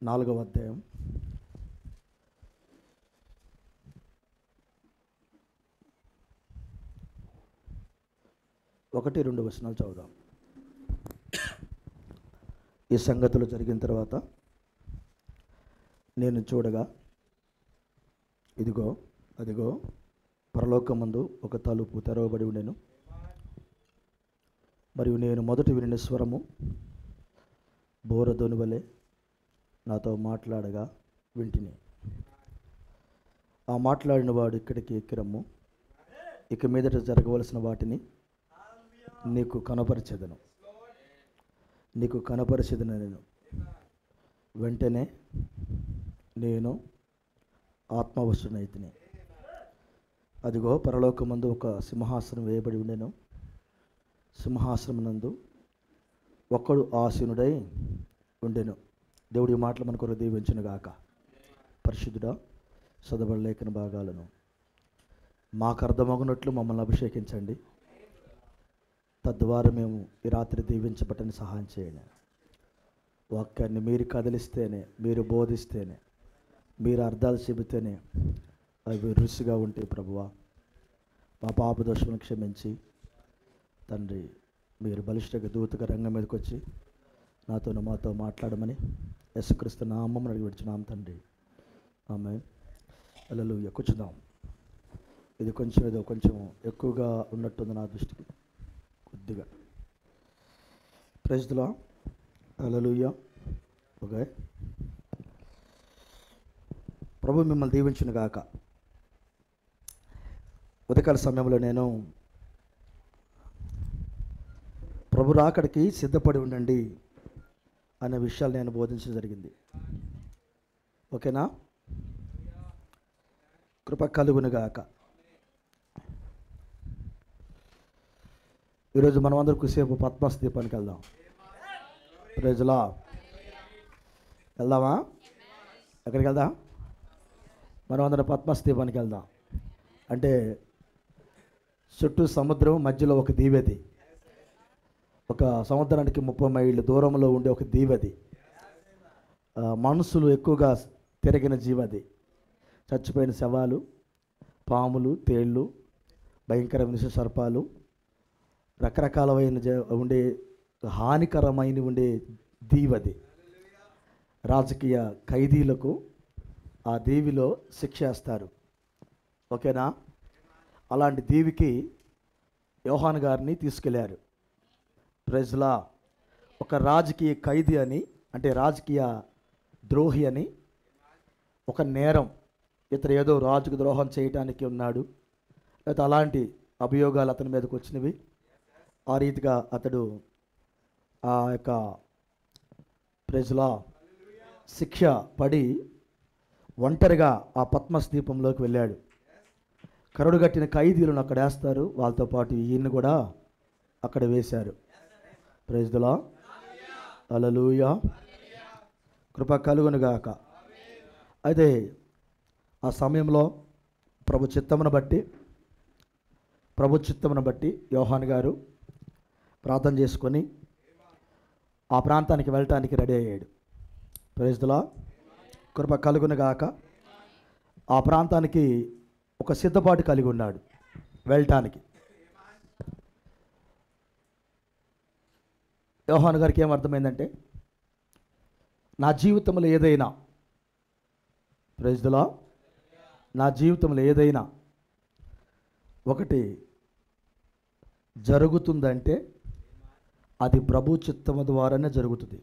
4వ అధ్యాయం 1-2 వచనాలు చదువుదాం. ఈ సంగతులు జరిగిన తర్వాత నేను చూడగా ఇదిగో అదిగో పరలోకమందు ఒక తలుపు తెరవబడి ఉండెను. మరియు నేను మొదట వినిన స్వరము బోరధ్వని వలె నాతో మాట్లాడగా వింటిని. ఆ మాట్లాడిన వాడు ఇక్కడికి ఎక్కిరమ్ము, ఇక మీదట జరగవలసిన వాటిని నీకు కనపరిచెదను నేను. వెంటనే నేను ఆత్మవశుడనైతిని. అదిగో పరలోకమందు ఒక సింహాసనం వేయబడి ఉండెను. సింహాసనమునందు ఒక్కడు ఆసీనుడై ఉండెను. దేవుడి మాటలు మన కొరకు దీవించును గాక. పరిశుద్ధుడా, చదవబడిన లేఖన భాగాలను మాకు అర్థమగునట్లు మమ్మల్ని అభిషేకించండి. తద్వారా మేము ఈ రాత్రి దీవించబట్టని సహాయం చేయండి. వాక్యాన్ని మీరు కదిలిస్తేనే, మీరు బోధిస్తేనే, మీరు అర్థాలు చెబితేనే అవి రుచిగా ఉంటాయి. ప్రభువా, మా పాప దోషములను క్షమించి తండ్రి, మీరు బలిష్టంగా దూతగా రంగం మీదకి వచ్చి మాతో మాట్లాడమని యేసుక్రీస్తు నామమున అడిగి విడుచున్నాం తండ్రి. ఆమేన్. హల్లెలూయా. కూర్చుందాం. ఇది కొంచెం ఎక్కువగా ఉన్నట్టుంది నా దృష్టికి, కొద్దిగా. Praise the Lord. Hallelujah. Okay. ప్రభు మిమ్మల్ని దీవించును గాక. ఉదయకాల సమయంలో నేను ప్రభు రాకడికి సిద్ధపడి ఉండండి అనే విషయాలు నేను బోధించడం జరిగింది. ఓకేనా? కృప కలుగును గాక. ఈరోజు మనం అందరం కొద్దిసేపు పద్మస్ దీపానికి వెళ్దాం. ప్రైజ్లా వెళ్దామా? ఎక్కడికి వెళ్దాం? మనం అందరం పద్మస్ దీపానికి వెళ్దాం. అంటే చుట్టూ సముద్రం, మధ్యలో ఒక దీవెది. ఒక సముద్రానికి 30 మైళ్ళు దూరంలో ఉండే ఒక దీవది. మనుషులు ఎక్కువగా తిరిగిన జీవది. చచ్చిపోయిన శవాలు, పాములు, తేళ్ళు, భయంకరమైన విష సర్పాలు, రకరకాలమైన ఉండే హానికరమైన ఉండే దీవది. రాజకీయ ఖైదీలకు ఆ దీవిలో శిక్ష వేస్తారు. ఓకేనా? అలాంటి దీవికి యోహాను గారిని తీసుకెళ్లారు. ప్రైజ్లా. ఒక రాజకీయ ఖైదీ అని, అంటే రాజకీయ ద్రోహి అని, ఒక నేరం, ఇతను ఏదో రాజుకు ద్రోహం చేయటానికి ఉన్నాడు, అయితే అలాంటి అభియోగాలు అతని మీదకి వచ్చినవి. ఆ రీతిగా అతడు ఆ యొక్క ప్రైజ్లా శిక్ష పడి ఒంటరిగా ఆ పద్మస్ దీపంలోకి వెళ్ళాడు. కరడు కట్టిన ఖైదీలను అక్కడ వేస్తారు, వాళ్ళతో పాటు ఈయన్ని కూడా అక్కడ వేశారు. Praise the Lord. హల్లెలూయా. కృప కలుగును గాక. అయితే ఆ సమయంలో ప్రభు చిత్తమును బట్టి యోహాను గారు ప్రార్థన చేసుకొని ఆ ప్రాంతానికి వెళ్ళటానికి రెడీ అయ్యాడు. Praise the lord. కృప కలుగును గాక. ఆ ప్రాంతానికి ఒక సిద్ధపాటు కలిగి ఉన్నాడు వెళ్ళటానికి. యోహాను గారికి ఏమర్థమైందంటే, నా జీవితంలో ఏదైనా, ప్రైజ్ ది లార్డ్, నా జీవితంలో ఏదైనా ఒకటి జరుగుతుందంటే అది ప్రభు చిత్తము ద్వారానే జరుగుతుంది.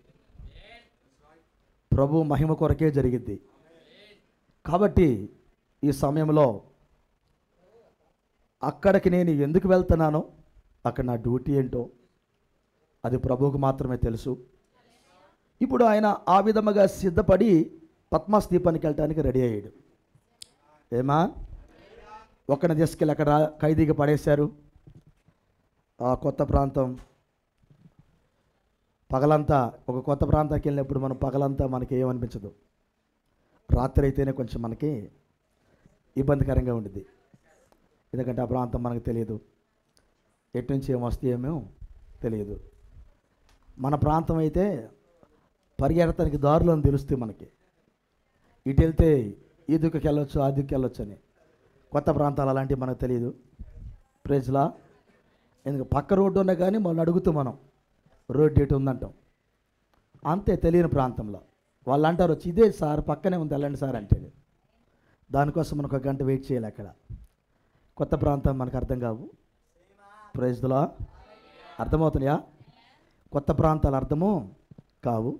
ప్రభు మహిమ కొరకే జరిగిద్ది. కాబట్టి ఈ సమయంలో అక్కడికి నేను ఎందుకు వెళ్తున్నానో, అక్కడ నా డ్యూటీ ఏంటో అది ప్రభువుకు మాత్రమే తెలుసు. ఇప్పుడు ఆయన ఆ విధముగా సిద్ధపడి పద్మస్ దీపానికి వెళ్ళటానికి రెడీ అయ్యాడు. ఏమా? ఒక్కడిని తీసుకెళ్ళి అక్కడ ఖైదీగా పడేశారు. ఆ కొత్త ప్రాంతం పగలంతా, ఒక కొత్త ప్రాంతానికి వెళ్ళినప్పుడు మనం పగలంతా మనకి ఏమనిపించదు. రాత్రి అయితేనే కొంచెం మనకి ఇబ్బందికరంగా ఉంటుంది. ఎందుకంటే ఆ ప్రాంతం మనకు తెలియదు, ఎటు నుంచి ఏమొస్తాయేమో తెలియదు. మన ప్రాంతం అయితే పరిగెడతానికి దారిలో తెలుస్తుంది మనకి. ఇటు వెళ్తే ఈ దిక్కుకి వెళ్ళొచ్చు, ఆ దిక్కుకి వెళ్ళొచ్చు అని. కొత్త ప్రాంతాలు అలాంటివి మనకు తెలియదు. ప్రైజ్లా. ఎందుకు పక్క రోడ్డు ఉన్నా కానీ మనం అడుగుతూ మనం రోడ్డు ఎటు ఉందంటాం. అంతే తెలియని ప్రాంతంలో వాళ్ళు అంటారు వచ్చి ఇదే సార్ పక్కనే ఉంది వెళ్ళండి సార్ అంటే. దానికోసం మనకు ఒక గంట వెయిట్ చేయాలి అక్కడ. కొత్త ప్రాంతం మనకు అర్థం కావు. ప్రైజ్లా. అర్థమవుతున్నాయా? కొత్త ప్రాంతాలు అర్థము కావు,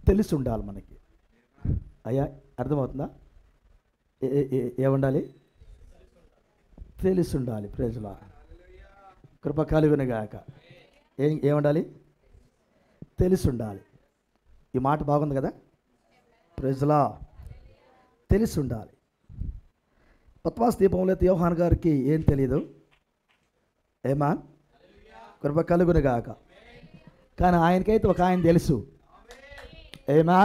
తెలిసి ఉండాలి మనకి. అయ్యా అర్థమవుతుందా? ఏముండాలి? తెలిసి ఉండాలి. ప్రైజ్లా. కృప కలుగునుగాక. ఏముండాలి? తెలిసి ఉండాలి. ఈ మాట బాగుంది కదా? ప్రైజ్లా. తెలిసి ఉండాలి. పత్మాస్ దీపంలో యోహాను గారికి ఏం తెలియదు. ఏమా? కృప కలుగునుగాక. కానీ ఆయనకైతే ఒక ఆయన తెలుసు. ఏమా?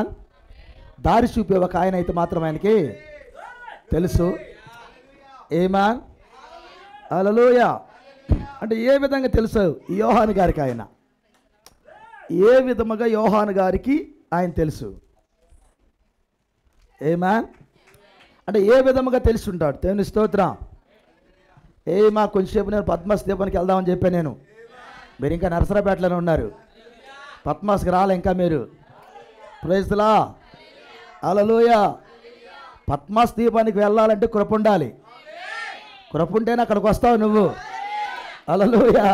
దారి చూపే ఒక ఆయన అయితే మాత్రం ఆయనకి తెలుసు. ఏమా? హల్లెలూయా. అంటే ఏ విధంగా తెలుసు యోహాను గారికి? ఆయన ఏ విధముగా యోహాను గారికి ఆయన తెలుసు? ఏమా? అంటే ఏ విధముగా తెలిసి ఉంటాడు? దేవుని స్తోత్రం. ఏమా కొంచెంసేపు నేను పద్మాస్ దీపానికి వెళ్దామని చెప్పాను నేను. మీరు ఇంకా నరసరాపేటలోనే ఉన్నారు, పద్మాస్కి రాలే ఇంకా మీరు. ప్రైజ్లా. హల్లెలూయా. పద్మాస్ దీపానికి వెళ్ళాలంటే కృప ఉండాలి. కృప ఉంటేనే అక్కడికి వస్తావు నువ్వు. హల్లెలూయా.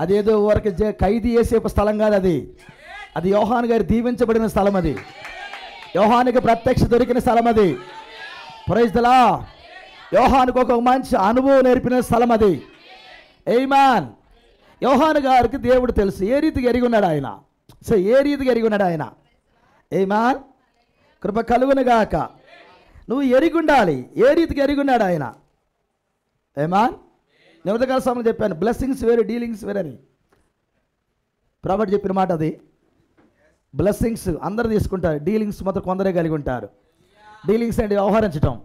అదేదో ఊరికి ఖైదీ చేసే స్థలం కాదు అది. అది యోహాను గారి దీవించబడిన స్థలం. అది యోహానుకి ప్రత్యక్ష దొరికిన స్థలం. అది ప్రైజ్లా. యోహానుకు ఒక మంచి అనుభవం నేర్పిన స్థలం అది. ఆమేన్. యోహాను గారికి దేవుడు తెలుసు. ఏ రీతిగా ఎరిగి ఉన్నాడు ఆయన? సో ఏ రీతిగా ఎరిగి ఉన్నాడు ఆయన? ఆమేన్. కృప కలుగునుగాక. నువ్వు ఎరిగి ఉండాలి. ఏ రీతిగా ఎరిగి ఉన్నాడు ఆయన? ఆమేన్. నేను ఉదయకాల సమయంలో చెప్పాను, బ్లెస్సింగ్స్ వేరు, డీలింగ్స్ వేరు అని. ప్రభువు చెప్పిన మాట అది. బ్లెస్సింగ్స్ అందరూ తీసుకుంటారు, డీలింగ్స్ మాత్రం కొందరే కలిగి ఉంటారు. డీలింగ్స్ అంటే వ్యవహరించటం,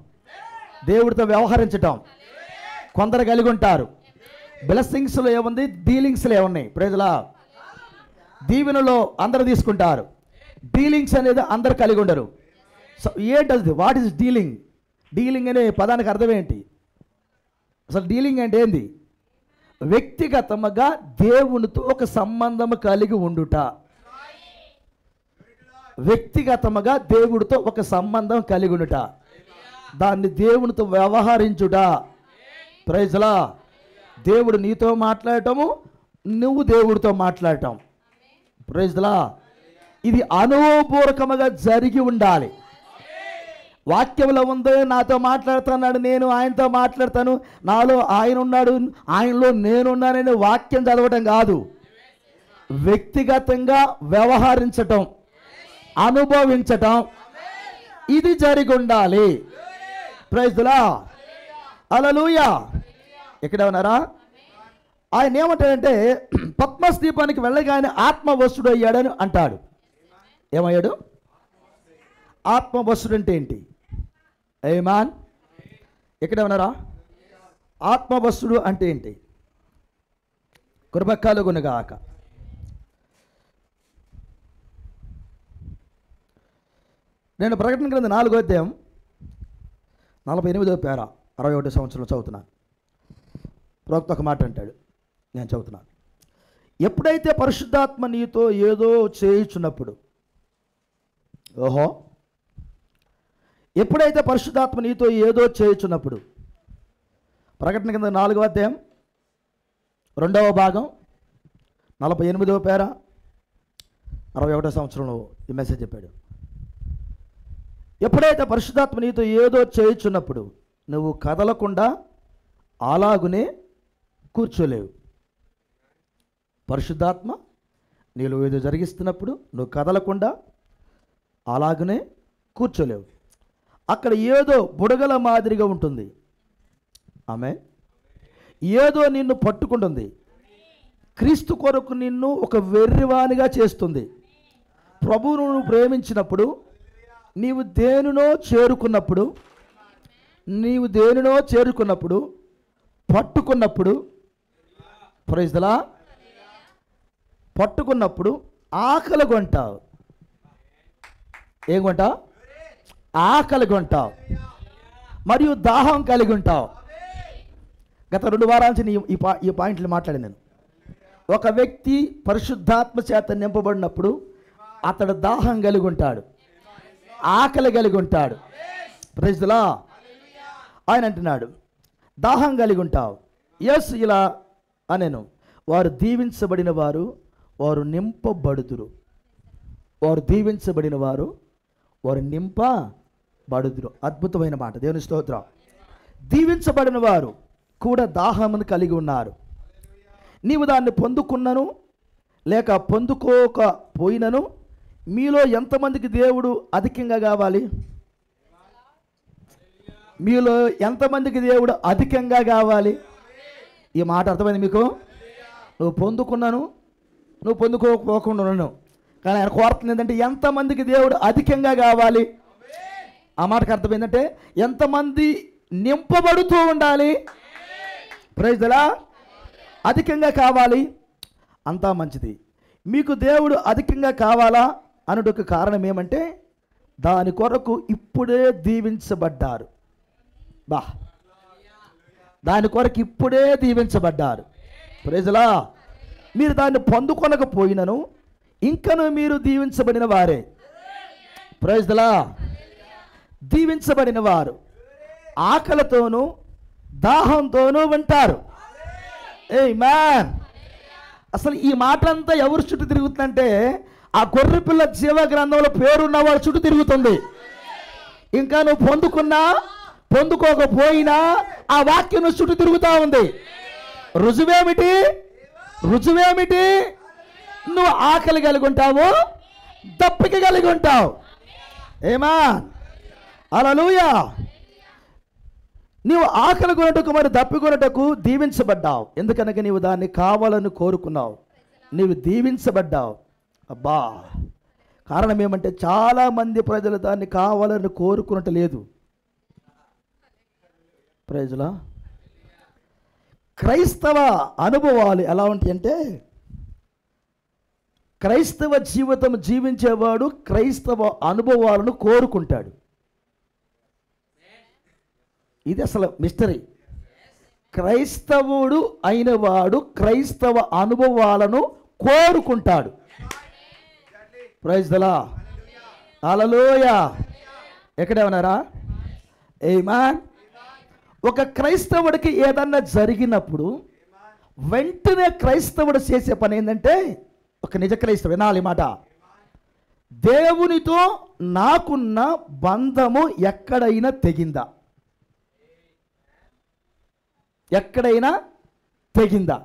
దేవుడితో వ్యవహరించటం కొందరు కలిగి ఉంటారు. బ్లెస్సింగ్స్లో ఏముంది, డీలింగ్స్లో ఏమున్నాయి? ప్రైజ్లా. దీవెనలో అందరూ తీసుకుంటారు, డీలింగ్స్ అనేది అందరు కలిగి ఉండరు. సో ఏంటది? What is dealing? డీలింగ్ అనే పదానికి అర్థం ఏంటి? అసలు డీలింగ్ అంటే ఏంది? వ్యక్తిగతంగా దేవునితో ఒక సంబంధం కలిగి ఉండుట. వ్యక్తిగతంగా దేవుడితో ఒక సంబంధం కలిగి ఉండుట, దాన్ని దేవునితో వ్యవహరించుట. ప్రైజ్లా. దేవుడు నీతో మాట్లాడటము, నువ్వు దేవుడితో మాట్లాడటం. ప్రైజ్లా. ఇది అనుభవపూర్వకంగా జరిగి ఉండాలి. వాక్యంలో ఉందో నాతో మాట్లాడుతున్నాడు, నేను ఆయనతో మాట్లాడతాను, నాలో ఆయన ఉన్నాడు, ఆయనలో నేనున్నానని వాక్యం చదవటం కాదు. వ్యక్తిగతంగా వ్యవహరించటం, అనుభవించటం, ఇది జరిగి ఉండాలి. ప్రైజ్లా. హల్లెలూయా. ఎక్కడ ఉన్నారా? ఆయన ఏమంటాడంటే పద్మస్ దీపానికి వెళ్ళగానే ఆత్మవశుడు అయ్యాడని అంటాడు. ఏమయ్యాడు? ఆత్మవశుడు అంటే ఏంటి? ఆమేన్. ఎక్కడ ఉన్నారా? ఆత్మవశుడు అంటే ఏంటి? కృప కలుగునుగాక. నేను ప్రకటన గ్రంథం 4వ అధ్యాయం 48వ పేర 61వ సంవత్సరంలో చదువుతున్నాను. ప్రవక్త ఒక మాట అంటాడు, నేను చదువుతున్నాను. ఎప్పుడైతే పరిశుద్ధాత్మ నీతో ఏదో చేయుచున్నప్పుడు, ఓహో, ఎప్పుడైతే పరిశుద్ధాత్మ నీతో ఏదో చేయుచున్నప్పుడు, ప్రకటన కింద 4వ అధ్యాయం 2వ భాగం 48వ పేర 61వ సంవత్సరంలో ఈ మెసేజ్ చెప్పాడు. ఎప్పుడైతే పరిశుద్ధాత్మ నీతో ఏదో చేయుచున్నప్పుడు నువ్వు కదలకుండా అలాగునే కూర్చోలేవు. పరిశుద్ధాత్మ నీలో ఏదో జరిగిస్తున్నప్పుడు నువ్వు కదలకుండా అలాగనే కూర్చోలేవు. అక్కడ ఏదో బుడగల మాదిరిగా ఉంటుంది. ఆమె ఏదో నిన్ను పట్టుకుంటుంది. క్రీస్తు కొరకు నిన్ను ఒక వెర్రివానిగా చేస్తుంది. ప్రభువును నువ్వు ప్రేమించినప్పుడు, నీవు దేనినో చేరుకున్నప్పుడు పట్టుకున్నప్పుడు, ప్రైజ్లా, పట్టుకున్నప్పుడు ఆకలి కొంటావు. ఏం కొంటావు? ఆకలి కొంటావు మరియు దాహం కలిగి ఉంటావు. గత 2 వారాల నుంచి ఈ పాయింట్లు మాట్లాడాను నేను. ఒక వ్యక్తి పరిశుద్ధాత్మ చేత నింపబడినప్పుడు అతడు దాహం కలిగి ఉంటాడు, ఆకలి కలిగి ఉంటాడు. Praise the Lord. ఆయన అంటున్నాడు, దాహం కలిగి ఉంటావు. యేసు ఇలా అనేను, వారు దీవించబడిన వారు వారు నింపబడుదురు. వారు దీవించబడిన వారు వారు నింపబడుదురు. అద్భుతమైన మాట, దేవుని స్తోత్రం. దీవించబడిన వారు కూడా దాహమును కలిగి ఉన్నారు. నీవు దాన్ని పొందుకున్నను లేక పొందుకోకపోయినను మీలో ఎంతమందికి దేవుడు అధికంగా కావాలి? మీలో ఎంతమందికి దేవుడు అధికంగా కావాలి? ఈ మాట అర్థమైంది మీకు? నువ్వు పొందుకున్నాను, నువ్వు పొందుకోకుండా ఉన్నాను, కానీ ఆయన కోరుతుంది ఏంటంటే ఎంతమందికి దేవుడు అధికంగా కావాలి? ఆ మాటకు అర్థమైందంటే ఎంతమంది నింపబడుతూ ఉండాలి. Praise the Lord. అధికంగా కావాలి, అంతా మంచిది. మీకు దేవుడు అధికంగా కావాలా అనుటకు కారణం ఏమంటే దాని కొరకు ఇప్పుడే దీవించబడ్డారు. దాని కొరకు ఇప్పుడే దీవించబడ్డారు. Praise the lord. మీరు దాన్ని పొందుకొనకపోయినను ఇంకను మీరు దీవించబడిన వారే. Praise the lord. దీవించబడిన వారు ఆకలితోనూ దాహంతోనూ ఉంటారు. ఆమేన్. అసలు ఈ మాట అంతా ఎవరు చుట్టూ తిరుగుతుందంటే ఆ గొర్రెపిల్ల జీవ గ్రంథంలో పేరున్న వాళ్ళ చుట్టూ తిరుగుతుంది. ఇంకా నువ్వు పొందుకున్నా పొందుకోకపోయినా ఆ వాక్యం చుట్టూ తిరుగుతూ ఉంది. రుజువేమిటి? నువ్వు ఆకలి కలిగి ఉంటావు, దప్పిక కలిగి ఉంటావు. ఆమేన్. హల్లెలూయా. నీవు ఆకలి కొనటకు మరి దప్పికొనటకు దీవించబడ్డావు. ఎందుకనగా నీవు దాన్ని కావాలని కోరుకున్నావు, నీవు దీవించబడ్డావు. అబ్బా, కారణం ఏమంటే చాలామంది ప్రజలు దాన్ని కావాలని కోరుకున్నట్టు లేదు. ప్రైజ్లా. క్రైస్తవ అనుభవాలు ఎలా ఉంటాయంటే క్రైస్తవ జీవితం జీవించేవాడు క్రైస్తవ అనుభవాలను కోరుకుంటాడు. ఇది అసలు మిస్టరీ. క్రైస్తవుడు అయిన వాడు క్రైస్తవ అనుభవాలను కోరుకుంటాడు. Praise the Lord. హల్లెలూయా. ఎక్కడే ఉన్నారా? ఆమేన్. ఒక క్రైస్తవుడికి ఏదన్నా జరిగినప్పుడు వెంటనే క్రైస్తవుడు చేసే పని ఏంటంటే, ఒక నిజ క్రైస్తవుడు వినాలి మాట, దేవునితో నాకున్న బంధము ఎక్కడైనా తెగిందా, ఎక్కడైనా తెగిందా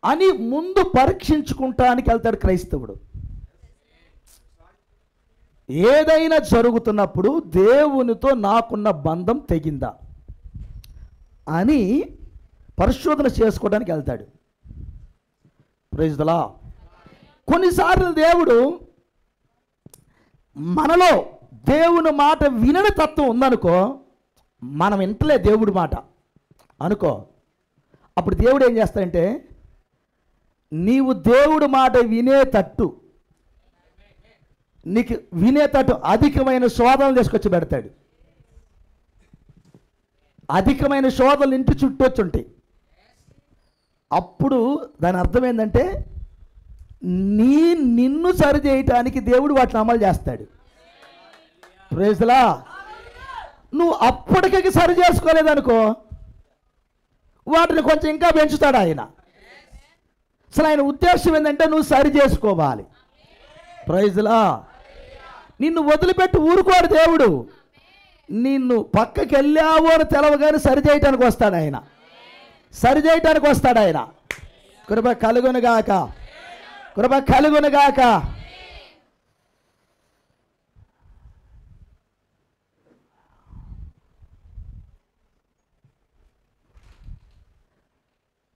అని ముందు పరీక్షించుకుంటానికి వెళ్తాడు క్రైస్తవుడు. ఏదైనా జరుగుతున్నప్పుడు దేవునితో నాకున్న బంధం తెగిందా అని పరిశోధన చేసుకోవడానికి వెళ్తాడు. Praise the Lord. కొన్నిసార్లు దేవుడు మనలో దేవుని మాట వినని తత్వం ఉందనుకో, మనం వింటలే దేవుడి మాట అనుకో, అప్పుడు దేవుడు ఏం చేస్తాడంటే నీవు దేవుడి మాట వినేటట్టు, నీకు వినేటట్టు అధికమైన శోధనలు తీసుకొచ్చి పెడతాడు. అధికమైన శోధనలు ఇంటి చుట్టూ వచ్చి ఉంటాయి. అప్పుడు దాని అర్థం ఏంటంటే నిన్ను సరి చేయటానికి దేవుడు వాటిని అమలు చేస్తాడు. Praise the Lord. నువ్వు అప్పటికి సరి చేసుకోలేదనుకో, వాటిని కొంచెం ఇంకా పెంచుతాడు ఆయన. అసలు ఆయన ఉద్దేశం ఏంటంటే నువ్వు సరి చేసుకోవాలి. Praise the Lord. నిన్ను వదిలిపెట్టి ఊరుకోడు దేవుడు. నిన్ను పక్కకి వెళ్ళావు అని తెలవగానే సరి చేయటానికి వస్తాడు ఆయన. సరి చేయటానికి వస్తాడు ఆయన. కృప కలుగునుగాక, కృప కలుగునుగాక.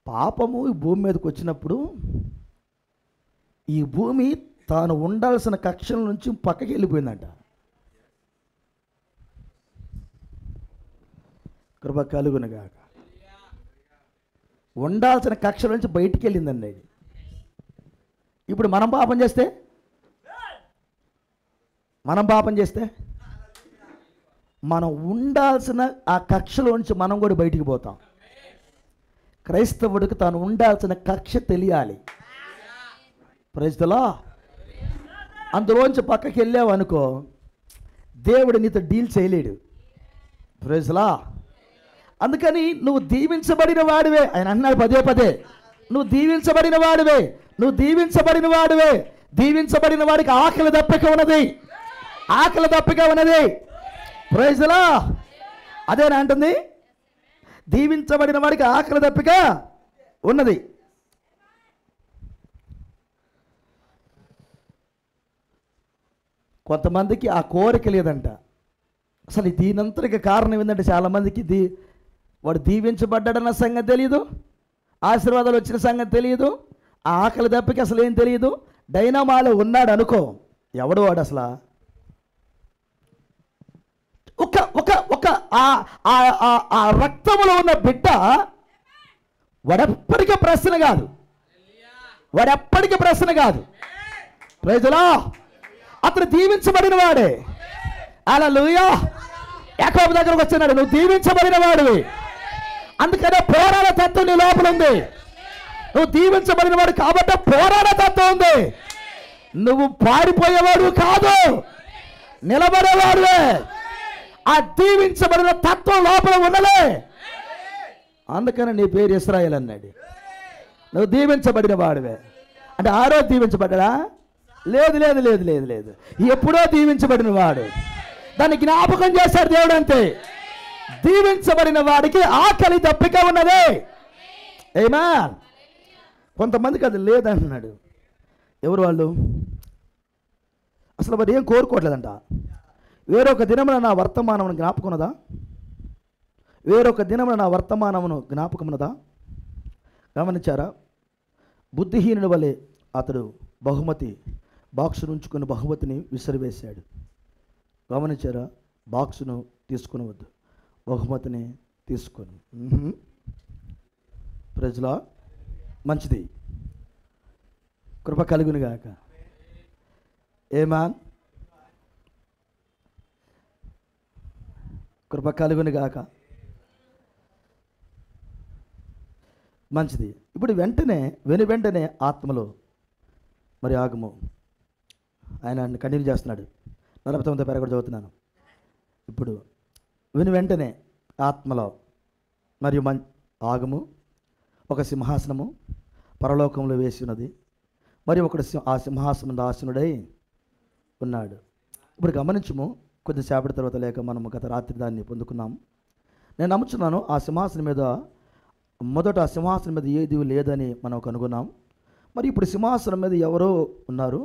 పాపము ఈ భూమి మీదకి వచ్చినప్పుడు ఈ భూమి తాను ఉండాల్సిన కక్షల నుంచి పక్కకి వెళ్ళిపోయిందంట. కృప కలుగునుగాక. ఉండాల్సిన కక్షల నుంచి బయటికి వెళ్ళిందండి. ఇప్పుడు మనం పాపం చేస్తే మనం పాపం చేస్తే మనం ఉండాల్సిన ఆ కక్షలోంచి మనం కూడా బయటికి పోతాం. క్రైస్తవుడికి తాను ఉండాల్సిన కక్ష తెలియాలి. Praise the Lord. అందులోంచి పక్కకి వెళ్ళావు అనుకో, దేవుడు నీతో డీల్ చేయలేడు. Praise the Lord. అందుకని నువ్వు దీవించబడిన వాడివే. ఆయన అన్నాడు పదే పదే, నువ్వు దీవించబడిన వాడివే, నువ్వు దీవించబడిన వాడివే. దీవించబడిన వాడికి ఆకలి దప్పిక ఉన్నది, ఆకలి దప్పిక ఉన్నది. Praise the Lord. అదేనా అంటుంది, దీవించబడిన వాడికి ఆకలి దప్పిక ఉన్నది. కొంతమందికి ఆ కోరిక లేదంట. అసలు దీనంతటికి కారణం ఏంటంటే చాలామందికి వాడు దీవించబడ్డాడన్న సంగతి తెలియదు, ఆశీర్వాదాలు వచ్చిన సంగతి తెలియదు, ఆ ఆకలి దప్పిక అసలు ఏం తెలియదు. డైనామాలో ఉన్నాడు అనుకో, ఎవడు వాడు అసలు ఒక ఒక ఒక ఆ రక్తములో ఉన్న బిడ్డ వాడెప్పటికీ ప్రశ్న కాదు, వాడెప్పటికీ ప్రశ్న కాదు. Praise the Lord. అతను దీవించబడిన వాడే. హల్లెలూయా. యాకోబు దగ్గరకు వచ్చినాడు, నువ్వు దీవించబడిన వాడివి, అందుకనే పోరాడ తత్వం నీ లోపల ఉంది. నువ్వు దీవించబడిన వాడు కాబట్టి పోరాడ తత్వం ఉంది. నువ్వు పారిపోయేవాడు కాదు, నిలబడేవాడువే. ఆ దీవించబడిన తత్వం లోపల ఉన్నలే. అందుకని నీ పేరు ఇశ్రాయేల్ అన్నాడు. నువ్వు దీవించబడిన వాడివే అంటే ఆ రోజు దీవించబడ్డా? లేదు లేదు లేదు లేదు లేదు, ఎప్పుడో దీవించబడిన వాడు. దాన్ని జ్ఞాపకం చేశాడు దేవుడు అంతే. దీవించబడిన వాడికి ఆకలి దప్పిక ఉన్నది. ఆమేన్. కొంతమందికి అది లేదంటున్నాడు. ఎవరు వాళ్ళు? అసలు మరి ఏం కోరుకోవట్లేదంట. వేరొక దినమున నా వర్తమానమును జ్ఞాపకమున్నదా? వేరొక దినమున నా వర్తమానమును జ్ఞాపకమున్నదా? గమనించారా? బుద్ధిహీనుడి వలె అతడు బాక్సును ఉంచుకుని బహుమతిని విసిరివేశాడు. గమనించారా? బాక్సును తీసుకునవద్దు, బహుమతిని తీసుకొని. ప్రజల మంచిది, కృప కలుగునుగాక. ఏమాన్, కృప కలుగునుగాక. మంచిది. ఇప్పుడు వెంటనే ఆత్మలో మరి ఆగము. ఆయన కంటిన్యూ చేస్తున్నాడు. 49 పేర కూడా చదువుతున్నాను. ఇప్పుడు వెంటనే ఆత్మలో మరియు ఆగము, ఒక సింహాసనము పరలోకంలో వేసి ఉన్నది, మరి ఒకడు ఆ సింహాసనం ఆసనుడై ఉన్నాడు. ఇప్పుడు గమనించము. కొద్దిసేపటి తర్వాత లేక మనము గత రాత్రి దాన్ని పొందుకున్నాము. నేను నమ్ముచున్నాను ఆ సింహాసనం మీద ఏది లేదని మనం కనుగొన్నాం. మరి ఇప్పుడు సింహాసనం మీద ఎవరో ఉన్నారు.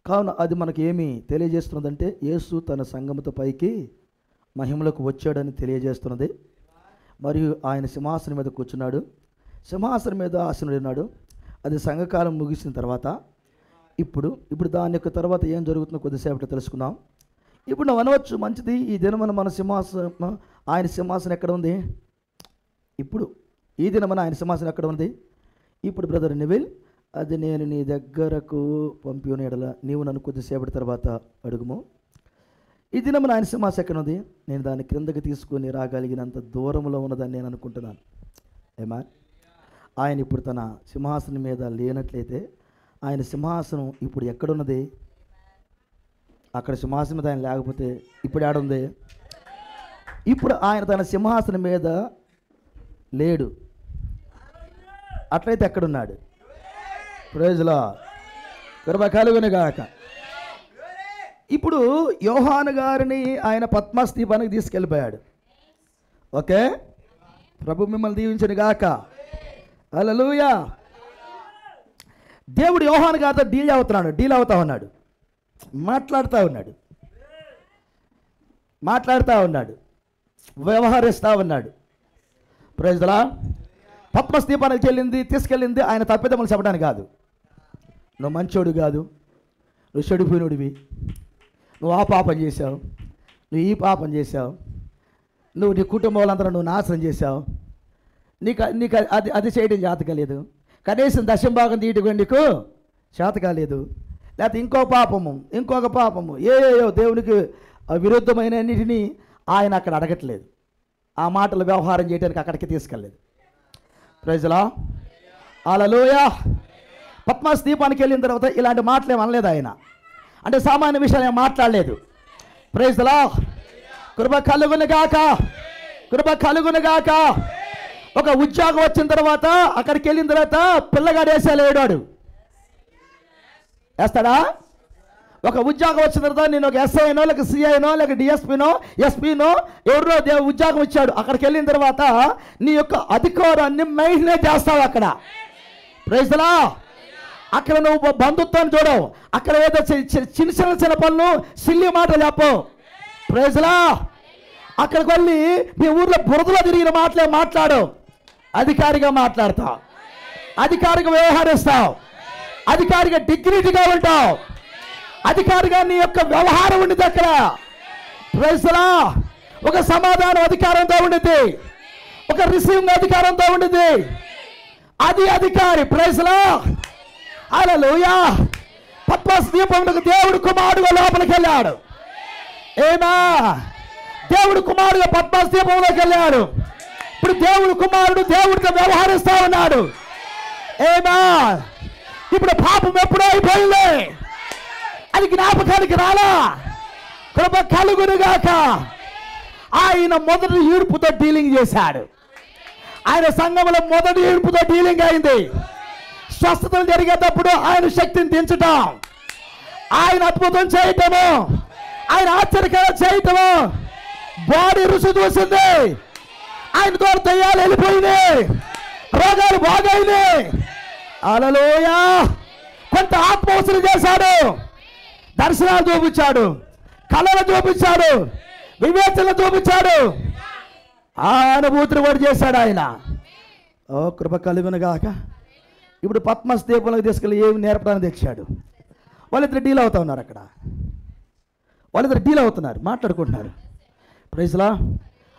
కావున అది మనకి ఏమి తెలియజేస్తున్నదంటే యేసు తన సంఘముతో పైకి మహిమలకు వచ్చాడని తెలియజేస్తున్నది. మరియు ఆయన సింహాసనం మీద కూర్చున్నాడు, సింహాసనం మీద ఆసనుడున్నాడు. అది సంఘకాలం ముగిసిన తర్వాత ఇప్పుడు దాని యొక్క తర్వాత ఏం జరుగుతుందో కొద్దిసేపటి తెలుసుకుందాం. ఇప్పుడు నువ్వు అనవచ్చు, మంచిది, ఈ దినమున మన సింహాసనం, ఆయన సింహాసనం ఎక్కడ ఉంది? ఇప్పుడు ఈ దినమున ఆయన సింహాసనం ఎక్కడ ఉంది? ఇప్పుడు బ్రదర్ నివిల్, అది నేను నీ దగ్గరకు పంపిన ఎడల నీవు నన్ను కొద్దిసేపటి తర్వాత అడుగుము. ఈ దినమున ఆయన సింహాసనం ఎక్కడ ఉంది? నేను దాన్ని క్రిందకి తీసుకొని రాగలిగినంత దూరంలో ఉన్నదని నేను అనుకుంటున్నాను. ఏమా, ఆయన ఇప్పుడు తన సింహాసనం మీద లేనట్లయితే ఆయన సింహాసనం ఇప్పుడు ఎక్కడున్నది? అక్కడ సింహాసనం మీద ఆయన లేకపోతే ఇప్పుడు ఏడుంది? ఇప్పుడు ఆయన తన సింహాసనం మీద లేడు. అట్లయితే ఎక్కడున్నాడు? Praise lord. కృప కలుగునుగాక. ఇప్పుడు యోహాను గారిని ఆయన పద్మస్ దీపానికి తీసుకెళ్ళిపోయాడు. ఓకే, ప్రభు మిమ్మల్ని దీవించను గాక. హల్లెలూయా. దేవుడు యోహాను గారితో డీల్ అవుతా ఉన్నాడు, మాట్లాడుతూ ఉన్నాడు, వ్యవహరిస్తూ ఉన్నాడు. Praise the lord. పద్మస్ దీపానికి తీసుకెళ్ళింది ఆయన తప్పిదములు చెప్పడానికి కాదు. నువ్వు మంచోడు కాదు, నువ్వు చెడిపోయినోడివి, నువ్వు ఆ పాపం చేశావు, నువ్వు ఈ పాపం చేశావు, నువ్వు నీ కుటుంబం వాళ్ళందరూ నువ్వు నాశనం చేశావు, నీకు అది చేయడం చేత కాలేదు, కనీసం దశంభాగం తీయటం నీకు చేత కాలేదు, లేకపోతే ఇంకొక పాపము ఏయో దేవునికి విరుద్ధమైన అన్నిటినీ ఆయన అక్కడ అడగట్లేదు. ఆ మాటలు వ్యవహారం చేయడానికి అక్కడికి తీసుకెళ్ళలేదు. Praise the Lord. Hallelujah. Patmos దీపానికి వెళ్ళిన తర్వాత ఇలాంటి మాటలు ఏమి అనలేదు ఆయన. అంటే సామాన్య విషయాలు ఏం మాట్లాడలేదు. Praise the lord. కృప కలుగును గాక. ఒక ఉద్యోగం వచ్చిన తర్వాత అక్కడికి వెళ్ళిన తర్వాత పిల్లగాడు వేసాడు. వేస్తాడా? ఒక ఉద్యోగం వచ్చిన తర్వాత నేను ఒక ఎస్ఐనో లేక సిఐనో లేక డిఎస్పీనో ఎస్పీనో ఎవరో ఉద్యోగం ఇచ్చాడు. అక్కడికి వెళ్ళిన తర్వాత నీ యొక్క అధికారాన్ని మెయింటైన్ చేస్తావు అక్కడ. Praise the Lord. అక్కడ నువ్వు బంధుత్వాన్ని చూడవు. అక్కడ ఏదో చిన్న పనులు సిల్లి మాటలు చెప్పవు. Praise the Lord. అక్కడికి వెళ్ళి మీ ఊర్లో బురదలో తిరిగిన మాటలే మాట్లాడు. అధికారిగా మాట్లాడతావు, అధికారిగా వ్యవహరిస్తావు, అధికారిగా డిగ్నిటీగా ఉంటావు, అధికారిగా నీ యొక్క వ్యవహారం ఉండిద్ది అక్కడ. Praise the Lord. ఒక సమాధానం అధికారంతో ఉండిద్ది, ఒక రిసీవింగ్ అధికారంతో ఉండిద్ది. అది అధికారి. Praise the Lord. Hallelujah. Patmos దీపంలోకి దేవుడు కుమారుడుగా లోపలికి వెళ్ళాడు. ఆమేన్. దేవుడు కుమారుడుగా పద్మాస్ దీపంలోకి వెళ్ళాడు. ఇప్పుడు దేవుడు కుమారుడు దేవుడితో వ్యవహరిస్తా ఉన్నాడు. ఆమేన్. ఇప్పుడు పాపం ఎప్పుడో అయిపోయింది, అది జ్ఞాపకానికి రాలా. కృప కలుగును గాక. ఆయన మొదటి ఈడ్పుతో డీలింగ్ చేశాడు. ఆయన సంఘంలో మొదటి ఈడ్పుతో డీలింగ్ అయింది. స్వస్థతలు జరిగేటప్పుడు ఆయన శక్తిని దించటం, ఆయన అద్భుతం చేయటము, ఆయన ఆశ్చర్యకరం చేయటము, బాడీ రుచి చూసింది. ఆయన ద్వారా దయ్యాలు వెళ్ళిపోయినాయి, రోగాలు బాగైనాయి. హల్లెలూయా. కొంత ఆత్మవసరం చేశాడు, దర్శనాలు చూపించాడు, కళలు చూపించాడు, వివేచనలు చూపించాడు, ఆ అనుభూతిని కూడా చేశాడు ఆయన. ఓ కృప కలుగును గాక. ఇప్పుడు పద్మాస్ దీపంలోకి తీసుకెళ్ళి ఏమి నేర్పడానికి తెచ్చాడు. వాళ్ళిద్దరు డీల్ అవుతా ఉన్నారు అక్కడ. వాళ్ళిద్దరు డీల్ అవుతున్నారు, మాట్లాడుకుంటున్నారు. Praise the Lord.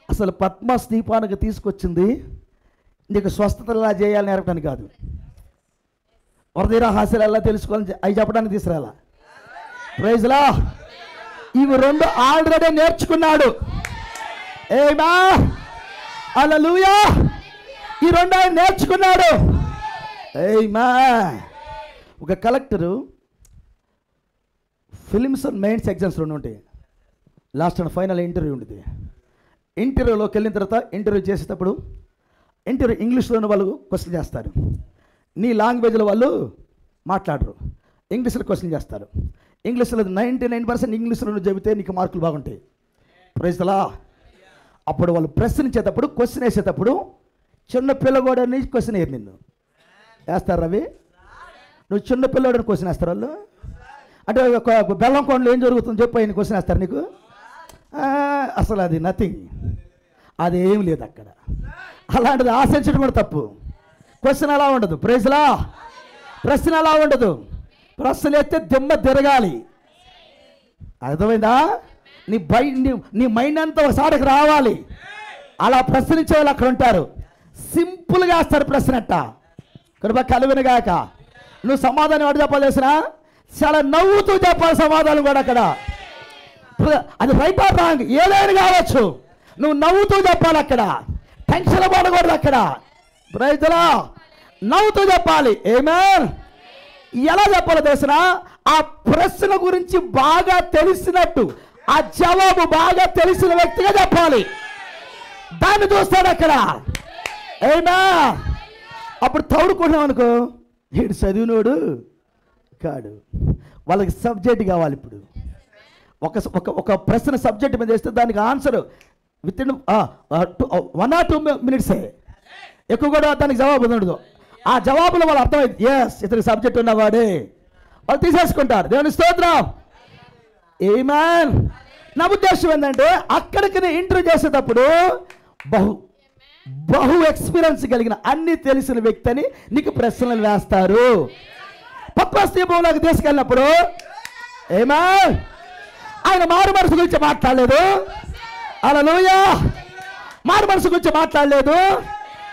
అసలు పద్మాస్ దీపానికి తీసుకొచ్చింది నీకు స్వస్థత ఎలా చేయాలని నేర్పడానికి కాదు, హృదయ రహస్యాలు ఎలా తెలుసుకోవాలని అవి చెప్పడానికి తీసుకురాలా. Praise the lord. ఇవి రెండు ఆల్రెడీ నేర్చుకున్నాడు. ఆమేన్. హల్లెలూయా. ఈ రెండు ఆయన నేర్చుకున్నాడు. ఆమేన్. ఒక collector films and mains exams రెండు ఉంటాయి. లాస్ట్ అండ్ ఫైనల్ ఇంటర్వ్యూ ఉంటుంది. ఇంటర్వ్యూలోకి వెళ్ళిన తర్వాత ఇంటర్వ్యూ చేసేటప్పుడు ఇంటర్వ్యూ ఇంగ్లీష్లోనే వాళ్ళు క్వశ్చన్ చేస్తారు, నీ లాంగ్వేజ్లో వాళ్ళు మాట్లాడరు, ఇంగ్లీష్లో క్వశ్చన్ చేస్తారు. ఇంగ్లీష్లో 99% ఇంగ్లీష్లో చెబితే నీకు మార్కులు బాగుంటాయి. Praise the Lord. అప్పుడు వాళ్ళు ప్రశ్నించేటప్పుడు క్వశ్చన్ వేసేటప్పుడు చిన్న పిల్లగోడని క్వశ్చన్ వేయరు. నిన్ను వేస్తారు రవి, నువ్వు చిన్న పిల్లవాడని క్వశ్చన్ వేస్తారు వాళ్ళు. అంటే ఒక బెల్లం కొండలో ఏం జరుగుతుందో చెప్పి ఆయన క్వశ్చన్ వేస్తారు నీకు. అసలు అది నథింగ్, అది ఏం లేదు అక్కడ. అలాంటిది ఆశించడం కూడా తప్పు. క్వశ్చన్ అలా ఉండదు. Praise the Lord. ప్రశ్న అలా ఉండదు. ప్రశ్నలు ఎత్తే దిమ్మ తిరగాలి. అర్థమైందా? నీ మైండ్ అంతా ఒకసారికి రావాలి. అలా ప్రశ్నించే వాళ్ళు అక్కడ ఉంటారు. సింపుల్గా వేస్తారు ప్రశ్న. అట్ట కృప కలుగును గాక. నువ్వు సమాధానం ఎవరు చెప్పాలి తెలిసినా? చాలా నవ్వుతూ చెప్పాలి సమాధానం కూడా అక్కడ. అది రైట్ ఆర్ రాంగ్ ఏదైనా కావచ్చు, నువ్వు నవ్వుతూ చెప్పాలి అక్కడ. టెన్షన్ పడకూడదు అక్కడ. Praise the Lord. నవ్వుతూ చెప్పాలి. ఆమేన్. ఎలా చెప్పాలో తెలిసినా? ఆ ప్రశ్న గురించి బాగా తెలిసినట్టు, ఆ జవాబు బాగా తెలిసిన వ్యక్తిగా చెప్పాలి. దాన్ని చూస్తాడు అక్కడ. ఆమేన్. అప్పుడు తౌడుకుంటున్నాం అనుకో, వీడు చదివినోడు కాడు. వాళ్ళకి సబ్జెక్ట్ కావాలి. ఇప్పుడు ఒక ప్రశ్న సబ్జెక్ట్ మీద వేస్తే దానికి answer with in 1 or 2 minutes, ఎక్కువ కూడా దానికి జవాబు ఉండదు. ఆ జవాబులో వాళ్ళు అర్థమైంది, ఎస్ ఇతనికి సబ్జెక్ట్ ఉన్నవాడే, వాళ్ళు తీసేసుకుంటారు. దేవుని స్తోత్రం. ఆమేన్. నా ఉద్దేశం ఏంటంటే అక్కడికి ఇంటర్వ్యూ చేసేటప్పుడు బహు ఎక్స్పీరియన్స్ కలిగిన అన్ని తెలిసిన వ్యక్తిని నీకు ప్రశ్నలు వేస్తారు. పద్మాస్ దీపంలోకి తీసుకెళ్ళినప్పుడు ఆమేన్, ఆయన మారు మనసు గురించి మాట్లాడలేదు. హల్లెలూయా. మారు మనసు గురించి మాట్లాడలేదు.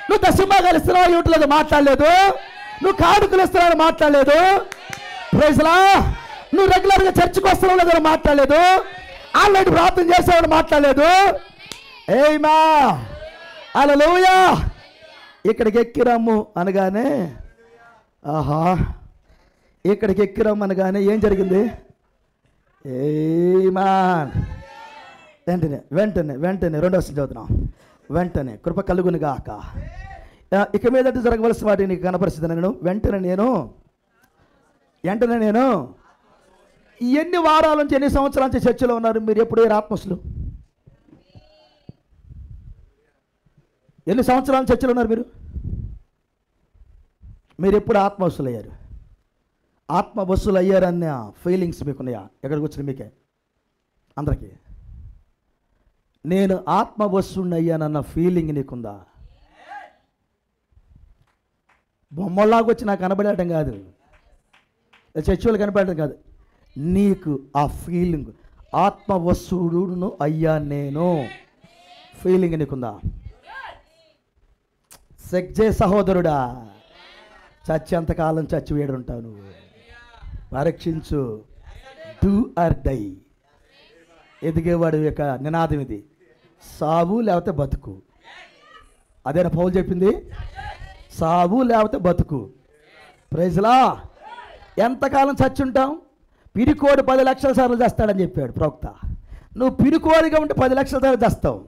నువ్వు దశంభాగాలు ఇస్తున్నావు ఇవ్వట్లేదు మాట్లాడలేదు. నువ్వు కానుకలు ఇస్తున్నావు మాట్లాడలేదు. Praise the Lord. నువ్వు రెగ్యులర్గా చర్చికి వస్తున్నావు లేదో మాట్లాడలేదు, ఆల్రెడీ ప్రార్థన చేసేవాడు మాట్లాడలేదు. ఏమా హల్లెలూయా. ఇక్కడికి ఎక్కిరమ్ము అనగానే, ఆహా, ఇక్కడికి ఎక్కిరమ్ము అనగానే ఏం జరిగింది? ఏమా వెంటనే వెంటనే వెంటనే రెండో వచనం చదువుతున్నాం. వెంటనే కృప కలుగును గాక. ఇక మీదట జరగవలసిన వాటిని నీకు కనపరిచింది. వెంటనే నేను ఎన్ని వారాల నుంచి ఎన్ని సంవత్సరాల నుంచి చర్చలో ఉన్నారు మీరు? ఎప్పుడు ఆత్మస్సులు? ఎన్ని సంవత్సరాల నుంచి చర్చలో ఉన్నారు మీరు ఎప్పుడు ఆత్మవశులు అయ్యారు? ఆత్మవశులు అయ్యారన్న ఫీలింగ్స్ మీకున్నాయా? ఎక్కడికి వచ్చిన మీకే అందరికీ నేను ఆత్మవశుని అయ్యానన్న ఫీలింగ్ నీకుందా? బొమ్మలాగా వచ్చి నాకు కనబడటం కాదు, చర్చలు కనబడటం కాదు, నీకు ఆ ఫీలింగ్ ఆత్మవశుడును అయ్యా నేను ఫీలింగ్ నీకుందా? సెక్జే సహోదరుడా, చచ్చేంతకాలం చచ్చి వేడుంటావు నువ్వు. పరీక్షించు, డూ ఆర్ డై. ఎదిగేవాడు యొక్క నినాదం ఇది, సావు లేకపోతే బతుకు. అదేనా పౌలు చెప్పింది? సావు లేకపోతే బతుకు. ప్రైజ్లా. ఎంతకాలం చచ్చి ఉంటాం? పిరికోడు 10 లక్షల సార్లు చేస్తాడని చెప్పాడు ప్రవక్త. నువ్వు పిరికోడిగా ఉంటే 10 లక్షల సార్లు చేస్తావు.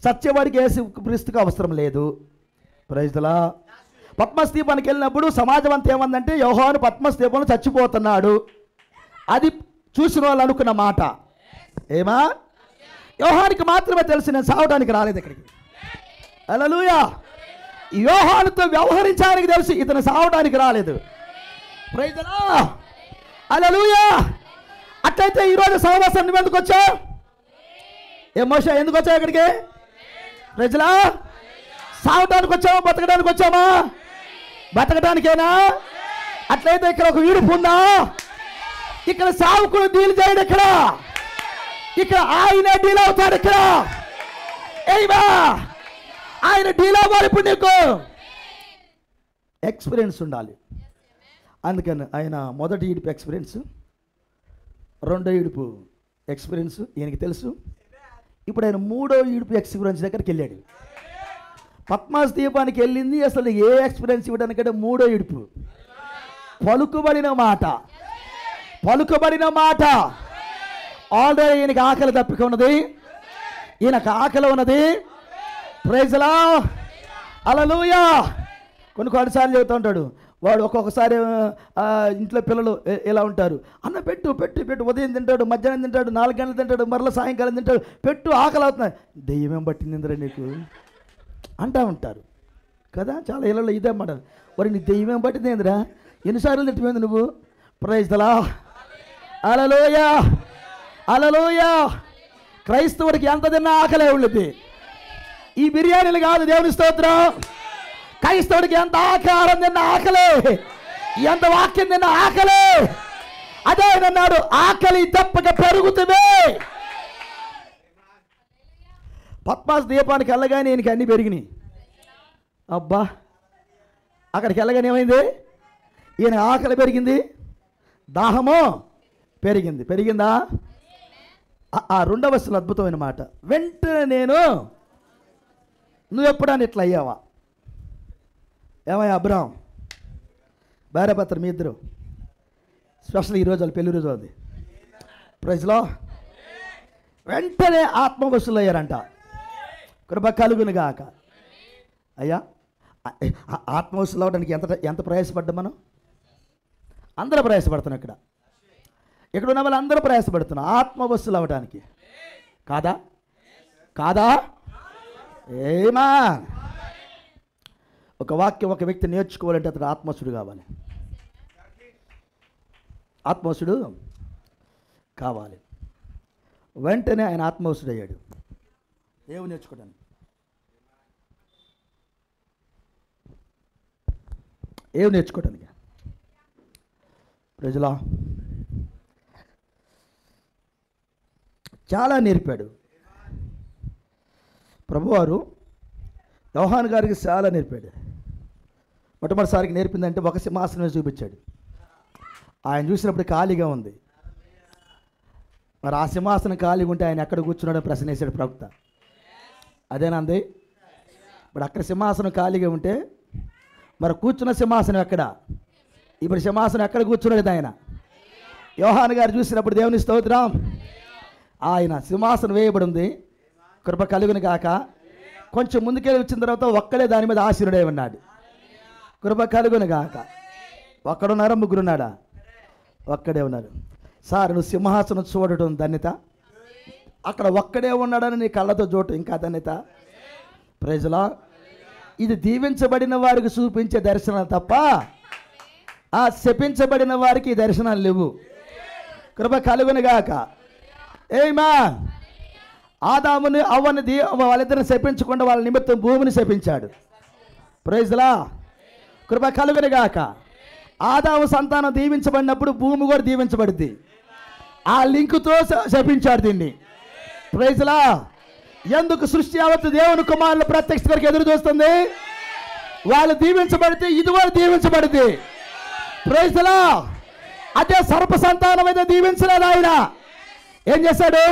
సత్యవాడికి యేసుక్రీస్తుకు అవసరం లేదు. ప్రైజ్లా. పద్మస్తీపానికి వెళ్ళినప్పుడు సమాజం అంతా ఏమందంటే యోహాను పద్మస్తీపంలో చచ్చిపోతున్నాడు. అది చూసిన వాళ్ళు అనుకున్న మాట. ఏమా? యోహానికి మాత్రమే తెలుసు నేను సావడానికి రాలేదు ఇక్కడికి. హల్లెలూయా. యోహానుతో వ్యవహరించడానికి తెలుసు, ఇతను సావడానికి రాలేదు. Praise the Lord. హల్లెలూయా. అట్లయితే ఈరోజు సహవాసం నువ్వు ఎందుకు వచ్చావు? ఏ మోషే ఎందుకు వచ్చావు ఇక్కడికి? Praise the lord. సావడానికి వచ్చామా బతకడానికి వచ్చామా? బతకడానికేనా? అట్లయితే ఇక్కడ ఒక వీడుపు ఉందా? ఇక్కడ సావుకుడు డీల్ చేయడు. ఇక్కడ ఆయన డీల్ అవుతాడు. ఇక్కడ ఏమా ఆయన డీల్ అవ్వాలి. ఇప్పుడు నీకు ఎక్స్పీరియన్స్ ఉండాలి. అందుకని ఆయన మొదటి ఈడుపు ఎక్స్పీరియన్స్, రెండో ఈడుపు ఎక్స్పీరియన్స్ ఈయనకి తెలుసు. ఇప్పుడు ఆయన మూడో ఈడుపు ఎక్స్పీరియన్స్ దగ్గరికి వెళ్ళాడు. పద్మాస్ దీపానికి వెళ్ళింది అసలు ఏ ఎక్స్పీరియన్స్ ఇవ్వడానికంటే మూడో ఇడుపు. పలుకుబడిన మాట ఆల్రెడీ ఈయనకి ఆకలి తప్పిక ఉన్నది, ఈయనకు ఆకలి ఉన్నది. Praise the Lord. హల్లెలూయా. కొన్నిసార్లు చెబుతూ ఉంటాడు వాడు, ఒక్కొక్కసారి ఇంట్లో పిల్లలు ఎలా ఉంటారు, అన్న పెట్టు పెట్టు పెట్టు, ఉదయం తింటాడు, మధ్యాహ్నం తింటాడు, 4 గంటలు తింటాడు, మరలా సాయంకాలం తింటాడు, పెట్టు ఆకలి అవుతున్నాయి. దెయ్యమేం పట్టిందిరా నీకు అంటూ ఉంటారు కదా. చాలా ఇళ్ళలో ఇదే మాట, మరి నీ దెయ్యమేం పట్టింది ఏందిరా, ఎన్నిసార్లు తిట్టిపోయింది నువ్వు? Praise the Lord. Hallelujah. Hallelujah. క్రైస్తవుడికి ఎంత తిన్నా ఆకలే ఉండేది. ఈ బిర్యానీలు కాదు, దేవుని స్తోత్రం. క్రైస్తవుడికి ఎంత ఆకారం తిన్న ఆకలే, ఎంత వాక్యం తిన్న ఆకలే. అదే అన్నాడు, ఆకలి తప్పక పెరుగుతుంది. పద్మాస్ దీపానికి వెళ్ళగానే ఈయనకి అన్నీ పెరిగినాయి. అబ్బా, అక్కడికి వెళ్ళగానే ఏమైంది? ఈయన ఆకలి పెరిగింది, దాహము పెరిగిందా? ఆ రెండవ అసలు అద్భుతమైన మాట, వెంటనే నువ్వు ఎప్పుడని ఇట్లా అయ్యావా? ఏమయ్యా అబ్రాం భార్యాభర్తలు మీ ఇద్దరు, స్పెషల్ ఈరోజు వాళ్ళు పెళ్లి రోజు అది. ప్రైజ్ లో వెంటనే ఆత్మవశులు అయ్యారంట. కృప కలుగును గాక. అయ్యా, ఆత్మవశులు అవడానికి ఎంత ప్రయాసపడ్డాం మనం? అందరూ ప్రయాసపడుతున్నాం. ఇక్కడ ఉన్న వాళ్ళు అందరూ ప్రయాసపడుతున్నాం ఆత్మవశులు అవడానికి. కాదా? ఏమా? ఒక వాక్యం ఒక వ్యక్తి నేర్చుకోవాలంటే అతడు ఆత్మవశుడు కావాలి. ఆత్మవశుడు కావాలి. వెంటనే ఆయన ఆత్మవశుడు అయ్యాడు. ఏమి నేర్చుకోవడానికి? ప్రజలా చాలా నేర్పాడు ప్రభువారు. యోహాను గారికి చాలా నేర్పాడు. మొట్టమొదటిసారికి నేర్పిందంటే ఒక సింహాసనం చూపించాడు. ఆయన చూసినప్పుడు ఖాళీగా ఉంది. మరి ఆ సింహాసనం ఖాళీగా ఉంటే ఆయన ఎక్కడ కూర్చున్నాడో ప్రశ్న వేసాడు ప్రవక్త. అదేనంది. ఇప్పుడు అక్కడ సింహాసనం ఖాళీగా ఉంటే మరి కూర్చున్న సింహాసనం ఎక్కడ? ఇప్పుడు సింహాసనం ఎక్కడ కూర్చున్నాడు ఆయన? యోహాను గారు చూసినప్పుడు దేవుని స్తోత్రం, ఆయన సింహాసనం వేయబడి ఉంది, కృప కలుగును గాక. కొంచెం ముందుకెళ్ళి వచ్చిన తర్వాత ఒక్కడే దాని మీద ఆశీనుడై ఉన్నాడు. కృప కలుగును గాక. ఒక్కడున్నారా? ముగ్గురున్నాడా? ఒక్కడే ఉన్నారు. సార్ నువ్వు సింహాసనం చూడటం ధన్యత, అక్కడ ఒక్కడే ఉన్నాడని నీ కళ్ళతో చూడటం ఇంకా ధన్యత. ప్రైజ్లా. ఇది దీవించబడిన వారికి చూపించే దర్శనం తప్ప ఆ శపించబడిన వారికి ఈ దర్శనాలు లేవు. కృప కలుగును గాక. ఆమేన్. ఆదాముని అవ్వని వాళ్ళిద్దరిని శపించకుండా వాళ్ళ నిమిత్తం భూమిని శపించాడు. ప్రైజ్లా. కృప కలుగును గాక. ఆదాము సంతానం దీవించబడినప్పుడు భూమి కూడా దీవించబడింది. ఆ లింకుతో శపించాడు దీన్ని. ప్రైజ్లా. ఎందుకు సృష్టి యావత్తు దేవుని కుమారుల ప్రత్యక్ష కొరకు ఎదురు చూస్తుంది? వాళ్ళు దీవించబడితే ఇది కూడా దీవించబడింది. ప్రైజ్లా. అదే సర్ప సంతానం అయితే దీవించలేదు ఆయన. ఏం చేశాడు?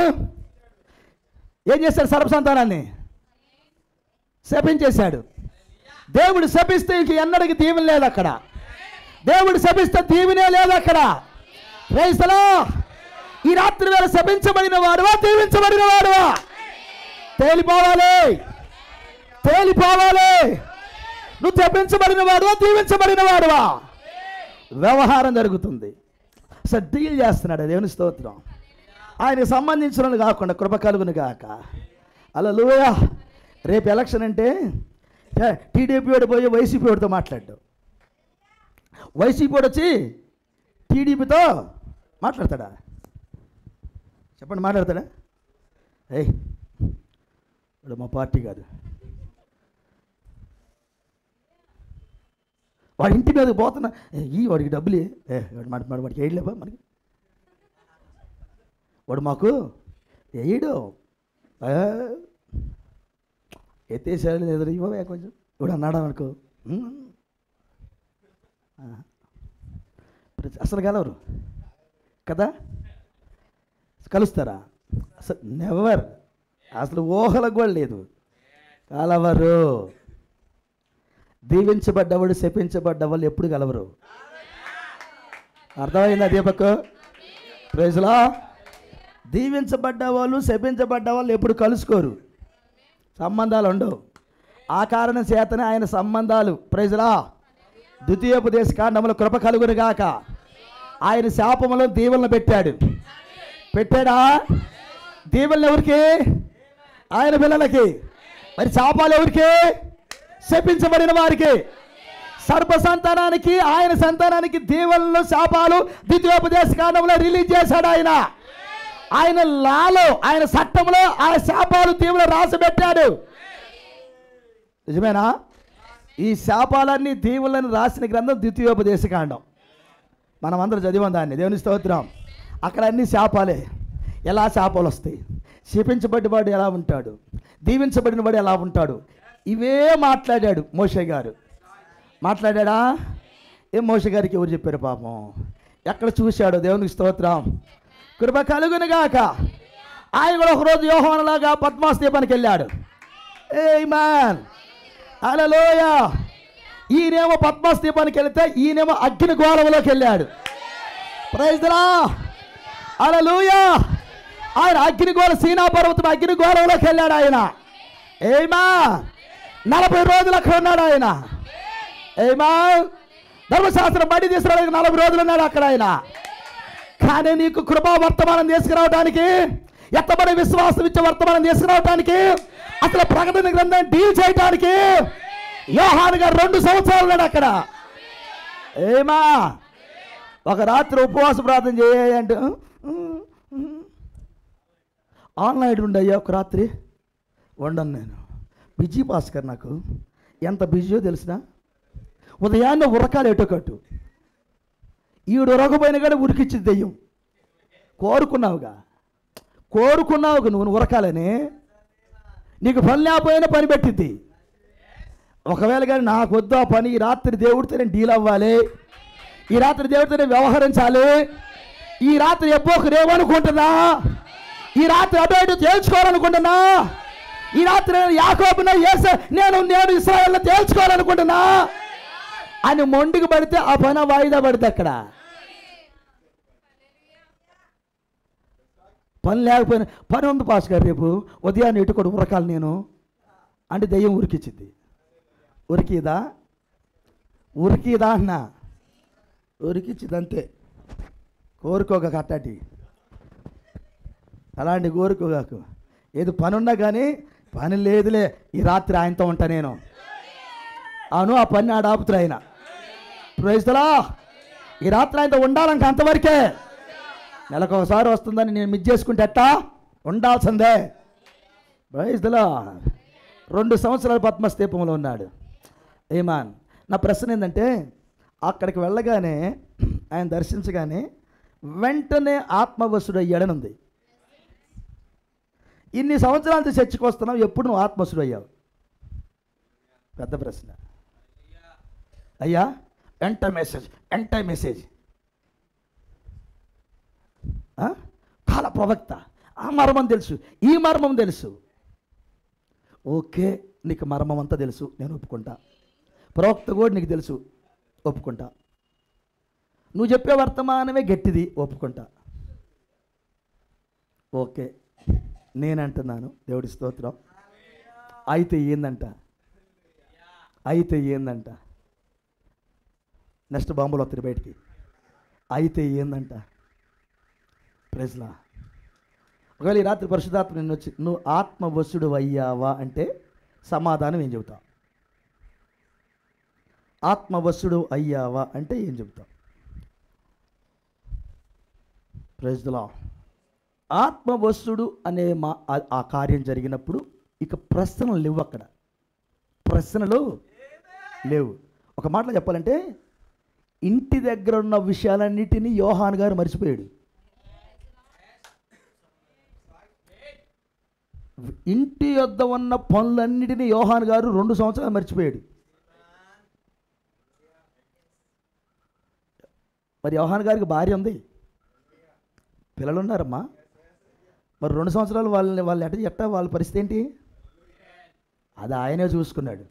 సర్ప సంతానాన్ని శపించేశాడు. దేవుడు శపిస్తే ఇంక ఎన్నడికి దీవెన లేదు అక్కడ. దేవుడు శపిస్తే దీవెనే లేదు అక్కడ. ప్రైజ్లా. ఈ రాత్రి వేళ శపించబడిన వాడువా దీవించబడిన వాడువా? తేలిపోవాలి, తేలిపోవాలి. నువ్వు శపించబడిన వాడువా దీవించబడిన వాడువా? వ్యవహారం జరుగుతుంది. అసలు డీల్ చేస్తున్నాడు. దేవుని స్తోత్రం. ఆయనకు సంబంధించిన కాకుండా కృప కలుగును గాక. హల్లెలూయా. రేపు ఎలక్షన్ అంటే టీడీపీ వాడు పోయి వైసీపీ వాడితో మాట్లాడ్డాడు. వైసీపీ వాడు వచ్చి టీడీపీతో మాట్లాడతాడా? చెప్పండి, మాట్లాడతాడా? వాడు మా పార్టీ కాదు. వాడి ఇంటి మీదకి పోతున్నా వాడికి డబ్బులు వాడికి వేయలేవా? మనకి వాడు మాకు వేయడు. ఎత్తేసాడు లేదు ఇవ్వవే కొంచెం వాడు అన్నాడు అనుకో, అసలు కలవరు కదా? కలుస్తారా? అసలు నెవర్. అసలు ఊహలకు కూడా లేదు. కలవరు. దీవించబడ్డవాడు శపించబడ్డ వాళ్ళు ఎప్పుడు కలవరు. అర్థమైందా దీపక్? ప్రైజ్లా. దీవించబడ్డ వాళ్ళు శపించబడ్డ వాళ్ళు ఎప్పుడు కలుసుకోరు, సంబంధాలు ఉండవు. ఆ కారణం చేతనే ఆయన సంబంధాలు. ప్రైజ్లా. ద్వితీయోపదేశ కాండములో కృప కలుగును గాక. ఆయన శాపములో దీవెనలు పెట్టాడా? దీవెనలు ఎవరికి? ఆయన పిల్లలకి. మరి శాపాలు ఎవరికి? శపించబడిన వారికి. సర్ప సంతానానికి, ఆయన సంతానానికి దీవెనలు శాపాలు ద్వితీయోపదేశ కాండంలో రిలీజ్ చేశాడు ఆయన. ఆయన లాలో, ఆయన చట్టంలో ఆ శాపాలు దీవెనలు రాసిపెట్టాడు. నిజమేనా? ఈ శాపాలన్నీ దీవులను రాసిన గ్రంథం ద్వితీయోపదేశ కాండం. మనం అందరం చదివాం దాన్ని. దేవుని స్తోత్రం. అక్కడ అన్ని శాపాలే. ఎలా శాపాలు వస్తాయి, శపించబడినవాడు ఎలా ఉంటాడు, దీవించబడినవాడు ఎలా ఉంటాడు, ఇవే మాట్లాడాడు మోషే గారు. మాట్లాడా? మోషే గారికి ఎవరు చెప్పారు పాపం? ఎక్కడ చూశాడు? దేవునికి స్తోత్రం. కృప కలుగును గాక. ఆయన కూడా ఒకరోజు యోహానులాగా పద్మాస్ దీపానికి వెళ్ళాడు. ఆమేన్. హల్లెలూయా. ఈయనేమో పద్మాస్ దీపానికి వెళితే ఈయనేమో అగ్ని గోళంలోకి వెళ్ళాడు. Praise the Lord. హల్లెలూయా. ఆయన అగ్నిగోళ, సీనా పర్వతం అగ్నిగోళంలోకి వెళ్ళాడు ఆయన. ఆమేన్. 40 రోజులు అక్కడ ఉన్నాడు ఆయన. ఆమేన్. ధర్మశాస్త్రం బడి తీసుకురావడానికి 40 రోజులు ఉన్నాడు అక్కడ ఆయన. కానీ నీకు కృపా వర్తమానం తీసుకురావడానికి, ఎత్తబడి విశ్వాసం ఇచ్చే వర్తమానం తీసుకురావడానికి, అసలు ప్రకటన గ్రంథం డీల్ చేయడానికి యోహాను గారు 2 సంవత్సరాలు ఉన్నాడు అక్కడ. ఏమా ఒక రాత్రి ఉపవాస ప్రార్థన చేయంటే ఆన్లైన్ ఉండయ్యా. ఒక రాత్రి వండను నేను. బిజీ భాస్కర్. నాకు ఎంత బిజీయో తెలిసిన. ఉదయాన్నే ఉరకాలు ఎటోకట్టు. ఈడు ఉరకపోయిన కూడా ఉరికిచ్చి దెయ్యం. కోరుకున్నావుగా నువ్వు ఉరకాలని. నీకు పని లేకపోయినా పని పెట్టిద్ది. ఒకవేళ కానీ నాకు వద్దు ఆ పని, ఈ రాత్రి దేవుడితో నేను డీల్ అవ్వాలి, ఈ రాత్రి దేవుడితో నేను వ్యవహరించాలి, ఈ రాత్రి ఎబ్బోకు రేవనుకుంటున్నా, ఈ రాత్రి అటు ఇటు తేల్చుకోవాలనుకుంటున్నా, ఈ రాత్రి యాకోబును నేను ఇశ్రాయేలును తేల్చుకోవాలనుకుంటున్నా అని మొండికి పడితే ఆ పని వాయిదా పడితే అక్కడ పని లేకపోయినా పని ఉంది పాస్ గారు, రేపు ఉదయాన్నే ఇటు కూడా ఉరకాలి నేను అంటే దెయ్యం ఉరికిచ్చింది. ఉరికిదా అన్న ఉరికిచ్చింది అంతే. కోరుకోక కట్టటి అలాంటి కోరుకోగాకు. ఏది పని ఉన్నా కానీ పని లేదులే ఈ రాత్రి ఆయనతో ఉంటా నేను అవును, ఆ పని ఆడాపుతురు ఆయన. ప్రైజ్లా ఈ రాత్రి ఆయనతో ఉండాలంటే అంతవరకే. నెలకు ఒకసారి వస్తుందని నేను మిస్ చేసుకుంటే ఎట్టా ఉండాల్సిందే. ప్రైజ్లా 2 సంవత్సరాలు పద్మస్తీపంలో ఉన్నాడు. ఏమాన్ నా ప్రశ్న ఏంటంటే అక్కడికి వెళ్ళగానే ఆయన దర్శించగానే వెంటనే ఆత్మవశుడు అయ్యాడనుంది. ఇన్ని సంవత్సరాలతో చర్చకు వస్తున్నావు, ఎప్పుడు నువ్వు ఆత్మవశుడు అయ్యావు? పెద్ద ప్రశ్న. అయ్యా ఎంట మెసేజ్ కాల ప్రవక్త, ఆ మర్మం తెలుసు, ఈ మర్మం తెలుసు. ఓకే, నీకు మర్మం అంతా తెలుసు, నేను ఒప్పుకుంటా. ప్రవక్త కూడా నీకు తెలుసు, ఒప్పుకుంటా. నువ్వు చెప్పే వర్తమానమే గట్టిది, ఒప్పుకుంటా. ఓకే, నేనంటున్నాను, దేవుడి స్తోత్రం. అయితే ఏందంట నెక్స్ట్ బాంబులు వస్తాయి బయటికి. అయితే ఏందంట ప్రశ్న. ఒకవేళ ఈ రాత్రి పరిశుద్ధాత్మ నిన్ను వచ్చి నువ్వు ఆత్మవశుడు అయ్యావా అంటే సమాధానం ఏం చెబుతావు? ఆత్మవశుడు అయ్యావా అంటే ఏం చెబుతావు? Praise the lord. ఆత్మవశుడు అనే ఆ కార్యం జరిగినప్పుడు ఇక ప్రశ్నలు లేవు, అక్కడ ప్రశ్నలు లేవు. ఒక మాటలో చెప్పాలంటే ఇంటి దగ్గర ఉన్న విషయాలన్నిటినీ యోహాను గారు మర్చిపోయాడు. ఇంటి వద్ద ఉన్న పనులన్నిటినీ యోహాను గారు 2 సంవత్సరాలు మర్చిపోయాడు. మరి యోహాను గారికి భార్య ఉంది, పిల్లలు ఉన్నారమ్మా. మరి 2 సంవత్సరాలు వాళ్ళు ఎట్ట వాళ్ళ పరిస్థితి ఏంటి? అది ఆయనే చూసుకున్నాడు.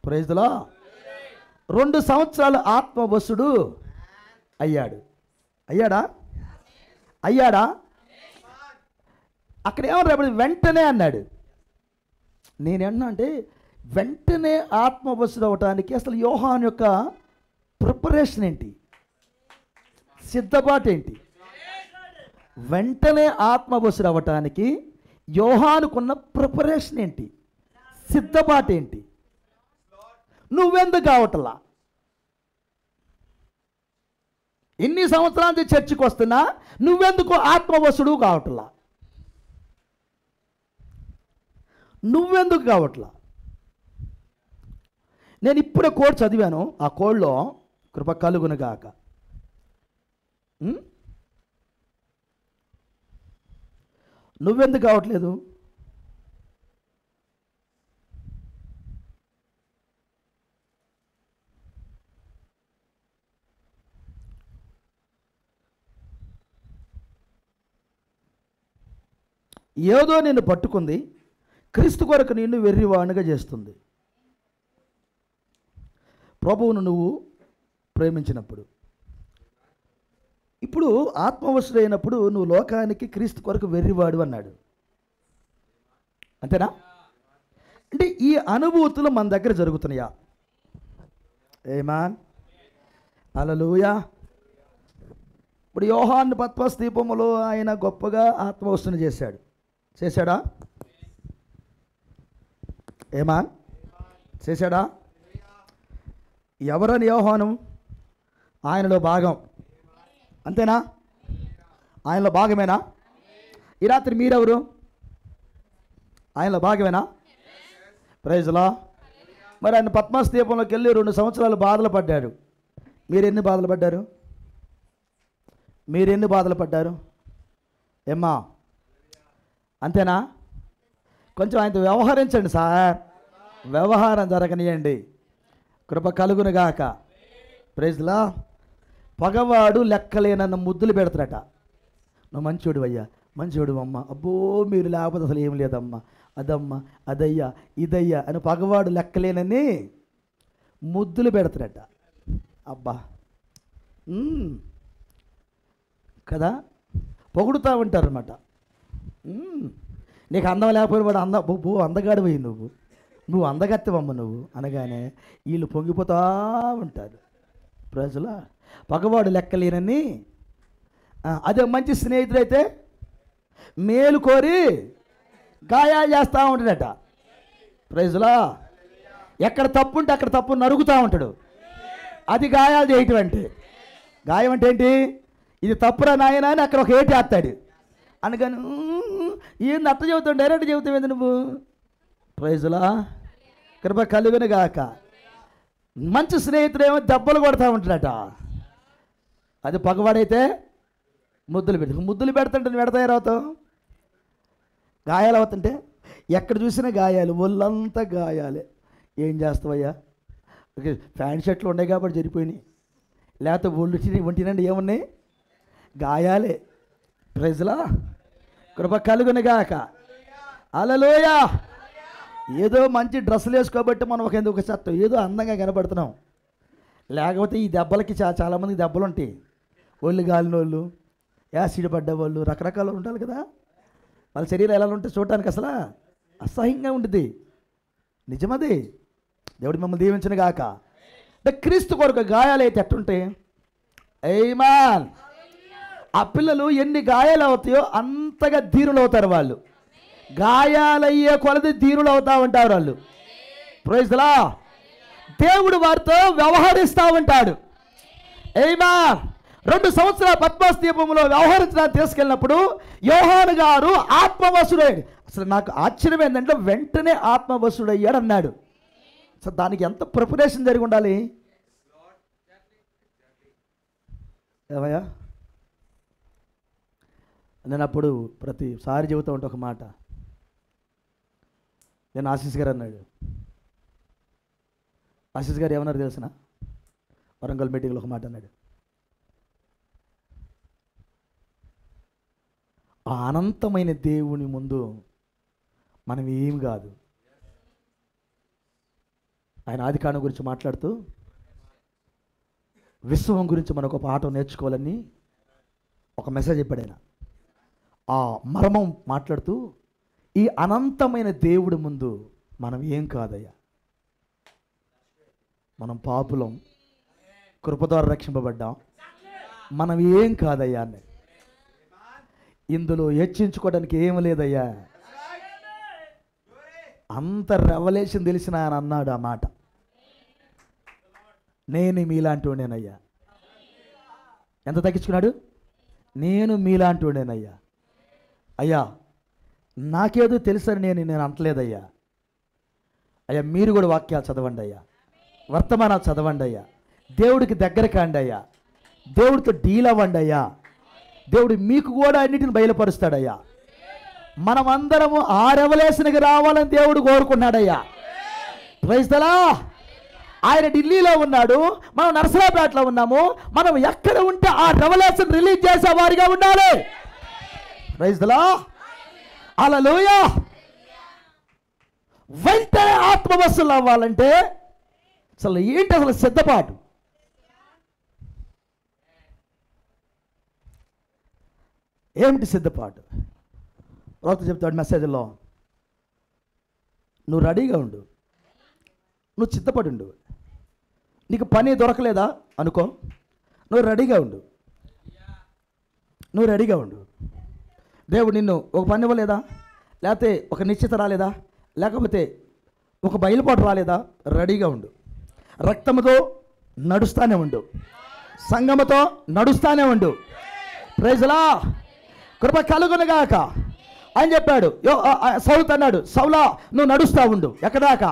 Praise the lord. 2 సంవత్సరాలు ఆత్మవశుడు అయ్యాడు. అయ్యాడా? అక్కడ ఏమన్నా వెంటనే అన్నాడు. నేనేమన్నా అంటే వెంటనే ఆత్మవశుడు అవటానికి అసలు యోహాను యొక్క ప్రిపరేషన్ ఏంటి, సిద్ధపాటు ఏంటి? వెంటనే ఆత్మవశుడు అవ్వటానికి యోహానుకున్న ప్రిపరేషన్ ఏంటి, సిద్ధపాటు ఏంటి? నువ్వెందుకు కావట్లా? ఇన్ని సంవత్సరాల చర్చికి వస్తున్నా నువ్వెందుకు ఆత్మవశుడు కావట్లా? నువ్వెందుకు కావట్లా? నేను ఇప్పుడే కోడ్ చదివాను. ఆ కోడ్లో కృప కలుగునుగాక. నువ్వెందుకు కావట్లేదు? ఏదో నిన్ను పట్టుకుంది, క్రీస్తు కొరకు నిన్ను వెర్రివాణిగా చేస్తుంది. ప్రభువును నువ్వు ప్రేమించినప్పుడు, ఇప్పుడు ఆత్మవశుడైనప్పుడు నువ్వు లోకానికి క్రీస్తు కొరకు వెర్రివాడు అన్నాడు. అంతేనా? అంటే ఈ అనుభూతులు మన దగ్గర జరుగుతున్నాయా? ఏమాన్ హల్లెలూయా. ఇప్పుడు యోహాను పద్మస్తీపములో ఆయన గొప్పగా ఆత్మవశుని చేశాడా? ఏమాన్ చేశాడా? ఎవరని యోహాను? ఆయనలో భాగం. అంతేనా? ఆయనలో భాగమేనా? ఈ రాత్రి మీరెవరు? ఆయనలో భాగమేనా? Praise the lord. మరి ఆయన పద్మస్తీపంలోకి వెళ్ళి 2 సంవత్సరాలు బాధలు పడ్డాడు. మీరెన్ని బాధలు పడ్డారు? ఏమ్మా అంతేనా? కొంచెం ఆయనతో వ్యవహరించండి సార్, వ్యవహారం జరగనియండి. కృప కలుగునుగాక. Praise the Lord. పగవాడు లెక్కలేనన్న ముద్దులు పెడతారట. నువ్వు మంచోడు అయ్యా, మంచోడు అమ్మ, అబ్బో మీరు లేకపోతే అసలు ఏం లేదమ్మా, అదమ్మా, అదయ్యా, ఇదయ్యా అని పగవాడు లెక్కలేనని ముద్దులు పెడతారట. అబ్బా కదా, పొగుడుతూ ఉంటారు అన్నమాట. నీకు అందం లేకపోయిన వాడు అందగాడు పోయి నువ్వు అందగత్తెవమ్మ నువ్వు అనగానే వీళ్ళు పొంగిపోతూ ఉంటారు ప్రజల. పగవాడు లెక్కలేనని. అదే మంచి స్నేహితుడైతే మేలు కోరి గాయాలు చేస్తూ ఉంటాడట ప్రజలా. ఎక్కడ తప్పు ఉంటే అక్కడ తప్పు నరుగుతూ ఉంటాడు. అది గాయాలు చేయటం అంటే. గాయం అంటే ఏంటి? ఇది తప్పురా నాయన అని అక్కడ ఒక ఏటి వేస్తాడు అనగాని ఏంది అట్ట చెబుతావు, డైరెక్ట్ చెబుతావు నువ్వు. ప్రైజులా కృప కలుగును గాక. మంచి స్నేహితుడేమో దెబ్బలు కొడతా ఉంటాడట. అది పగవాడైతే ముద్దులు పెడుతుంటే పెడతాయిరవుతాం. గాయాలు అవుతుంటే ఎక్కడ చూసినా గాయాలు, ఒళ్ళంతా గాయాలే. ఏం చేస్తావయ్యా? ప్యాంట్ షర్ట్లు ఉన్నాయి కాబట్టి జరిపోయినాయి, లేకపోతే ఒంటినండి ఏమున్నాయి? గాయాలే. ప్రైజ్లా కృప కలుగును గాక. హల్లెలూయా. ఏదో మంచి డ్రెస్సులు వేసుకోబట్టి మనం ఒక ఎందుకు చట్టం ఏదో అందంగా కనబడుతున్నాం. లేకపోతే ఈ దెబ్బలకి చాలామందికి దెబ్బలు ఉంటాయి. ఒళ్ళు గాలిన వాళ్ళు, యాసిడ్ పడ్డ వాళ్ళు, రకరకాలు ఉంటారు కదా. వాళ్ళ శరీరం ఎలా ఉంటే చూడటానికి అసలు అసహ్యంగా ఉంటుంది. నిజమది. దేవుడు మిమ్మల్ని దీవించను గాక. క్రీస్తు కొరకు గాయాలు అయితే ఎట్టుంటాయి? ఆమేన్. ఆ పిల్లలు ఎన్ని గాయాలు అవుతాయో అంతగా ధీరులు అవుతారు వాళ్ళు. గాయాలయ్యే కొలది ధీరులు అవుతూ ఉంటారు వాళ్ళు. Praise the Lord. దేవుడు వారితో వ్యవహరిస్తూ ఉంటాడు. ఆమేన్. 2 సంవత్సరాల పద్మస్ దీపంలో వ్యవహరించడానికి తీసుకెళ్ళినప్పుడు యోహాను గారు ఆత్మవశుడయ్యాడు. అసలు నాకు ఆశ్చర్యం ఏంటంటే వెంటనే ఆత్మవశుడయ్యాడు అన్నాడు. సో దానికి ఎంత ప్రిపరేషన్ జరిగి ఉండాలి ఏమయ్యా? నేను అప్పుడు ప్రతిసారి చెబుతూ ఉంటా ఒక మాట. నేను ఆశీష్ గారు అన్నాడు. ఆశీష్ గారు ఏమన్నారు తెలిసిన? వరంగల్ మీటింగ్లో ఒక మాట అన్నాడు. ఆ అనంతమైన దేవుని ముందు మనం ఏం కాదు. ఆయన ఆదికాండం గురించి మాట్లాడుతూ విశ్వం గురించి మనకు ఒక పాఠం నేర్చుకోవాలని ఒక మెసేజ్ చెప్పాడు ఆయన. ఆ మర్మం మాట్లాడుతూ ఈ అనంతమైన దేవుడి ముందు మనం ఏం కాదయ్యా, మనం పాపులం, కృప ద్వారా రక్షింపబడ్డాం, మనం ఏం కాదయ్యా అని. ఇందులో హెచ్చించుకోవడానికి ఏం లేదయ్యా. అంత రెవల్యూషన్ తెలిసిన ఆయన అన్నాడు ఆ మాట. నేను మీలాంటి వాడినేనయ్యా. ఎంత తగ్గించుకున్నాడు? నేను మీలాంటి వాడినేనయ్యా. అయ్యా నాకేదో తెలుసని నేను అంటలేదయ్యా. అయ్యా మీరు కూడా వాక్యాలు చదవండి అయ్యా, వర్తమానాలు చదవండి అయ్యా, దేవుడికి దగ్గర కాండి అయ్యా, దేవుడితో డీల్ అవ్వండి అయ్యా. దేవుడు మీకు కూడా అన్నిటిని బయలుపరుస్తాడయ్యా. మనమందరము ఆ రెవల్యూషన్కి రావాలని దేవుడు కోరుకున్నాడయ్యా. Praise the Lord. ఆయన ఢిల్లీలో ఉన్నాడు, మనం నర్సరాపేటలో ఉన్నాము. మనం ఎక్కడ ఉంటే ఆ రెవల్యూషన్ రిలీజ్ చేసే వారిగా ఉండాలి. Praise the Lord. హల్లెలూయా. వెంటనే ఆత్మవశులు అవ్వాలంటే అసలు ఏంటి? అసలు సిద్ధపాటు. ఏమిటి సిద్ధపాటు? ప్రవక్త చెప్తాడు మెసేజ్లో, నువ్వు రెడీగా ఉండు, నువ్వు సిద్ధపడి ఉండు. నీకు పని దొరకలేదా అనుకో, నువ్వు రెడీగా ఉండు, నువ్వు రెడీగా ఉండు. దేవుడు నిన్ను ఒక పని ఇవ్వలేదా, లేకపోతే ఒక నిశ్చిత రాలేదా, లేకపోతే ఒక బయలుపాటు రాలేదా, రెడీగా ఉండు. రక్తముతో నడుస్తానే ఉండు, సంగముతో నడుస్తానే ఉండు. Praise the lord. కృప కలుగునుగాక అని చెప్పాడు. సౌలు అన్నాడు, సౌలా నువ్వు నడుస్తూ ఉండు. ఎక్కడాకా?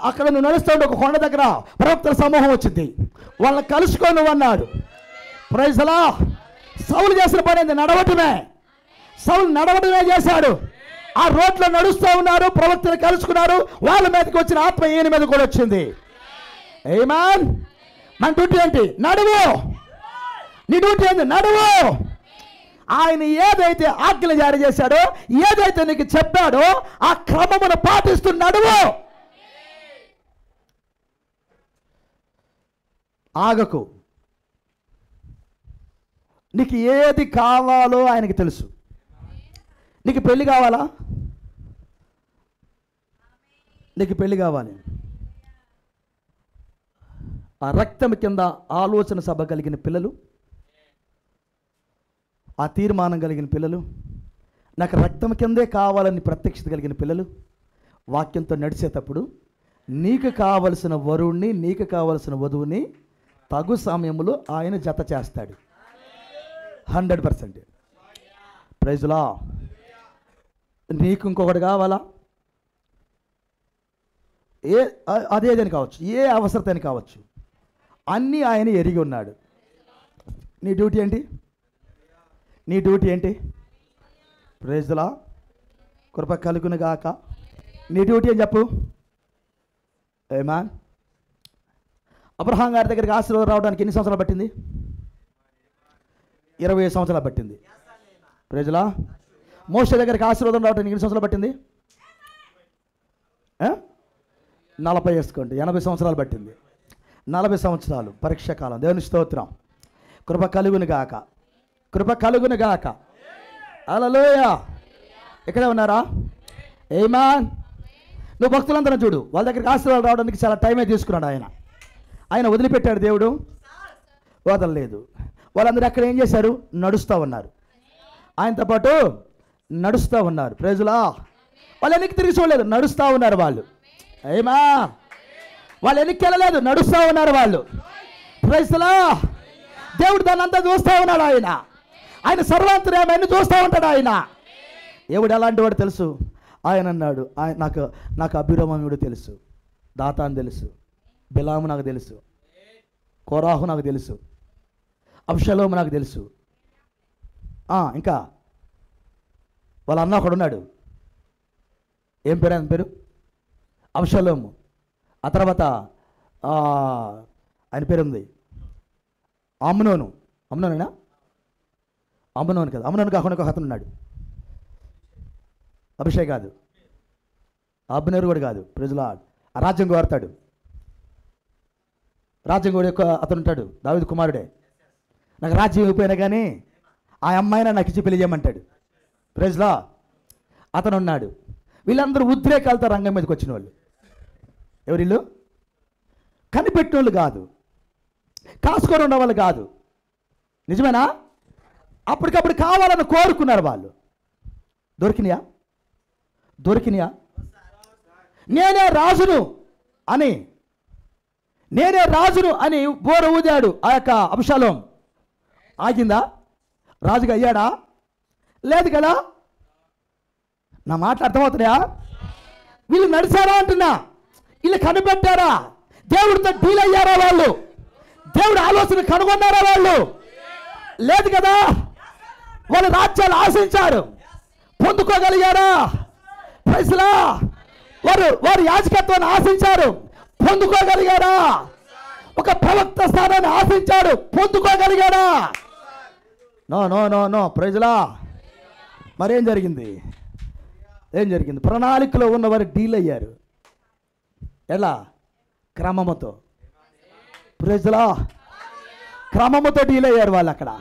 అక్కడ నువ్వు నడుస్తూ ఉండు. ఒక కొండ దగ్గర ప్రవక్తల సమూహం వచ్చింది, వాళ్ళని కలుసుకో నువ్వు అన్నాడు. Praise the lord. సౌలు చేసిన పని ఏంది? నడవటమే. సౌలు నడవటమే చేశాడు. ఆ రోడ్లో నడుస్తూ ఉన్నారు, ప్రవక్తలు కలుసుకున్నారు. వాళ్ళ మీదకి వచ్చిన ఆత్మ ఈయన మీద కూడా వచ్చింది. ఆమేన్. మన డ్యూటీ ఏంటి? నడువు. నీ డ్యూటీ ఏంది? నడువు. ఆయన ఏదైతే ఆజ్ఞలు జారీ చేశాడో, ఏదైతే నీకు చెప్పాడో ఆ క్రమమును పాటిస్తూ నడువు. ఆగకు. నీకు ఏది కావాలో ఆయనకి తెలుసు. నీకు పెళ్ళి కావాలా? నీకు పెళ్ళి కావాలి. ఆ రక్తం కింద ఆలోచన సభ కలిగిన పిల్లలు, ఆ తీర్మానం కలిగిన పిల్లలు, నాకు రక్తం కిందే కావాలని ప్రత్యక్షత కలిగిన పిల్లలు వాక్యంతో నడిచేటప్పుడు నీకు కావలసిన వరుణ్ణి, నీకు కావలసిన వధువుని తగు సమయంలో ఆయన జత చేస్తాడు. 100%. ప్రైజులా. నీకు ఇంకొకటి కావాలా? అదేదని కావచ్చు, ఏ అవసరతని కావచ్చు, అన్నీ ఆయన ఎరిగి ఉన్నాడు. నీ డ్యూటీ ఏంటి? నీ డ్యూటీ ఏంటి? ప్రైజులా. కృప కలుగును గాక. నీ డ్యూటీ అని చెప్పు. ఏమా? అబ్రహాం గారి దగ్గరికి ఆశీర్వాదం రావడానికి ఎన్ని సంవత్సరాలు పట్టింది? 20 సంవత్సరాలు పట్టింది. ప్రైజులా. మోషే దగ్గరికి ఆశీర్వాదం రావడానికి ఎన్ని సంవత్సరాలు పట్టింది? 40 వేసుకోండి, 80 సంవత్సరాలు పట్టింది. 40 సంవత్సరాలు పరీక్ష కాలం. దేవుని స్తోత్రం. కృప కలుగును గాక. కృప కలుగును గాక. హల్లెలూయా. ఇక్కడే ఉన్నారా? ఏమాన్. నువ్వు భక్తులందరూ చూడు, వాళ్ళ దగ్గరికి ఆశీర్వాదం రావడానికి చాలా టైమే తీసుకున్నాడు ఆయన. ఆయన వదిలిపెట్టాడు దేవుడు, వదలలేదు. వాళ్ళందరూ అక్కడ ఏం చేశారు? నడుస్తూ ఉన్నారు. ఆయనతో పాటు నడుస్తూ ఉన్నారు. ప్రైజులా. వాళ్ళు వెనక్కి తిరిగి చూడలేదు, నడుస్తూ ఉన్నారు వాళ్ళు. ఏమా? వాళ్ళు వెనక్కి వెళ్ళలేదు, నడుస్తూ ఉన్నారు వాళ్ళు. ప్రైజులా. దేవుడు దాన్ని అంతా చూస్తూ ఉన్నాడు. ఆయన సర్వాంతర్యాన్ని చూస్తూ ఉంటాడు ఆయన. దేవుడు ఎలాంటి వాడు తెలుసు? ఆయన అన్నాడు, నాకు అభిరాముడు తెలుసు, దాతాను తెలుసు, బిలాము నాకు తెలుసు, కోరాహు నాకు తెలుసు, అబ్షలోము నాకు తెలుసు. ఇంకా వాళ్ళ అన్న ఒకడు ఉన్నాడు. ఏం పేరు? ఆయన పేరు అబ్షలోము. ఆ తర్వాత ఆయన పేరు ఉంది అమ్నోను. అమ్నోనేనా? అమ్నోను కదా. అమ్నోను కాకుండా ఒక అతను ఉన్నాడు. అభిషేక్ కాదు, అబ్నేరు కూడా కాదు. ప్రజల ఆ రాజ్యం కోరతాడు. రాజ్యం కూడా అతను ఉంటాడు, దావీదు కుమారుడే. నాకు రాజ్యం అయిపోయినా కానీ ఆ అమ్మాయిని నాకు ఇచ్చి పెళ్లి చేయమంటాడు. ప్రజలా. అతను ఉన్నాడు. వీళ్ళందరూ ఉద్రేకాలతో రంగం మీదకి వచ్చిన వాళ్ళు. ఎవరిల్లు? కనిపెట్టిన వాళ్ళు కాదు, కాసుకొని ఉన్న వాళ్ళు కాదు. నిజమేనా? అప్పటికప్పుడు కావాలని కోరుకున్నారు వాళ్ళు. దొరికినాయా? నేనే రాజును అని బోర ఊదాడు ఆ యొక్క అబ్షలోం. ఆగిందా? రాజుగా అయ్యాడా? లేదు కదా. నా మాటలు అర్థమవుతున్నాయా? వీళ్ళు నడిచారా అంటున్నా. వీళ్ళు కనిపెట్టారా? దేవుడితో డీల్ అయ్యారా వాళ్ళు? దేవుడు ఆలోచన కనుగొన్నారా వాళ్ళు? లేదు కదా. వాళ్ళు రాజ్యాలు ఆశించారు, పొందుకోగలిగారా? ప్రైజ్లా. వారు యాజకత్వాన్ని ఆశించారు, పొందుకోగలిగారా? ఒక ప్రవక్త స్థానాన్ని ఆశించాడు, పొందుకోగలిగారా? No no no no. ప్రైజ్లా. మరేం జరిగింది? ప్రణాళికలో ఉన్నవారు డీల్ అయ్యారు. ఎలా? క్రమముతో. ప్రైజ్లా. క్రమముతో డీల్ అయ్యారు వాళ్ళు. అక్కడ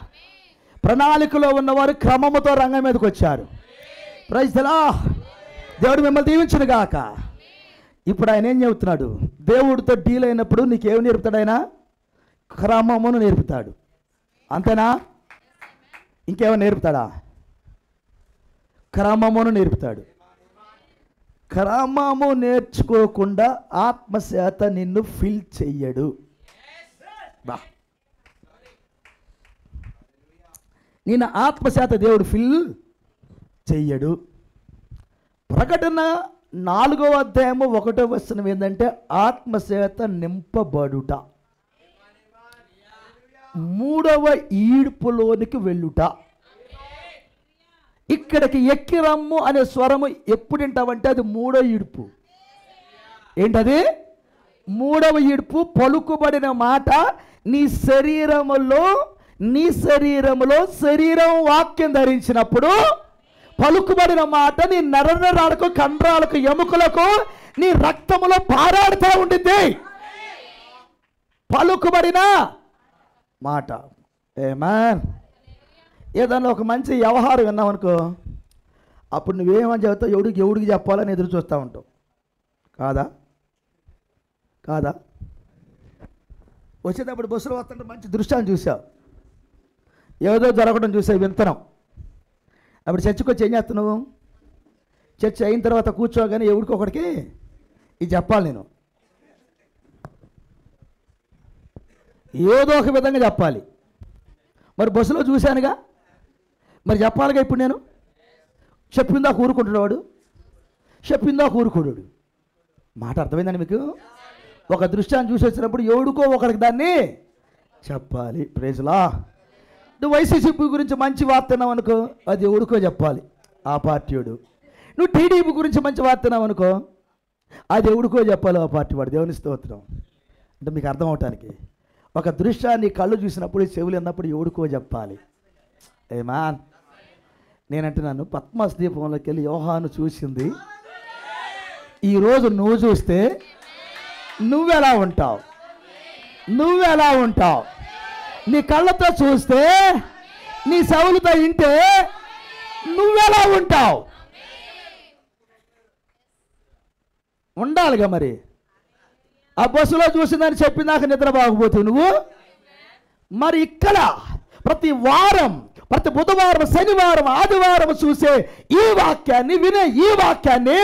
ప్రణాళికలో ఉన్నవారు క్రమముతో రంగం మీదకి వచ్చారు. ప్రైజ్లా. దేవుడు మిమ్మల్ని దీవించును గాక. ఇప్పుడు ఆయన ఏం చెబుతున్నాడు? దేవుడితో డీల్ అయినప్పుడు నీకేమి నేర్పుతాడు ఆయన? క్రమమును నేర్పుతాడు. అంతేనా? ఇంకేమైనా నేర్పుతాడా? క్రమమును నేర్పుతాడు. క్రమము నేర్చుకోకుండా ఆత్మచేత నిన్ను ఫిల్ చెయ్యడు. నిన్న ఆత్మచేత దేవుడు ఫిల్ చెయ్యడు. ప్రకటన 4వ అధ్యాయము 1వ వచనం ఏంటంటే ఆత్మచేత నింపబడుట, 3వ ఈడ్పులోనికి వెళ్ళుట. ఇక్కడికి ఎక్కిరమ్ము అనే స్వరము ఎప్పుడు వింటావంటే అది 3వ ఈడ్పు. ఏంటది? 3వ ఈడ్పు. పలుకుబడిన మాట నీ శరీరములో నీ శరీరములో శరీరం వాక్యం ధరించినప్పుడు పలుకుబడిన మాట నీ నరనరాలకు, కండరాలకు, ఎముకలకు, నీ రక్తములో పారాడుతూ ఉండిద్ది పలుకుబడిన మాట. ఏమన్. ఏదన్నా ఒక మంచి వ్యవహారం విన్నామనుకో, అప్పుడు నువ్వేమని చెబుతావు? ఎవడికి చెప్పాలని ఎదురు చూస్తూ ఉంటావు. కాదా? కాదా? వచ్చేటప్పుడు బస్సులో వస్తుంటే మంచి దృశ్యాన్ని చూసావు, ఏదో జరగడం చూసావు, వింతనం. అప్పుడు చర్చికి వచ్చి ఏం చేస్తున్నావు? చర్చ అయిన తర్వాత కూర్చోగానే ఎవడికొకడికి ఇది చెప్పాలి. నేను ఏదో ఒక విధంగా చెప్పాలి. మరి బస్సులో చూశానుగా, మరి చెప్పాలిగా. ఇప్పుడు నేను చెప్పిందా కూరుకుంటున్నాడు వాడు, చెప్పిందా కూరుకోడు. మాట అర్థమైందండి మీకు? ఒక దృశ్యాన్ని చూసి వచ్చినప్పుడు ఎవడుకో ఒకడికి దాన్ని చెప్పాలి. ప్రైజ్లా. నువ్వు వైసీపీ గురించి మంచి వార్త విన్నావు అనుకో, అది ఎవడుకో చెప్పాలి, ఆ పార్టీయుడు. నువ్వు టీడీపీ గురించి మంచి వార్త విన్నావు అనుకో, అది ఎవడుకో చెప్పాలి, ఆ పార్టీ వాడు. దేవుని స్తోత్రం. అంటే మీకు అర్థం అవటానికి ఒక దృశ్యాన్ని కళ్ళు చూసినప్పుడు, చెవులు విన్నప్పుడు ఎవడుకో చెప్పాలి. ఏమా నేనంటున్నాను, పద్మాస్ దీపంలోకి వెళ్ళి యోహాను చూసింది ఈరోజు నువ్వు చూస్తే నువ్వెలా ఉంటావు? నువ్వెలా ఉంటావు? నీ కళ్ళతో చూస్తే, నీ చెవులతో వింటే నువ్వెలా ఉంటావు? ఉండాలిగా మరి. ఆ బస్సులో చూసిందని చెప్పి నాకు నిద్ర బాగపోతావు నువ్వు. మరి ఇక్కడ ప్రతి వారం, ప్రతి బుధవారం, శనివారం, ఆదివారం చూసే ఈ వాక్యాన్ని, వినే ఈ వాక్యాన్ని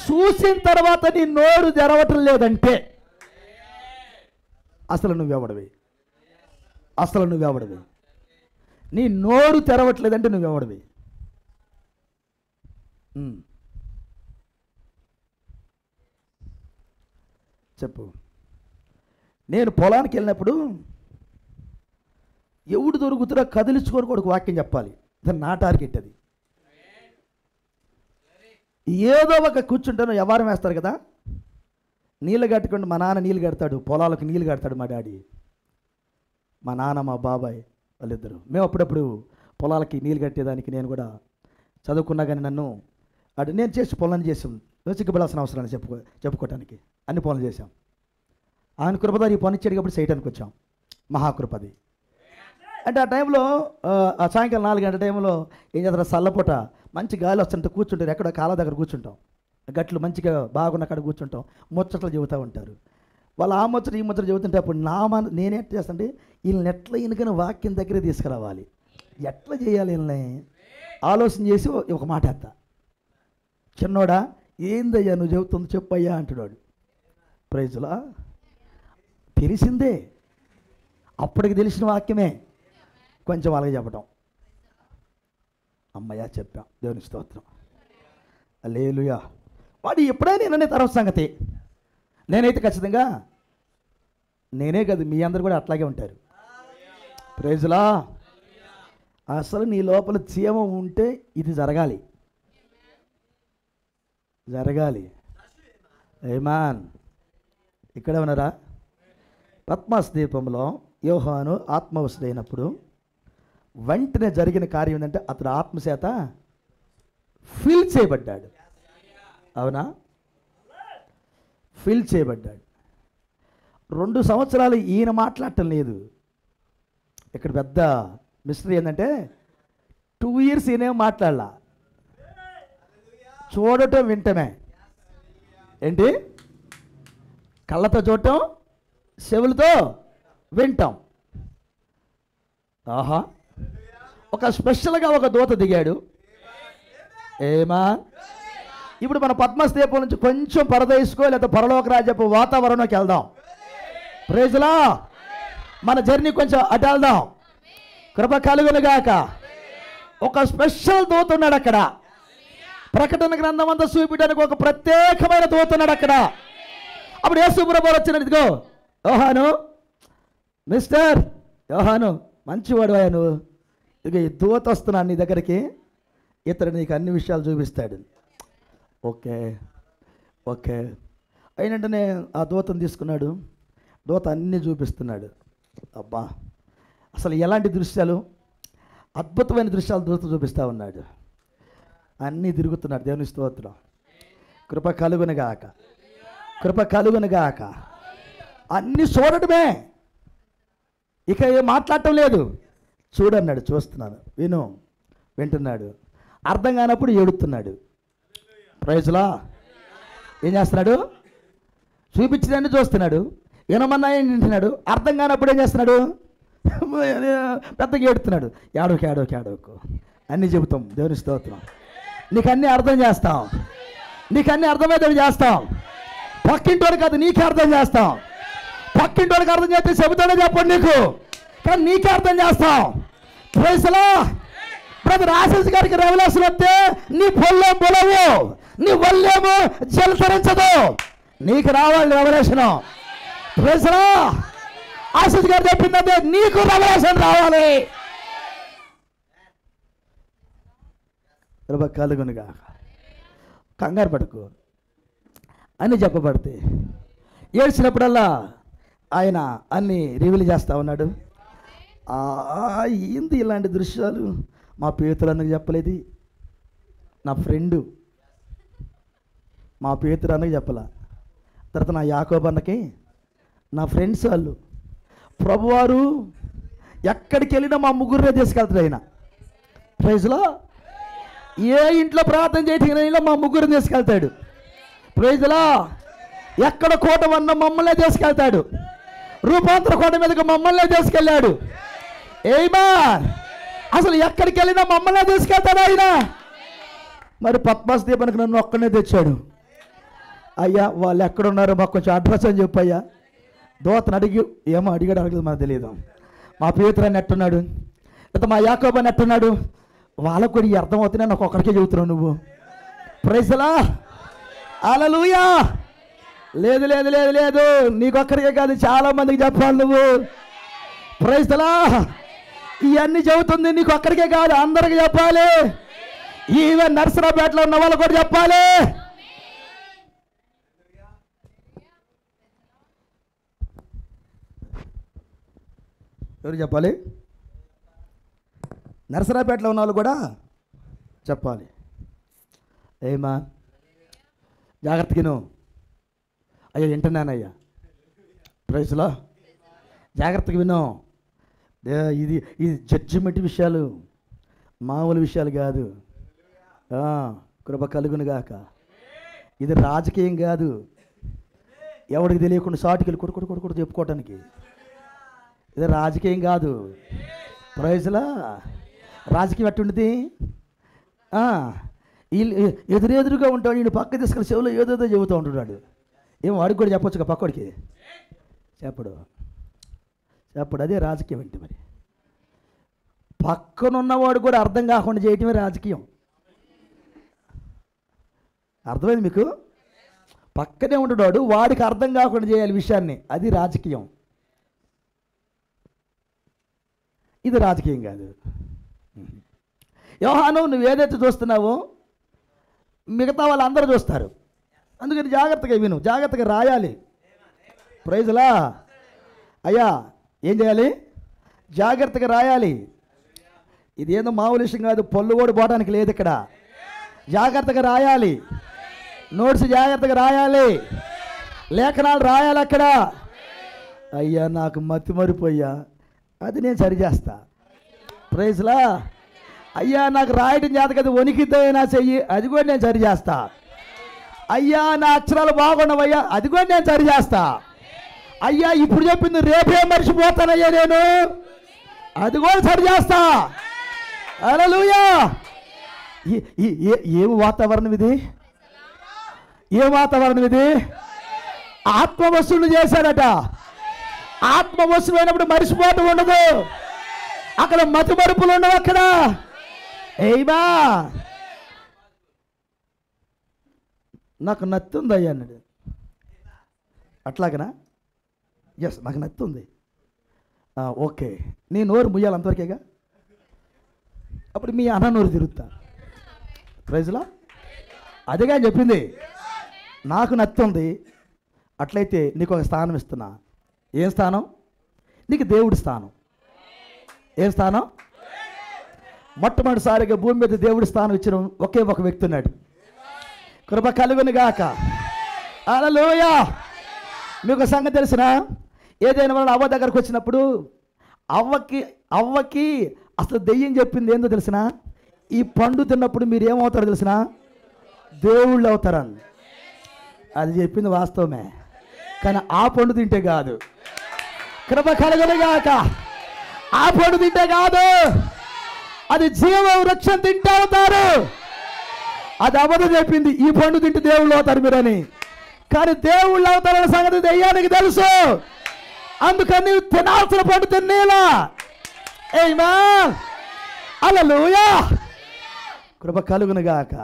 చూసిన తర్వాత నీ నోరు తెరవటం లేదంటే అసలు నువ్వెవడవి? అసలు నువ్వెవడవి? నీ నోరు తెరవట్లేదంటే నువ్వెవడవి? చెప్పు. నేను పొలానికి వెళ్ళినప్పుడు ఎవడు దొరుకుతున్నా కదిలించుకొని కూడా ఒక వాక్యం చెప్పాలి. దాన్ని నా టార్గెట్. అది ఏదో ఒక కూర్చుంటాను, వ్యవహారం వేస్తారు కదా, నీళ్ళు కట్టుకుంటూ. మా నాన్న నీళ్ళు కడతాడు, పొలాలకు నీళ్ళు కడతాడు మా డాడీ. మా నాన్న, మా బాబాయ్ వాళ్ళిద్దరు. మేము అప్పుడప్పుడు పొలాలకి నీళ్ళు కట్టేదానికి నేను కూడా చదువుకున్నా కానీ నన్ను నేను చేసి పొలాన్ని చేసాం. సిగ్గుపడాల్సిన అవసరాన్ని చెప్పుకోవటానికి అన్ని పనులు చేశాం. ఆయన కృపదారి ఈ పని ఇచ్చేటప్పుడు చేయటానికి వచ్చాం. మహాకృపది. అంటే ఆ టైంలో ఆ సాయంకాలం 4 గంటల టైంలో ఏం చేస్తారు, చల్లపూట మంచి గాలి వస్తుంటే కూర్చుంటారు. ఎక్కడ కాళ్ళ దగ్గర కూర్చుంటాం, గట్లు మంచిగా బాగున్న అక్కడ కూర్చుంటాం. ముచ్చట్లు చెబుతూ ఉంటారు వాళ్ళు. ఆ ముచ్చట ఈ ముచ్చట చెబుతుంటే అప్పుడు నేనేం చేస్తానంటే, వీళ్ళని ఎట్లా ఈయనకైనా వాక్యం దగ్గరే తీసుకురావాలి, ఎట్లా చేయాలి వీళ్ళని ఆలోచన చేసి ఒక మాట వేస్తా. చిన్నోడా, ఏందయ్యా నువ్వు చెబుతుంది చెప్పయ్యా అంటున్నాడు. ప్రైజ్లా. తెలిసిందే, అప్పటికి తెలిసిన వాక్యమే కొంచెం అలాగే చెప్పటం. అమ్మయ్య చెప్పాం. దేవుని స్తోత్రం. హల్లెలూయా. వాడు ఎప్పుడైనా నేననే తర్వాత సంగతి. నేనైతే ఖచ్చితంగా, నేనే కాదు మీ అందరు కూడా అట్లాగే ఉంటారు. ప్రైజ్లా. అసలు నీ లోపల చీమ ఉంటే ఇది జరగాలి. ఏమాన్. ఇక్కడే ఉన్నారా? పద్మాస్ దీపంలో యోహాను ఆత్మవశుడైనప్పుడు వెంటనే జరిగిన కార్యం ఏంటంటే, అతడు ఆత్మచేత ఫిల్ చేయబడ్డాడు. అవునా? ఫిల్ చేయబడ్డాడు. 2 సంవత్సరాలు ఈయన మాట్లాడటం లేదు. ఇక్కడ పెద్ద మిస్టరీ ఏంటంటే, 2 years ఈయనేం మాట్లాడాల. చూడటం, వింటమే. ఏంటి? కళ్ళతో చూడటం, చెవులతో వింటాం. ఆహా. ఒక స్పెషల్గా ఒక దూత దిగాడు. ఏమా. ఇప్పుడు మన పద్మాస్ దీపం నుంచి కొంచెం పరదేసుకో, లేదా పరలోక రాజ్యపు వాతావరణంలోకి వెళ్దాం. ప్రైజ్లా. మన జర్నీ కొంచెం అటు వెళ్దాం. కృప కలుగునుగాక. ఒక స్పెషల్ దూత ఉన్నాడు అక్కడ. ప్రకటన గ్రంథం అంతా చూపించడానికి ఒక ప్రత్యేకమైన దూత ఉన్నాడు అక్కడ. అప్పుడు యేసు ప్రభువు వచ్చినాడు. ఇదిగో యోహాను, మిస్టర్ యోహాను, మంచివాడు ఆయన, ఇక ఈ దూత వస్తున్నాను నీ దగ్గరికి, ఇతడు నీకు అన్ని విషయాలు చూపిస్తాడు. ఓకే ఓకే అయినంటనే ఆ దూతను తీసుకున్నాడు. దూత అన్నీ చూపిస్తున్నాడు. అబ్బా, అసలు ఎలాంటి దృశ్యాలు, అద్భుతమైన దృశ్యాలు చూపిస్తూ ఉన్నాడు. అన్నీ తిరుగుతున్నాడు. దేవుని స్తోత్రం. కృప కలుగునుగాక, కృప కలుగునుగాక. అన్నీ చూడటమే, ఇక ఏం మాట్లాడటం లేదు. చూడన్నాడు, చూస్తున్నాను, విను, వింటున్నాడు. అర్థం కానప్పుడు ఏడుస్తున్నాడు. ప్రైజ్లా. ఏం చేస్తున్నాడు? చూపించడాన్ని చూస్తున్నాడు, వినమన్నా ఏం వింటున్నాడు. అర్థం కానప్పుడు ఏం చేస్తున్నాడు? పెద్దగా ఏడుతున్నాడు. ఏడవకు అన్నీ చెబుతాం. దేవుని స్తోత్రం. నీకు అన్నీ అర్థం చేస్తాం, నీకు అన్నీ అర్థమయ్యేది చేస్తాం. పక్కింటోడు కాదు, నీకే అర్థం చేస్తాం. పక్కింటోడికి అర్థం చేస్తే చెబుతానే చెప్పండి నీకు, కానీ నీకే అర్థం చేస్తాం. ప్రైజ్లా. బ్రదర్ ఆశీస్ గారికి రెవల్యూషన్ వస్తే నీ పొల్లేం పొలవు, నీ వల్లేమో జలతరించదు. నీకు రావాలి రెవల్యూషన్. ప్రైజ్లా. ఆశీస్ గారు చెప్పిందంటే నీకు రెవల్యూషన్ రావాలి. కలుగునుగా. కంగారు పడకు అని చెప్పబడితే ఏడ్చినప్పుడల్లా ఆయన అన్ని రివీల్ చేస్తూ ఉన్నాడు. ఏంది ఇలాంటి దృశ్యాలు? మా పేతురన్నకు చెప్పలేదు, నా ఫ్రెండు మా పేతురన్నకి చెప్పలా. తర్వాత నా యాకోబు అన్నకి, నా ఫ్రెండ్స్ వాళ్ళు. ప్రభువారు ఎక్కడికి వెళ్ళినా మా ముగ్గురునే తీసుకెళ్తాడు ఆయన. ప్రైజ్లో ఏ ఇంట్లో ప్రార్థన చేయడానికి మా ముగ్గురిని తీసుకెళ్తాడు. ప్రైజ్లో ఎక్కడ కోట వన్న మమ్మల్నే తీసుకెళ్తాడు. రూపాంతర కోట మీదకి మమ్మల్నే తీసుకెళ్ళాడు. ఏమా అసలు ఎక్కడికి వెళ్ళినా మమ్మల్నే తీసుకెళ్తాడు ఆయన. మరి పద్మాస్ దీపానికి నన్ను ఒక్కనే తెచ్చాడు. అయ్యా వాళ్ళు ఎక్కడున్నారో మాకు కొంచెం అడ్రస్ అని చెప్పయ్యా. దోతను అడిగి ఏమో అడగలేదు మనకు తెలియదు. మా పేతురాన్ని ఎట్టున్నాడు, లేదా మా యాకోబాని ఎట్టున్నాడు, వాళ్ళకు కూడా అర్థమవుతున్నా. నాకు ఒక్కడికే చెబుతున్నావు నువ్వు. ప్రైజ్లా. హల్లెలూయా. లేదు లేదు లేదు లేదు, నీకొక్కడికే కాదు, చాలా మందికి చెప్పాలి నువ్వు. ప్రైజ్లా. ఇవన్నీ చెబుతుంది నీకు ఒక్కడికే కాదు, అందరికి చెప్పాలి. ఈవెన్ నర్సరాపేటలో ఉన్న వాళ్ళు కూడా చెప్పాలి. ఎవరు చెప్పాలి? నర్సరాపేటలో ఉన్న వాళ్ళు కూడా చెప్పాలి. ఏమా జాగ్రత్తగా అయ్యా వింటున్నానయ్యా. ప్రైజ్లో జాగ్రత్తగా విను. ఇది జడ్జిమెంట్ విషయాలు, మామూలు విషయాలు కాదు. కృప కలుగునుగాక. ఇది రాజకీయం కాదు. ఎవరికి తెలియకుండా సాటికి కొడుకు చెప్పుకోవటానికి. ఇది రాజకీయం కాదు. ప్రైజ్లా. రాజకీయం ఎట్టుండిది? ఎదురెదురుగా ఉంటాడు, ఈయన పక్క తీసుకెళ్ళి చెవులో ఏదేదో చెబుతూ ఉంటున్నాడు. ఏమో వాడికి కూడా చెప్పొచ్చుగా, పక్కడికి చెప్పడు. అదే రాజకీయం ఏంటి? మరి పక్కనున్నవాడు కూడా అర్థం కాకుండా చేయటమే రాజకీయం. అర్థమైంది మీకు? పక్కనే ఉండేవాడు వాడికి అర్థం కాకుండా చేయాలి విషయాన్ని, అది రాజకీయం. ఇది రాజకీయం కాదు. యోహాను నువ్వు ఏదైతే చూస్తున్నావో మిగతా వాళ్ళందరూ చూస్తారు. అందుకని జాగ్రత్తగా విను, జాగ్రత్తగా రాయాలి. ప్రైజ్లా. అయ్యా ఏం చేయాలి? జాగ్రత్తగా రాయాలి. ఇదేదో మామూలు విషయం కాదు, పళ్ళు కూడా పోవడానికి లేదు ఇక్కడ. జాగ్రత్తగా రాయాలి, నోట్స్ జాగ్రత్తగా రాయాలి, లేఖనాలు రాయాలి అక్కడ. అయ్యా నాకు మతి మరిపోయ్యా, అది నేను సరిచేస్తా. ప్రైజ్లా. అయ్యా నాకు రాయడం చేత కదా, వణికిద్దైనా చెయ్యి, అది కూడా నేను సరిచేస్తా. అయ్యా నా అక్షరాలు బాగున్నవయ్యా, అది కూడా నేను సరిచేస్తా. అయ్యా ఇప్పుడు చెప్పింది రేపే మర్చిపోతానయ్యా నేను, అది కూడా సరిచేస్తా. హల్లెలూయా. ఏం వాతావరణం ఇది? ఏ వాతావరణం ఇది? ఆత్మ వస్తువులు చేశాడట. ఆత్మ వస్తువు అయినప్పుడు మరిచిపోవటం ఉండదు, అక్కడ మతి మరుపులు ఉండవు అక్కడ. ఏమా నాకు నత్తుంది అయ్యా అన్నాడు. అట్లాగనా? ఎస్ నాకు నత్తుంది. ఓకే, నీ నోరు ముయ్యాలి అంతవరకేగా. అప్పుడు మీ అన్న నోరు తిరుగుతా. ప్రైజ్లా. అదేగా చెప్పింది, నాకు నత్తుంది. అట్లయితే నీకు ఒక స్థానం ఇస్తున్నా. ఏం స్థానం? నీకు దేవుడి స్థానం. ఏ స్థానం? మొట్టమొదటిసారిగా భూమి మీద దేవుడి స్థానం ఇచ్చిన ఒకే ఒక వ్యక్తి ఉన్నాడు. కృప కలుగును గాక. హల్లెలూయా. మీకు సంగతి తెలిసిన, ఏదైనా వాళ్ళ అవ్వ దగ్గరకు వచ్చినప్పుడు అవ్వకి అసలు దెయ్యం చెప్పింది ఏందో తెలిసిన, ఈ పండు తిన్నప్పుడు మీరు ఏమవుతారో తెలిసిన, దేవుళ్ళు అవుతారని. అది చెప్పింది వాస్తవమే, కానీ ఆ పండు తింటే కాదు. కృప కలుగును గాక. ఆ పండు తింటే కాదు, అది జీవ వృక్షం తింటే అవుతారు. అది అబద్ధం చెప్పింది, ఈ పండు తింటే దేవుళ్ళు అవుతారు మీరని. కానీ దేవుళ్ళు అవుతారన్న సంగతి దెయ్యానికి తెలుసు. అందుకని తినాల్సిన పండు తినేలా. ఆమేన్. హల్లెలూయా. కృప కలుగును గాక.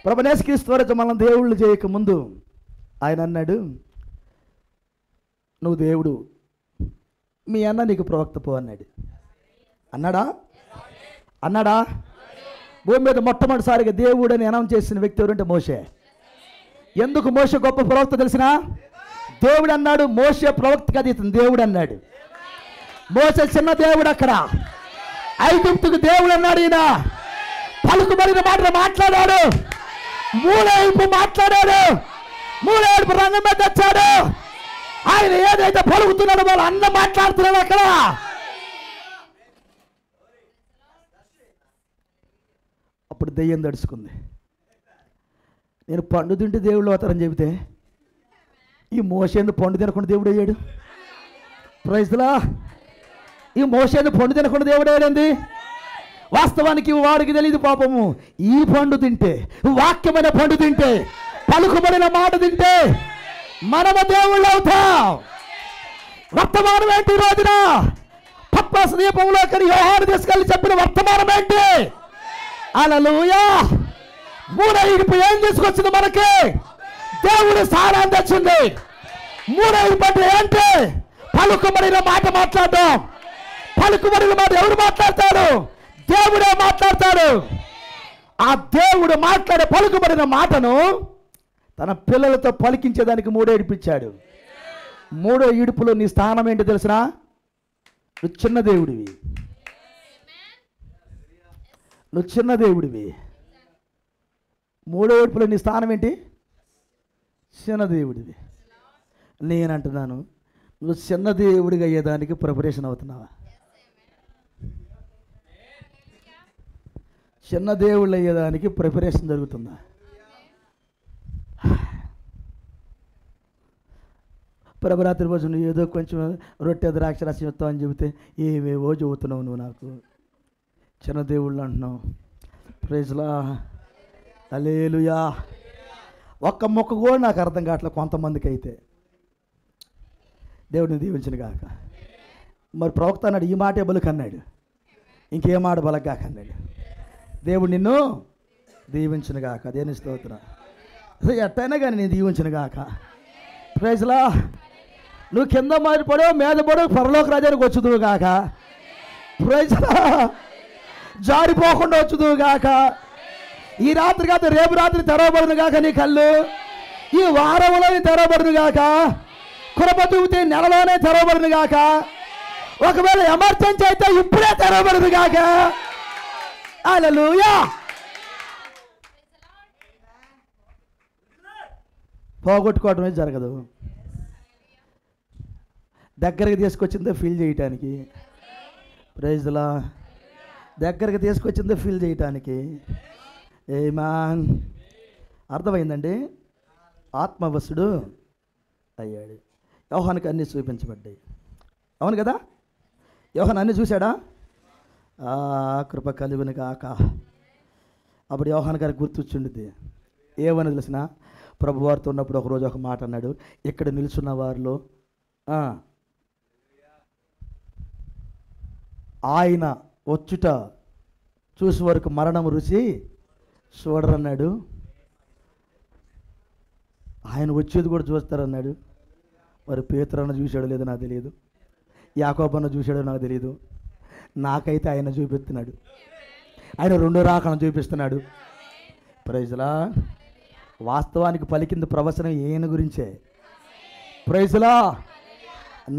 ప్రభువైన యేసుక్రీస్తు వారు మనం దేవుళ్ళు చేయక ముందు ఆయన అన్నాడు, నువ్వు దేవుడు, మీ అన్న నీకు ప్రవక్త పో అన్నాడు. అన్నాడా? భూమి మీద మొట్టమొదటిసారిగా దేవుడు అని అనౌన్స్ చేసిన వ్యక్తి ఎవరంటే మోషే. ఎందుకు మోషే గొప్ప ప్రవక్త తెలిసిన? దేవుడు అన్నాడు, మోషే ప్రవక్త కదా, ఇతను దేవుడు అన్నాడు. మోషే చిన్న దేవుడు. అక్కడ ఐగుప్తుకు దేవుడు అన్నాడు. ఈయన పలుకుబడిన మాటలు మాట్లాడాడు, మూడేపు మాట్లాడాడు, మూడేపు రంగం మీద వచ్చాడు. ఆయన ఏదైతే పలుకుతున్నాడో వాళ్ళు అన్న మాట్లాడుతున్నాడు. అక్కడ అప్పుడు దెయ్యం దడుచుకుంది. నేను పండు తింటే దేవుళ్ళు అవుతారని చెబితే ఈ మోషేందు పండు తినకుండా దేవుడు అయ్యాడు. ప్రైజ్లా. ఈ మోషేందు పండు తినకుండా దేవుడు అయ్యాడండి. వాస్తవానికి వాడికి తెలియదు పాపము. ఈ పండు తింటే, వాక్యమైన పండు తింటే, పలుకుబడిన మాట తింటే మనము దేవుళ్ళు అవుతాం. వర్తమానం ఏంటి? రోజున పత్మస్ దీపంలో కానీ యోహాను తీసుకెళ్ళి చెప్పిన వర్తమానం ఏంటి? హల్లెలూయా. మూడైపు ఏం తీసుకొచ్చింది మనకి? దేవుడు సారాన్ని తెచ్చింది. మూడైపు అంటే ఏంటి? పలుకుబడిన మాట మాట్లాడటం. పలుకుబడిన మాట ఎవరు మాట్లాడతాడు? దేవుడే మాట్లాడతాడు. ఆ దేవుడు మాట్లాడే పలుకుబడిన మాటను తన పిల్లలతో పలికించేదానికి మూడో ఇడిపించాడు. మూడో ఇడుపులో నీ స్థానం ఏంటి తెలిసినా? నువ్వు చిన్న దేవుడివి. నువ్వు చిన్న దేవుడివి. మూడో ఇడుపులో నీ స్థానం ఏంటి? చిన్న దేవుడివి. నేనంటున్నాను, నువ్వు చిన్న దేవుడిగా అయ్యేదానికి ప్రిపరేషన్ అవుతున్నావా? చిన్న దేవుళ్ళు అయ్యేదానికి ప్రిపరేషన్ జరుగుతుందా? ప్రభరాత్రి రోజు నువ్వు ఏదో కొంచెం రొట్టె ద్రాక్ష రసం ఇస్తావు అని చెబితే ఏవేవో చెబుతున్నావు నువ్వు. నాకు చిన్న దేవుళ్ళు అంటున్నావు. ప్రైజ్లా. హల్లెలూయా. ఒక్క మొక్క కూడా నాకు అర్థం కావట్లేదు కొంతమందికి. అయితే దేవుడిని దీవించిన కాక. మరి ప్రవక్త అన్నాడు, ఈ మాటే బలుకు అన్నాడు, ఇంకేం మాట బలక కాక అన్నాడు. దేవుడు నిన్ను దీవించిన గాక. దేని స్తోత్రం. ఎట్టయినా కానీ నేను దీవించిన గాక. ప్రైజ్లా. నువ్వు కింద మరి పడో మీద పడో పరలోక రాజ్యానికి వచ్చుదువు గాక. ప్రైజ్లా. జారిపోకుండా వచ్చుదువు గాక. ఈ రాత్రి కాదు రేపు రాత్రి తెరవబడును గాక నీ కళ్ళు. ఈ వారంలో తెరవబడును గాక. కృప చూపితే నెలలోనే తెరవబడును గాక. ఒకవేళ ఎమర్జెన్సీ అయితే ఇప్పుడే తెరవబడును గాక. హల్లెలూయా. పోగొట్టుకోవటమే జరగదు. దగ్గరికి తీసుకొచ్చిందో ఫీల్ చేయటానికి. ప్రైజ్లా. దగ్గరికి తీసుకొచ్చిందో ఫీల్ చేయటానికి. ఏమాన్. అర్థమైందండి. ఆత్మవశుడు అయ్యాడు. యోహానుకి అన్నీ చూపించబడ్డాయి. అవును కదా? యోహాను అన్నీ చూశాడా? కృప కలుగును గాక. అప్పుడు యోహాను గారికి గుర్తొచ్చింది. ఏమని తెలిసిన? ప్రభువారితో ఉన్నప్పుడు ఒకరోజు ఒక మాట అన్నాడు, ఇక్కడ నిల్చున్న వారిలో ఆయన వచ్చుట చూసి వరకు మరణం రుచి చూడరన్నాడు. ఆయన వచ్చేది కూడా చూస్తారన్నాడు. మరి పేతురన్న చూశాడో లేదో నాకు తెలియదు, యాకోబన్న చూశాడో నాకు తెలియదు. నాకైతే ఆయన చూపిస్తున్నాడు. ఆయన రెండో రాకను చూపిస్తున్నాడు. ప్రైజ్లా. వాస్తవానికి పలికింది ప్రవచనం ఈయన గురించే. ప్రైజ్లా.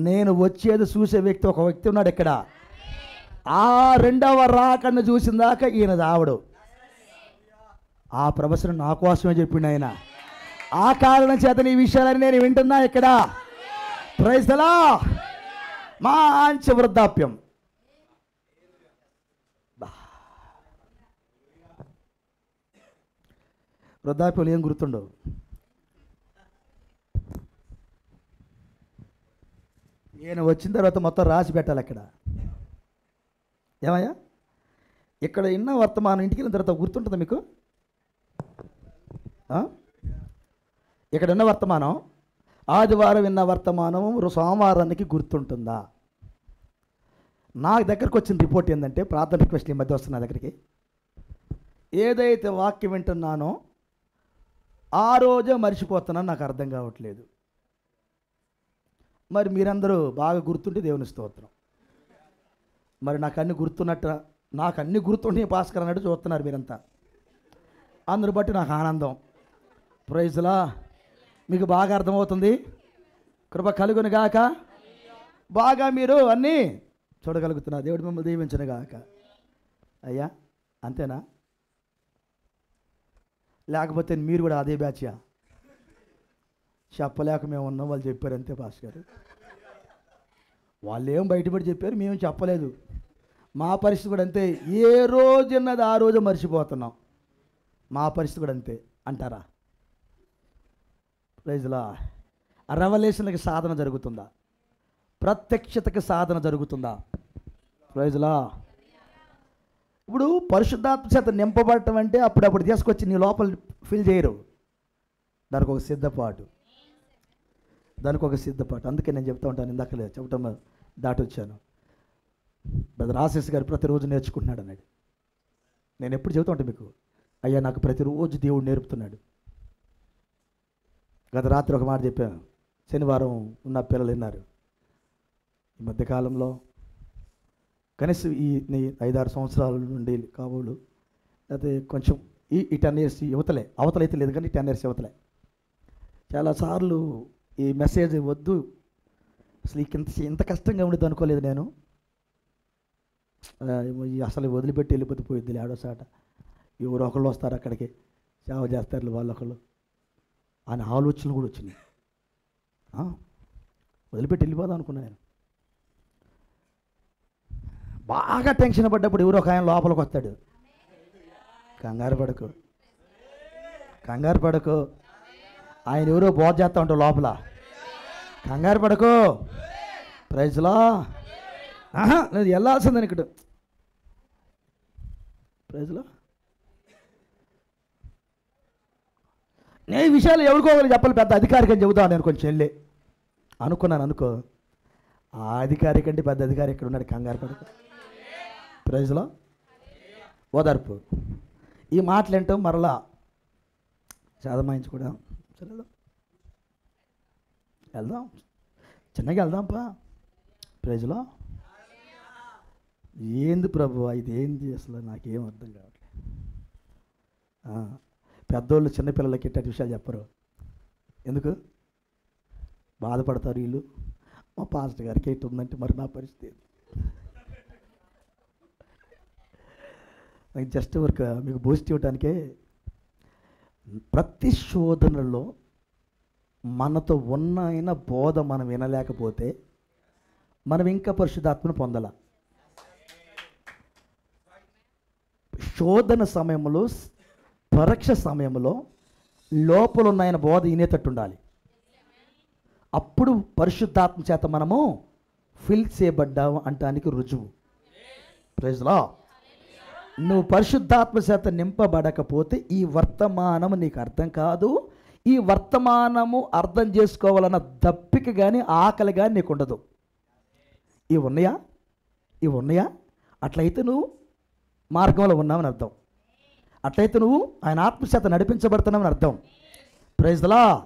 నేను వచ్చేది చూసే వ్యక్తి ఒక వ్యక్తి ఉన్నాడు ఇక్కడ. ఆ రెండవ రాకను చూసిన దాకా ఈయన చావడు. ఆ ప్రొఫెసర్ నా కోసమే చెప్పిండు ఆయన. ఆ కారణం చేత నీ విషయాలని నేను వింటున్నా ఇక్కడ. Praise the Lord. మంచి వృద్ధాప్యం. వృద్ధాప్యం ఏం గుర్తుండవు. నేను వచ్చిన తర్వాత మొత్తం రాసి పెట్టాలి అక్కడ. ఏమయ్యా ఇక్కడ విన్న వర్తమానం ఇంటికి వెళ్ళిన తర్వాత గుర్తుంటుందా మీకు? ఇక్కడ విన్న వర్తమానం, ఆదివారం విన్న వర్తమానం సోమవారానికి గుర్తుంటుందా? నా దగ్గరకు వచ్చిన రిపోర్ట్ ఏంటంటే, ప్రార్థన రిక్వెస్ట్ ఈ మధ్య వస్తున్న దగ్గరికి, ఏదైతే వాక్యం వింటున్నానో ఆ రోజే మర్చిపోతున్నాను, నాకు అర్థం కావట్లేదు. మరి మీరందరూ బాగా గుర్తుంటే దేవుని స్తోత్రం. మరి నాకు అన్ని గుర్తుంటే భాస్కర్ అన్నట్టు చూస్తున్నారు మీరంతా. అందరు బట్టి నాకు ఆనందం. ప్రైజ్లా. మీకు బాగా అర్థమవుతుంది. కృప కలుగును గాక. బాగా మీరు అన్నీ చూడగలుగుతున్నారు. దేవుడు మిమ్మల్ని దీవించును గాక. అయ్యా అంతేనా? లేకపోతే మీరు కూడా అదే బ్యాచ్యా? చెప్పలేక మేము ఉన్నాం, వాళ్ళు చెప్పారు అంతే భాస్కర్. వాళ్ళు ఏం బయటపడి చెప్పారు, మేము చెప్పలేదు. మా పరిస్థితి కూడా అంతే. ఏ రోజున్నది ఆ రోజు మర్చిపోతున్నాం. మా పరిస్థితి కూడా అంతే అంటారా? ప్రైజ్లా. రెవల్యూషన్కి సాధన జరుగుతుందా? ప్రత్యక్షతకి సాధన జరుగుతుందా? ప్రైజ్లా. ఇప్పుడు పరిశుద్ధాత్మ చేత నింపబడటం అంటే అప్పుడప్పుడు తీసుకొచ్చి నీ లోపల ఫిల్ చేయరు. దానికి ఒక సిద్ధపాటు. అందుకే నేను చెప్తా ఉంటాను. ఇందాకలే చెప్పటం దాటొచ్చాను. బ్రదర్ ఆశీస్ గారు ప్రతిరోజు నేర్చుకుంటున్నాడు అన్నాడు. నేను ఎప్పుడు చెబుతా ఉంటాను మీకు, అయ్యా నాకు ప్రతిరోజు దేవుడు నేర్పుతున్నాడు. గత రాత్రి ఒక మాట చెప్పాను, శనివారం ఉన్న పిల్లలు విన్నారు. ఈ మధ్యకాలంలో కనీసం ఈ 5-6 సంవత్సరాల నుండి కాబోలు, లేకపోతే కొంచెం ఈ 10 years అవతలైతే లేదు కానీ 10 years యువతలే చాలాసార్లు ఈ మెసేజ్ వద్దు, అసలు ఇంత కష్టంగా ఉండేది అనుకోలేదు నేను. అసలు వదిలిపెట్టి వెళ్ళిపోతే పోయిద్ది ఆడోసాట. ఎవరు ఒకళ్ళు వస్తారు అక్కడికి, సేవ చేస్తారు వాళ్ళొకళ్ళు అని ఆలోచనలు కూడా వచ్చినాయి. వదిలిపెట్టి వెళ్ళిపోదాం అనుకున్నా నేను. బాగా టెన్షన్ పడ్డప్పుడు ఎవరో ఒక ఆయన లోపలికి వస్తాడు. కంగారు పడకు. ఆయన ఎవరో బోధ చేస్తా ఉంటావు లోపల. కంగారు పడకు. ప్రైజ్లా. నేను వెళ్ళాల్సిందని ఇక్కడ. ప్రైజ్లా. నేను ఈ విషయాలు ఎవరికోవాలి చెప్పాలి, పెద్ద అధికారికి అని చెబుతాను నేను కొంచెం వెళ్ళి అనుకున్నాను. అనుకో, ఆ అధికారి కంటే పెద్ద అధికారి ఇక్కడ ఉన్నాడు. కంగారు పడకు. ప్రైజ్లో ఓదార్పు. ఈ మాటలు ఏంటో మరలా చదమాయించుకోవడం. వెళ్దాం చిన్నగా వెళ్దాంపా. ప్రైజ్లో. ఏంది ప్రభు ఇది, ఏంది అసలు నాకేం అర్థం కావట్లేదు. పెద్దోళ్ళు చిన్నపిల్లలకి ఇట్లాంటి విషయాలు చెప్పరు. ఎందుకు బాధపడతారు వీళ్ళు? మా పాస్టర్ గారికి ఎటు ఉందంటే మరి నా పరిస్థితి. నాకు జస్ట్ వర్క్ మీకు బూస్ట్ ఇవ్వడానికే. ప్రతి శోధనలో మనతో ఉన్న బోధ మనం వినలేకపోతే మనం ఇంకా పరిశుద్ధాత్మను పొందాల. శోధన సమయంలో, పరీక్ష సమయంలో లోపల ఉన్న ఆయన బోధ వినేటట్టు ఉండాలి. అప్పుడు పరిశుద్ధాత్మ చేత మనము ఫిల్ చేయబడ్డాము అంటానికి రుజువు. Praise the Lord. నువ్వు పరిశుద్ధాత్మ చేత నింపబడకపోతే ఈ వర్తమానము నీకు అర్థం కాదు. ఈ వర్తమానము అర్థం చేసుకోవాలన్న దప్పిక కానీ ఆకలి కానీ నీకు ఉండదు. ఇవి ఉన్నాయా? అట్లయితే నువ్వు మార్గంలో ఉన్నావని అర్థం. అట్లయితే నువ్వు ఆయన ఆత్మచేత నడిపించబడుతున్నావని అర్థం. Praise the Lord.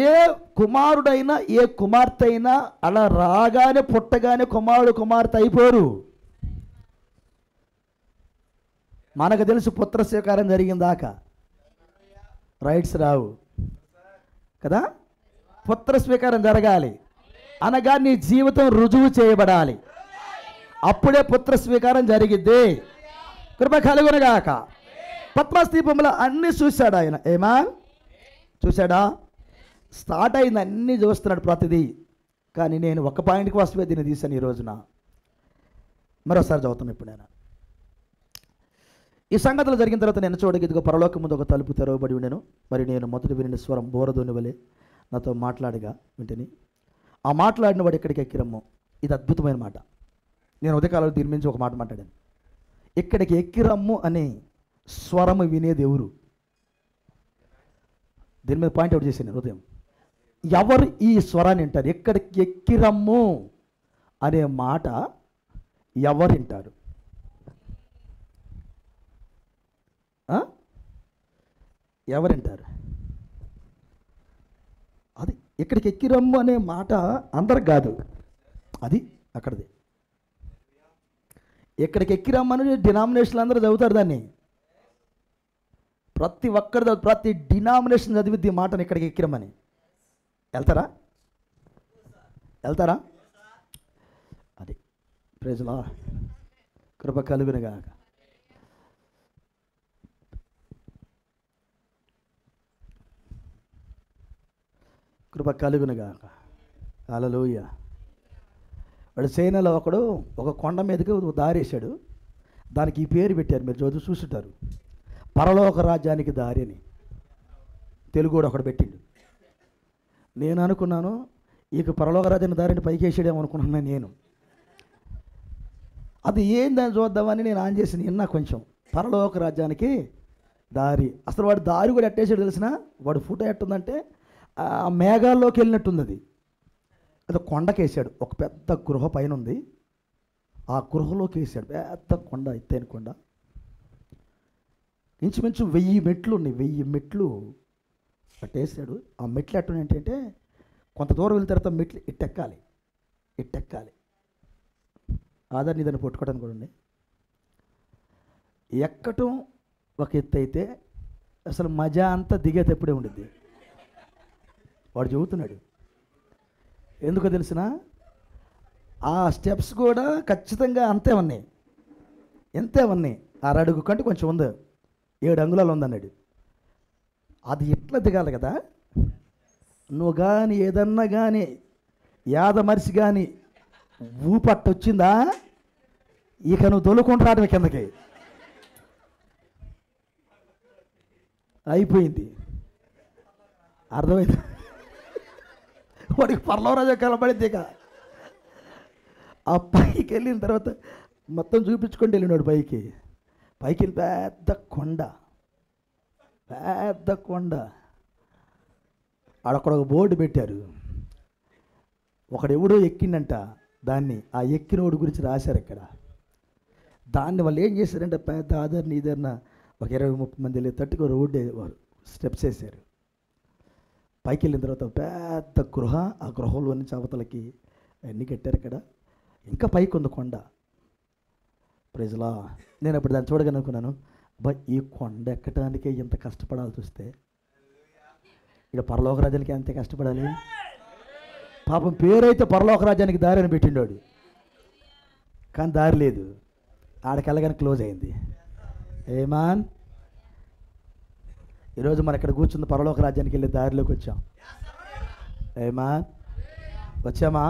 ఏ కుమారుడైనా ఏ కుమార్తె అయినా అలా రాగానే పుట్టగానే కుమారుడు కుమార్తె అయిపోరు. మనకు తెలుసు పుత్ర స్వీకారం జరిగిందాకా రైట్స్ రావు కదా. పుత్ర స్వీకారం జరగాలి అనగా నీ జీవితం రుజువు చేయబడాలి. అప్పుడే పుత్ర స్వీకారం జరిగిద్ది. కృప కలుగునుగాక. పత్మస్ దీపంలో అన్నీ చూశాడు ఆయన. ఏమా చూశాడా? స్టార్ట్ అయింది, అన్నీ చూస్తున్నాడు ప్రతిదీ. కానీ నేను ఒక పాయింట్కి వస్తే దీన్ని తీశాను ఈ రోజున. మరోసారి చదువుతాను ఇప్పుడు నేను. ఈ సంగతులు జరిగిన తర్వాత నేను చూడగా ఇదిగో పరలోకం ముందు ఒక తలుపు తెరవబడి ఉండెను. మరి నేను మొదటి వినిన స్వరం బోరధోని వలె నాతో మాట్లాడగా వింటిని. ఆ మాట్లాడిన వాడు ఇక్కడికి ఎక్కిరమ్ము. ఇది అద్భుతమైన మాట. నేను ఉదయకాలంలో దీని మించి ఒక మాట మాట్లాడాను. ఇక్కడికి ఎక్కిరమ్ము అనే స్వరము వినేది ఎవరు? దీని మీద పాయింట్ అవుట్ చేశాను ఉదయం. ఎవరు ఈ స్వరాన్ని వింటారు? ఎక్కడికి ఎక్కిరమ్ము అనే మాట ఎవరు వింటారు? ఎవరు వింటారు? అది ఇక్కడికి ఎక్కిరమ్ము అనే మాట అందరికి కాదు, అది అక్కడిది. ఇక్కడికి ఎక్కిరమ్మని డినామినేషన్లు అందరూ చదువుతారు దాన్ని. ప్రతి ఒక్కరి ప్రతి డినామినేషన్ చదివిద్ది మాటను ఇక్కడికి ఎక్కిరమ్మని. వెళ్తారా? అది ప్రైజ్ లా. కృప కలుగునుగాక. కృప కలుగునుగాక. హల్లెలూయా. వాడు చైనాలో ఒకడు ఒక కొండ మీదకి దారి వేశాడు. దానికి ఈ పేరు పెట్టారు, మీరు చదువు చూసుంటారు, పరలోక రాజ్యానికి దారి అని. తెలుగు కూడా ఒకడు పెట్టిండు. నేను అనుకున్నాను ఇక పరలోక రాజ్యానికి దారిని పైకి వేసాడేమో అనుకున్నాను నేను. అది ఏందని చూద్దామని నేను ఆన్ చేసి నిన్న కొంచెం పరలోక రాజ్యానికి దారి. అసలు వాడు దారి కూడా ఎట్టేసాడు తెలిసిన? వాడు ఫోటో ఎట్టుందంటే ఆ మేఘాల్లోకి వెళ్ళినట్టుంది. అది అది కొండకేసాడు. ఒక పెద్ద గృహ పైన ఉంది, ఆ గృహలోకి వేసాడు. పెద్ద కొండ, ఎత్తైన కొండ, ఇంచుమించు 1000 మెట్లు ఉన్నాయి. 1000 మెట్లు అట్టేసాడు. ఆ మెట్లు ఎట్టున్నాయి ఏంటంటే కొంత దూరం వెళ్ళిన తర్వాత మెట్లు ఇట్టెక్కాలి. ఆధార్ని దాన్ని పట్టుకోవడానికి కూడా ఉన్నాయి. ఎక్కటం ఒక ఎత్తు అయితే అసలు మజా అంతా దిగేటప్పుడే ఉండిద్ది. వాడు చెబుతున్నాడు. ఎందుకో తెలిసిన? ఆ స్టెప్స్ కూడా ఖచ్చితంగా అంతే ఉన్నాయి. 6 అడుగు కంటే కొంచెం ఉంది, 7 అంగుళాలు ఉందన్నాడు. అది ఎట్లా దిగాలి కదా? నువ్వు కానీ ఏదన్నా కానీ యాదమరిసి కానీ ఊపట్టు వచ్చిందా ఇక నువ్వు తొలుకుంటూ రావటం కిందకి అయిపోయింది. అర్థమైంది? వాడికి పర్లవరాజా కలబడింది. ఇక ఆ పైకి వెళ్ళిన తర్వాత మొత్తం చూపించుకుంటూ వెళ్ళినాడు. పైకి వెళ్ళి పెద్ద కొండ. ఆడక్కడ ఒక బోర్డు పెట్టారు. ఒకడెవడో ఎక్కిండంట దాన్ని. ఆ ఎక్కినోడు గురించి రాశారు ఇక్కడ. దాన్ని వాళ్ళు ఏం చేశారంటే పెద్ద ఆధార్ని ఇదన్నా ఒక 20-30 మంది వెళ్ళి తట్టుకు రోడ్డు స్టెప్స్ వేశారు. పైకి వెళ్ళిన తర్వాత పెద్ద గృహ. ఆ గృహంలో నుంచి అవతలకి అన్నీ కట్టారు. ఇక్కడ ఇంకా పైకి ఉంది కొండ. ప్రైజ్లా. నేను అప్పుడు దాన్ని చూడగానే అనుకున్నాను, అబ్బా ఈ కొండ ఎక్కడానికే ఇంత కష్టపడాల్సి వస్తే ఇక్కడ పరలోక రాజ్యానికి అంతే కష్టపడాలి. పాపం పేరైతే పరలోక రాజ్యానికి దారి అని పెట్టిండాడు, కానీ దారి లేదు. ఆడకెళ్ళగానే క్లోజ్ అయింది. ఏమాన్ ఈరోజు మనం ఇక్కడ కూర్చుంది పరలోక రాజ్యానికి వెళ్ళే దారిలోకి వచ్చాం. ఏమాన్ వచ్చామా?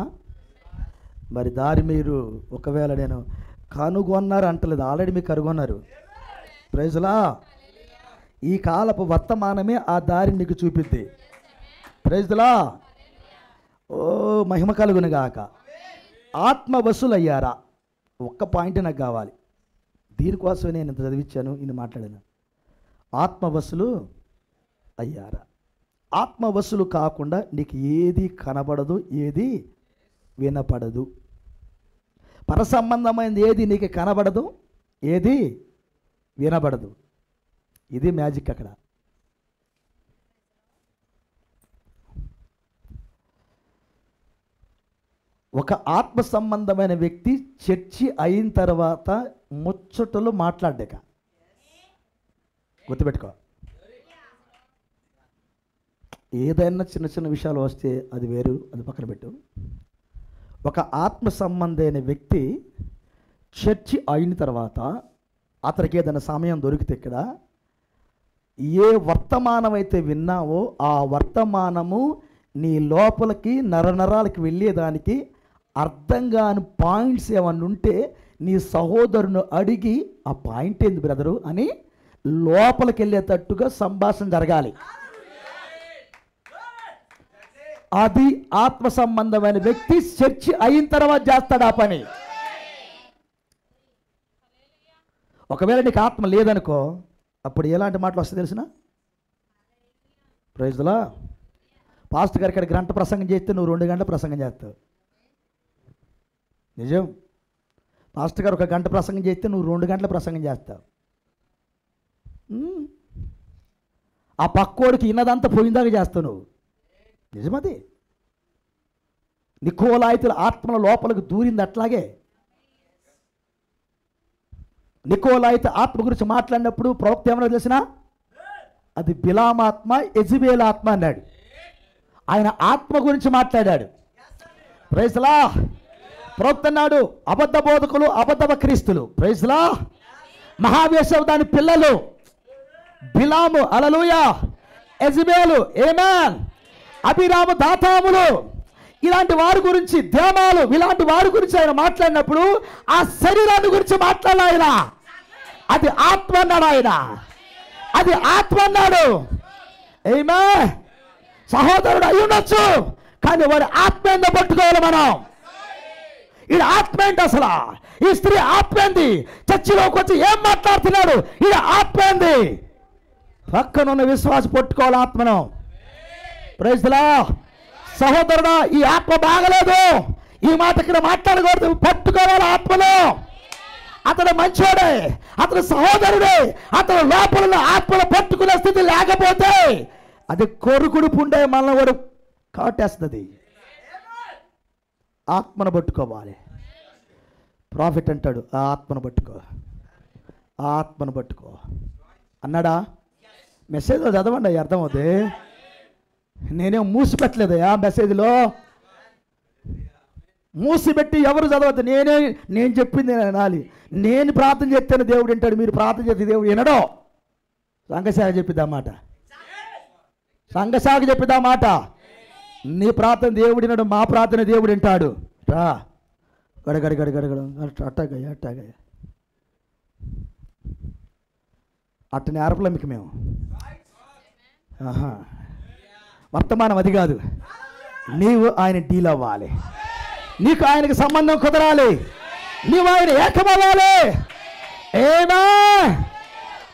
మరి దారి మీరు ఒకవేళ నేను కనుగొన్నారు అంటలేదు, ఆల్రెడీ మీకు కనుగొన్నారు. ప్రైజ్లా. ఈ కాలపు వర్తమానమే ఆ దారిని నీకు చూపిద్ది. ప్రైజ్లా. ఓ మహిమ కలుగునుగాక. ఆత్మవశులయ్యారా? ఒక్క పాయింట్ నాకు కావాలి. దీనికోసమే నేను ఇంత చదివించాను, ఇది మాట్లాడాను. ఆత్మవశులు అయ్యారా? ఆత్మవశులు కాకుండా నీకు ఏది కనబడదు, ఏది వినపడదు. పరసంబంధమైనది ఏది నీకు కనబడదు, ఏది వినబడదు. ఇది మ్యాజిక్ అక్కడ. ఒక ఆత్మ సంబంధమైన వ్యక్తి చర్చి అయిన తర్వాత ముచ్చటలు మాట్లాడాక గుర్తుపెట్టుకో. ఏదైనా చిన్న చిన్న విషయాలు వస్తే అది వేరు, అది పక్కన పెట్టు. ఒక ఆత్మ సంబంధమైన వ్యక్తి చర్చి అయిన తర్వాత అతనికి ఏదైనా సమయం దొరికితే ఇక్కడ ఏ వర్తమానం అయితే విన్నావో ఆ వర్తమానము నీ లోపలికి నరనరాలకి వెళ్ళేదానికి అర్థం కాని పాయింట్స్ ఏమన్నా ఉంటే నీ సహోదరుని అడిగి ఆ పాయింట్ ఏంది బ్రదరు అని లోపలికి వెళ్ళేటట్టుగా సంభాషణ జరగాలి. అది ఆత్మ సంబంధమైన వ్యక్తి చర్చి అయిన తర్వాత చేస్తాడు ఆ పని. ఒకవేళ నీకు ఆత్మ లేదనుకో, అప్పుడు ఎలాంటి మాటలు వస్తాయి తెలిసిన? ప్రైజ్లా పాస్టర్ గారు ఇక్కడ గంట ప్రసంగం చేస్తే నువ్వు 2 గంటల ప్రసంగం చేస్తావు. నిజం. పాస్టర్ గారు 1 గంట ప్రసంగం చేస్తే నువ్వు 2 గంటల ప్రసంగం చేస్తావు. ఆ పక్కోడికి ఇన్నదంతా పోయిందాక చేస్తావు నువ్వు. నిజమది. నికోలాయితుల ఆత్మల లోపలికి దూరింది అట్లాగే. నికోలాయిత ఆత్మ గురించి మాట్లాడినప్పుడు ప్రవక్త ఏమన్నా తెలిసిన? అది బిలామాత్మ, యెజబెల్ ఆత్మ అన్నాడు. ఆయన ఆత్మ గురించి మాట్లాడాడు. ప్రైజ్లా. ప్రవక్త అన్నాడు అబద్ధ బోధకులు, అబద్ధ క్రీస్తులు. ప్రైజ్లా. మహావేశం దాని పిల్లలు బిలాము, హల్లెలూయా, యెజబెలు, ఆమేన్, అభిరామ దాతాములు, ఇలాంటి వారి గురించి, దేమాలు, ఇలాంటి వారి గురించి ఆయన మాట్లాడినప్పుడు ఆ శరీరాన్ని గురించి మాట్లాడాలి ఆయన. అది ఆత్మ అన్నాడు ఆయన. అది ఆత్మ అన్నాడు. ఆమేన్. సహోదరుడు అయి ఉండొచ్చు, కానీ వారి ఆత్మ ఏందో పట్టుకోవాలి మనం. ఇది ఆత్మ ఏంటి అసలు? ఈ స్త్రీ ఆత్మ ఏంది? చర్చిలోకి వచ్చి ఏం మాట్లాడుతున్నాడు? ఇది ఆత్మ ఏంది? పక్కనున్న విశ్వాస పట్టుకోవాలి ఆత్మను. Praise the Lord. సహోదరుడా, ఈ ఆత్మ బాగలేదు, ఈ మాట ఇక్కడ మాట్లాడకూడదు. పట్టుకోవాలి ఆత్మను. అతడు మంచోడే, అతడు సహోదరుడే, అతడు లోపల ఆత్మను పట్టుకునే స్థితి లేకపోతే అది కొరుకుడు పుండే మనల్ని కూడా కాటేస్తుంది. ఆత్మను పట్టుకోవాలి. ప్రాఫిట్ అంటాడు ఆ ఆత్మను పట్టుకో, ఆ ఆత్మను పట్టుకో అన్నాడా? మెసేజ్లో చదవండి, అర్థమవుతుంది. నేనేం మూసిపెట్టలేదు ఆ మెసేజ్లో. మూసిపెట్టి ఎవరు చదవద్దు. నేను చెప్పింది నేను వినాలి. నేను ప్రార్థన చేస్తేనే దేవుడు వింటాడు, మీరు ప్రార్థన చేస్తే దేవుడు వినడో. సంఘశాఖ చెప్పిద్దా మాట, సంఘశాఖ చెప్పిద్దా మాట. నీ ప్రార్థన దేవుడు వినడు, మా ప్రార్థన దేవుడు వింటాడు. రా గడగడ గడగడ అట్టాగయ్య అట్టాగయ్య అట్ట నేర్పలే మీకు మేము. వర్తమానం అది కాదు. నీవు ఆయన డీల్ అవ్వాలి, నీకు ఆయనకి సంబంధం కుదరాలి, నీవు ఆయన ఏకమవ్వాలి. ఏనా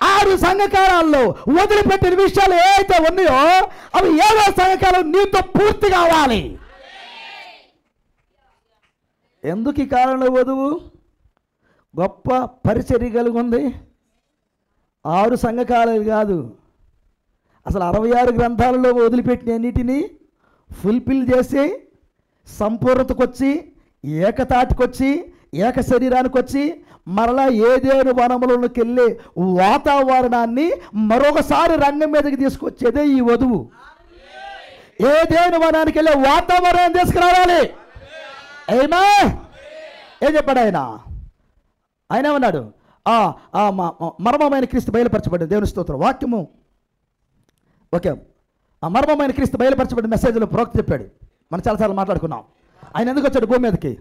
6 సంఘకాలాల్లో వదిలిపెట్టిన విషయాలు ఏవైతే ఉన్నాయో అవి 7వ సంఘకాలం నీతో పూర్తి కావాలి. ఎందుకు ఈ కాలంలో వధువు గొప్ప పరిచర్య కలిగి ఉంది? 6 సంఘకాలాలు కాదు, అసలు 66 గ్రంథాలలో వదిలిపెట్టిన అన్నిటినీ ఫుల్ఫిల్ చేసి సంపూర్ణతకు వచ్చి, ఏకతాటికొచ్చి, ఏక శరీరానికి వచ్చి, మరలా ఏదేను వనములలోకి వెళ్ళే వాతావరణాన్ని మరొకసారి రంగం మీదకి తీసుకొచ్చేదే ఈ వధువు. ఏదేను వనానికి వెళ్ళే వాతావరణం తీసుకురావాలి. ఏమా ఏం చెప్పాడు ఆయన? ఆయన ఏమన్నాడు? మర్మమైన క్రీస్తు బయలుపరచబడింది. దేవుని స్తోత్రం. వాక్యము ఓకే. ఆ మర్మమైన క్రీస్తు బయలుపరచబడిన మెసేజ్లో ప్రవక్త చెప్పాడు. మనం చాలాసార్లు మాట్లాడుకున్నాం. ఆయన ఎందుకు వచ్చాడు భూమి మీదకి?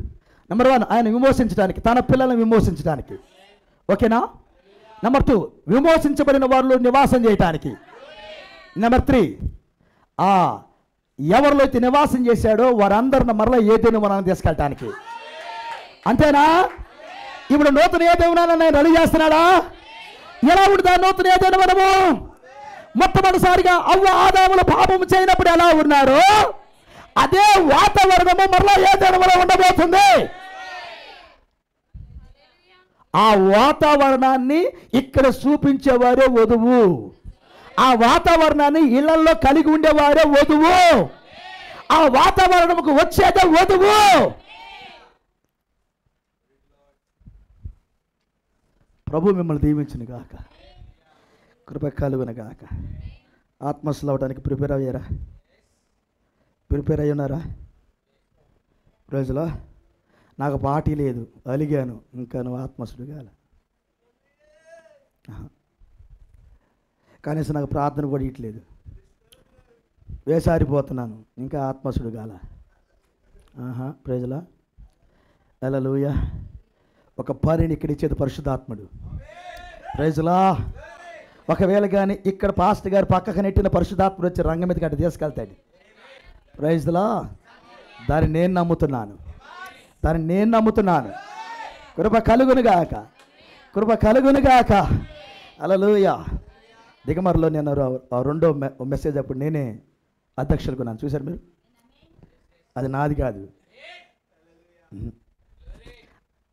నెంబర్ 1 ఆయన విమోచించడానికి, తన పిల్లలను విమోచించడానికి. ఓకేనా? నెంబర్ 2 విమోచించబడిన వారిలో నివాసం చేయటానికి. నెంబర్ 3 ఎవరిలో అయితే నివాసం చేశాడో వారందరిని మరలా ఏదైనా మనం తీసుకెళ్ళటానికి. అంతేనా? ఇప్పుడు నూతన ఏదైనా నేను రెడీ చేస్తున్నాడా? ఎలా ఉంటుందా నూతన ఏదైనా? మనము మొట్టమొదటిసారిగా అవ్వ ఆదాముల పాపము చేయనప్పుడు ఎలా ఉన్నారో అదే వాతావరణము మరలా ఏదైనా ఉండబోతుంది. ఆ వాతావరణాన్ని ఇక్కడ చూపించేవారే వధువు, ఆ వాతావరణాన్ని ఇళ్లలో కలిగి ఉండేవారే వధువు, ఆ వాతావరణముకు వచ్చేదే వధువు. ప్రభు మిమ్మల్ని దీవించును గాక, కృప కలుగును గాక. ఆత్మస్సులు అవడానికి ప్రిపేర్ అయ్యారా? ప్రిపేర్ అయ్యి ఉన్నారా? రోజులో నాకు పార్టీ లేదు, అలిగాను, ఇంకా నువ్వు ఆత్మసుడు కాల. కనీసం నాకు ప్రార్థన కూడా ఇట్లేదు, వేసారిపోతున్నాను, ఇంకా ఆత్మసుడు కాల. ప్రజలా హల్లెలూయా. ఒక పనిని ఇక్కడ ఇచ్చేది పరిశుద్ధాత్ముడు. ప్రైజ్లా. ఒకవేళ కానీ ఇక్కడ పాస్టర్ గారు పక్కకు నెట్టిన పరిశుద్ధాత్ముడు వచ్చి రంగం మీదకి అటు తీసుకెళ్తాడు. ప్రైజ్లా. దాన్ని నేను నమ్ముతున్నాను, దాన్ని నేను నమ్ముతున్నాను. కృప కలుగునుగాక, కృప కలుగునుగాక. హల్లెలూయా. దిగమరలో నేను రెండో మెసేజ్ అప్పుడు నేనే అధ్యక్షులకు ఉన్నాను, చూశారు మీరు? అది నాది కాదు.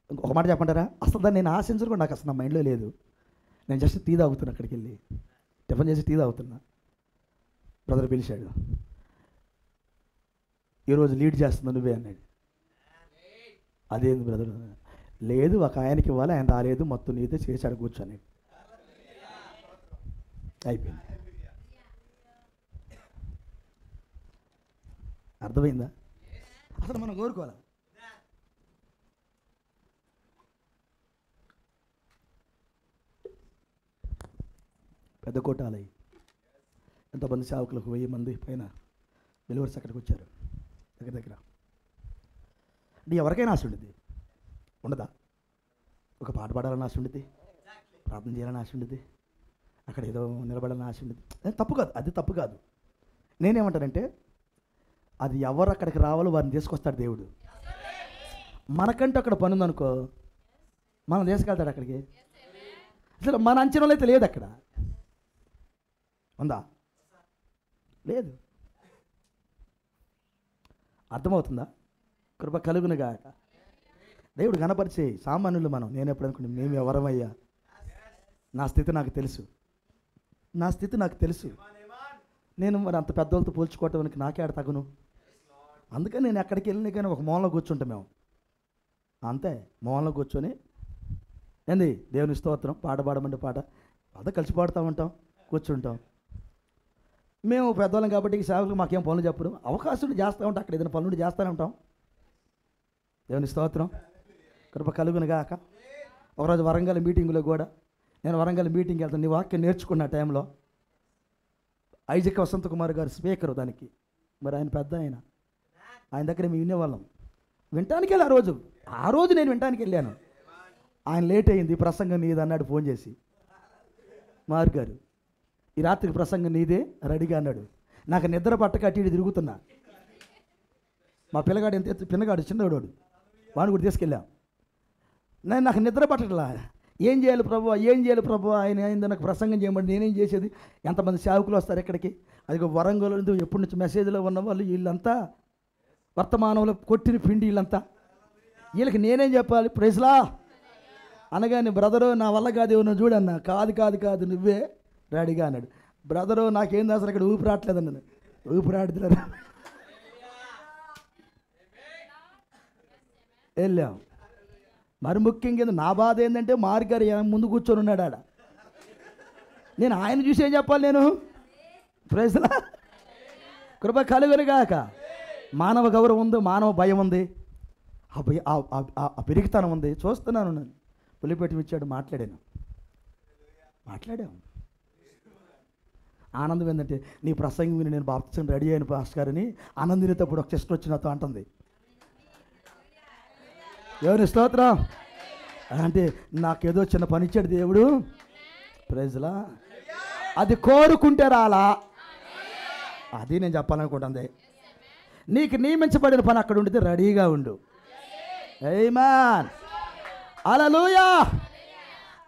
ఒక మాట చెప్పంటారా? అసలు దాన్ని నేను ఆశించను కూడా, నాకు అసలు నా మైండ్లో లేదు. నేను జస్ట్ టీ తాగుతున్నా, అక్కడికి వెళ్ళి టిఫిన్ చేసి టీ తాగుతున్నా. బ్రదర్ పిలిచాడు, ఈరోజు లీడ్ చేస్తున్నా నువ్వే అన్నాడు. అదేంది బ్రదర్? లేదు, ఒక ఆయనకి ఇవ్వాలి, ఆయన రాలేదు, మొత్తం నీతో చేశాడు, కూర్చొని. అయిపోయింది. అర్థమైందా? అసలు మనం కోరుకోవాలి. పెద్ద కోటాలయ్యి ఎంతమంది సేవకులకు 1000 మంది పైన డెలివర్స్ అక్కడికి వచ్చారు. దగ్గర అంటే ఎవరికైనా ఆశ ఉండేది ఉండదా? ఒక పాట పాడాలని ఆశ ఉండేది, ప్రార్థన చేయాలని ఆశ ఉండేది, అక్కడ ఏదో నిలబడాలని ఆశ ఉండేది. తప్పు కాదు, అది తప్పు కాదు. నేనేమంటానంటే అది ఎవరు అక్కడికి రావాలో వారిని తీసుకొస్తాడు దేవుడు. మనకంటే అక్కడ పని ఉందనుకో, మనం తీసుకెళ్తాడు అక్కడికి. అసలు మన అంచనాలు అయితే లేదు, అక్కడ ఉందా? లేదు. అర్థమవుతుందా? కృప కలుగునుగాక. దేవుడు కనపరిచే సామాన్యులు మనం. నేను ఎప్పుడు అనుకున్నాను, మేము ఎవరమయ్యా? నా స్థితి నాకు తెలుసు, నా స్థితి నాకు తెలుసు. నేను మరి అంత పెద్దవాళ్ళతో పోల్చుకోవటానికి నాకే ఆడ తగును. అందుకని నేను ఎక్కడికి వెళ్ళినా కానీ ఒక మూలలో కూర్చుంటాం మేము, అంతే. మూలలో కూర్చొని ఏంది దేవుని స్తోత్రం, పాట పాడమంటే పాట, అదే కలిసి పాడుతూ ఉంటాం, కూర్చుంటాం. మేము పెద్దవాళ్ళం కాబట్టి ఈ సేవకులు మాకేం పనులు చెప్పరు, అవకాశం చేస్తూ ఉంటాం, అక్కడ ఏదైనా పనులు చేస్తూనే ఉంటాం. దేవుని స్తోత్రం, కృప కలుగునుగాక. ఒకరోజు వరంగల్ మీటింగ్లో కూడా, నేను వరంగల్ మీటింగ్కి వెళ్తాను, నీ వాక్యం నేర్చుకున్న టైంలో ఐజక్ వసంత కుమార్ గారు స్పీకరు దానికి. మరి ఆయన పెద్ద ఆయన దగ్గర మేము వినేవాళ్ళం, వినటానికి వెళ్ళి ఆ రోజు నేను వినటానికి వెళ్ళాను. ఆయన లేట్ అయింది, ప్రసంగం నీది అన్నాడు ఫోన్ చేసి. కుమార్ గారు, ఈ రాత్రికి ప్రసంగం నీదే రెడీగా అన్నాడు. నాకు నిద్ర పట్టక అటు ఇటు తిరుగుతున్నా. మా పిల్లగాడు పిల్లగాడు చిన్నవాడు, వాడిని కూడా తీసుకెళ్ళాం. నాకు నిద్ర పట్టట్లా. ఏం చేయాలి ప్రభు, ఏం చేయాలి ప్రభు? ఆయన అయింది నాకు ప్రసంగం చేయమంటే నేనేం చేసేది? ఎంతమంది సేవకులు వస్తారు ఇక్కడికి? అది వరంగల్ ఎప్పటి నుంచి మెసేజ్లో ఉన్న వాళ్ళు వీళ్ళంతా వర్తమానంలో కొట్టిన పిండి వీళ్ళంతా. వీళ్ళకి నేనేం చెప్పాలి? ప్రైజ్లా అనగానే, బ్రదరు నా వల్ల కాదు, నువ్వు చూడన్నా. కాదు కాదు కాదు నువ్వే రెడీగా అన్నాడు. బ్రదరు నాకేం అసలు ఇక్కడ ఊపిరాట్లేదన్నాను. ఊపిరాడుతున్నారు. వెళ్ళాం. మరి ముఖ్యంగా నా బాధ ఏంటంటే మార్గారు ముందు కూర్చొని ఉన్నాడు ఆడ. నేను ఆయన చూసి ఏం చెప్పాలి? నేను ప్రైజ్లా. కృప కలుగునుగాక. మానవ గౌరవం ఉంది, మానవ భయం ఉంది, ఆ పెరిగితనం ఉంది. చూస్తున్నాను నేను. పులిపెట్టి ఇచ్చాడు, మాట్లాడాం. ఆనందం ఏంటంటే, నీ ప్రసంగం విని నేను బాప్తిసం రెడీ అయిన పాస్టర్ గారిని ఆనందినేటప్పుడు ఒక సిస్టర్ వచ్చి నాతో అంటుంది, ఎవరి స్తోత్రం అంటే, నాకేదో చిన్న పని ఇచ్చాడు దేవుడు. ప్రైజ్లా. అది కోరుకుంటే రాలా, అది నేను చెప్పాలనుకుంటుంది. నీకు నియమించబడిన పని అక్కడ ఉండితే రెడీగా ఉండు. ఆమేన్. హల్లెలూయా.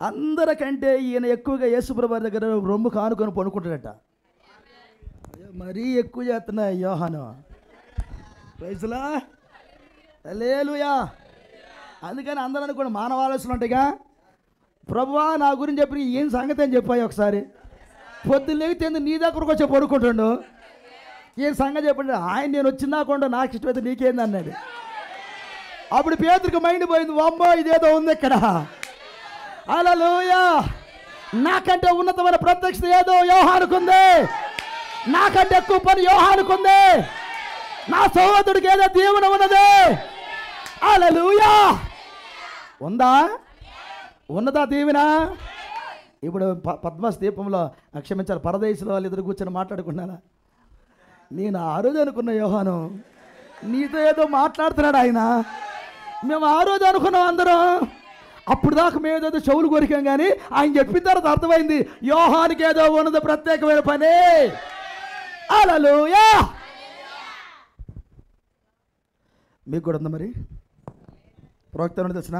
అందరికంటే ఈయన ఎక్కువగా యేసుప్రభు దగ్గర రొమ్ము కానుకొని పడుకుంటాడట. మరీ ఎక్కువ చేస్తున్నా యోహాను. ప్రైజ్లా. హల్లెలూయా. అందుకని అందరూ అనుకోండి, మానవ ఆలోచన ఉంటాయిగా. ప్రభువా నా గురించి చెప్పి ఏం సంగతి అని చెప్పాయి ఒకసారి. పొద్దున్న లేగితే నీ దగ్గరకు వచ్చి పడుకుంటాడు. ఏం సంగతి చెప్పండి. ఆయన నేను వచ్చిందాకుండా నాకు ఇష్టమైతే నీకేంది అన్నాడు. అప్పుడు పేతురికి మైండ్ పోయింది, అమ్మో ఇదేదో ఉంది ఇక్కడ. హల్లెలూయా. నాకంటే ఉన్నతమైన ప్రత్యక్షత ఏదో యోహానుకుంది, నాకంటే ఎక్కువ పని యోహానుకుంది, నా సహోదరుడికి ఏదో దీవెన ఉన్నది. హల్లెలూయా. ఉందా? ఉన్నదా దీవెన? ఇప్పుడు పద్మస్ దీపంలో క్షమించాలి, పరదేశంలో వాళ్ళు ఎదురు కూర్చొని మాట్లాడుకున్నారా? నేను ఆ రోజు అనుకున్న యోహాను నీతో ఏదో మాట్లాడుతున్నాడు ఆయన. మేము ఆ రోజు అనుకున్నాం అందరం. అప్పుడు దాకా మేము ఏదో చెవులు కొరికాం, కానీ ఆయన చెప్పిన తర్వాత అర్థమైంది యోహానికి ఏదో ఉన్నది, ప్రత్యేకమైన పని. హల్లెలూయా. మీకు కూడా ఉందా మరి? ప్రవక్త ఏమన్నా తెలిసిన?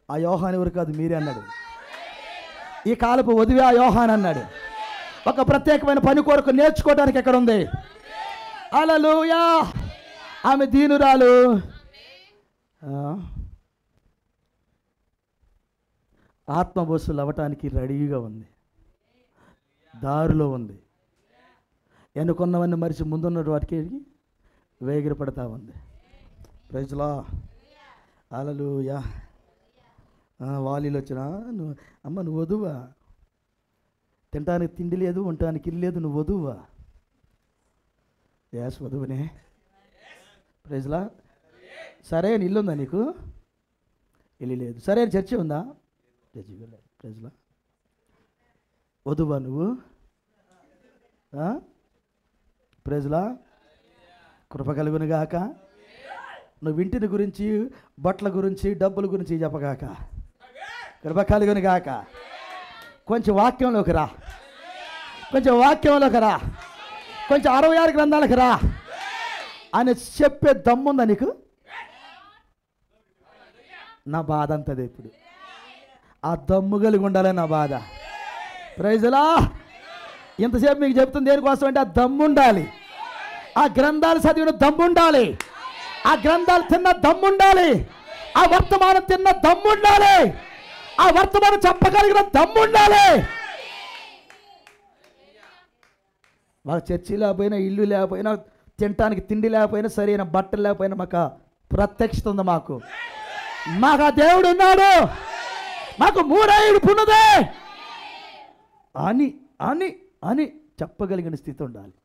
ఆ యోహాన్ ఎవరు కాదు, మీరే అన్నాడు. ఈ కాలపు వదివే ఆ యోహాన్ అన్నాడు. ఒక ప్రత్యేకమైన పని కొరకు నేర్చుకోవడానికి ఎక్కడ ఉంది? హల్లెలూయా. ఆమె దీనురాలు, ఆత్మబోసులు అవ్వటానికి రెడీగా ఉంది, దారిలో ఉంది. ఎన్నుకున్నవన్నీ మరిచి ముందున్న వాటికి వేగిరపడతా ఉంది. ప్రైజ్ లా. హల్లెలూయా. వాలీలు వచ్చినా అమ్మ నువ్వు వధువా, తినటానికి తిండి లేదు, ఉండటానికి ఇల్లు లేదు, నువ్వు వధువా? యాస్ వధువునే. ప్రైజ్ లా. సరే ఇల్లు ఉందా నీకు? ఇల్లు లేదు. సరే చర్చి ఉందా? చర్చి లేదు. ప్రైజ్ లా. వధువా నువ్వు? ప్రైజ్ లా. కృప కలుగును గాక. నువ్వు ఇంటిని గురించి, బట్టల గురించి, డబ్బుల గురించి చెప్పగాక. కృప కలుగును గాక. కొంచెం వాక్యంలోకి రా, కొంచెం వాక్యంలోకి రా, కొంచెం 66 గ్రంథాలకు రా అని చెప్పే దమ్ముందా నీకు? నా బాధ అంతది. ఇప్పుడు ఆ దమ్ము కలిగి ఉండాలి నా బాధ. ప్రైజ్లా. ఇంతసేపు మీకు చెప్తుంది దేనికోసం అంటే ఆ దమ్ము ఉండాలి. ఆ గ్రంథాలు చదివిన దమ్ము ఉండాలి, ఆ గ్రంథాలు తిన్న దమ్ము ఉండాలి, ఆ వర్తమానం తిన్న దమ్ము ఉండాలి, ఆ వర్తమానం చెప్పగలిగిన దమ్ము ఉండాలి. మాకు చర్చి లేకపోయినా, ఇల్లు లేకపోయినా, తినటానికి తిండి లేకపోయినా, సరైన బట్టలు లేకపోయినా మాకు ప్రత్యక్షత ఉంది. మాకు ఆ దేవుడు ఉన్నాడు, మాకు మూడేడుపు ఉన్నదే అని అని అని చెప్పగలిగిన స్థితి ఉండాలి.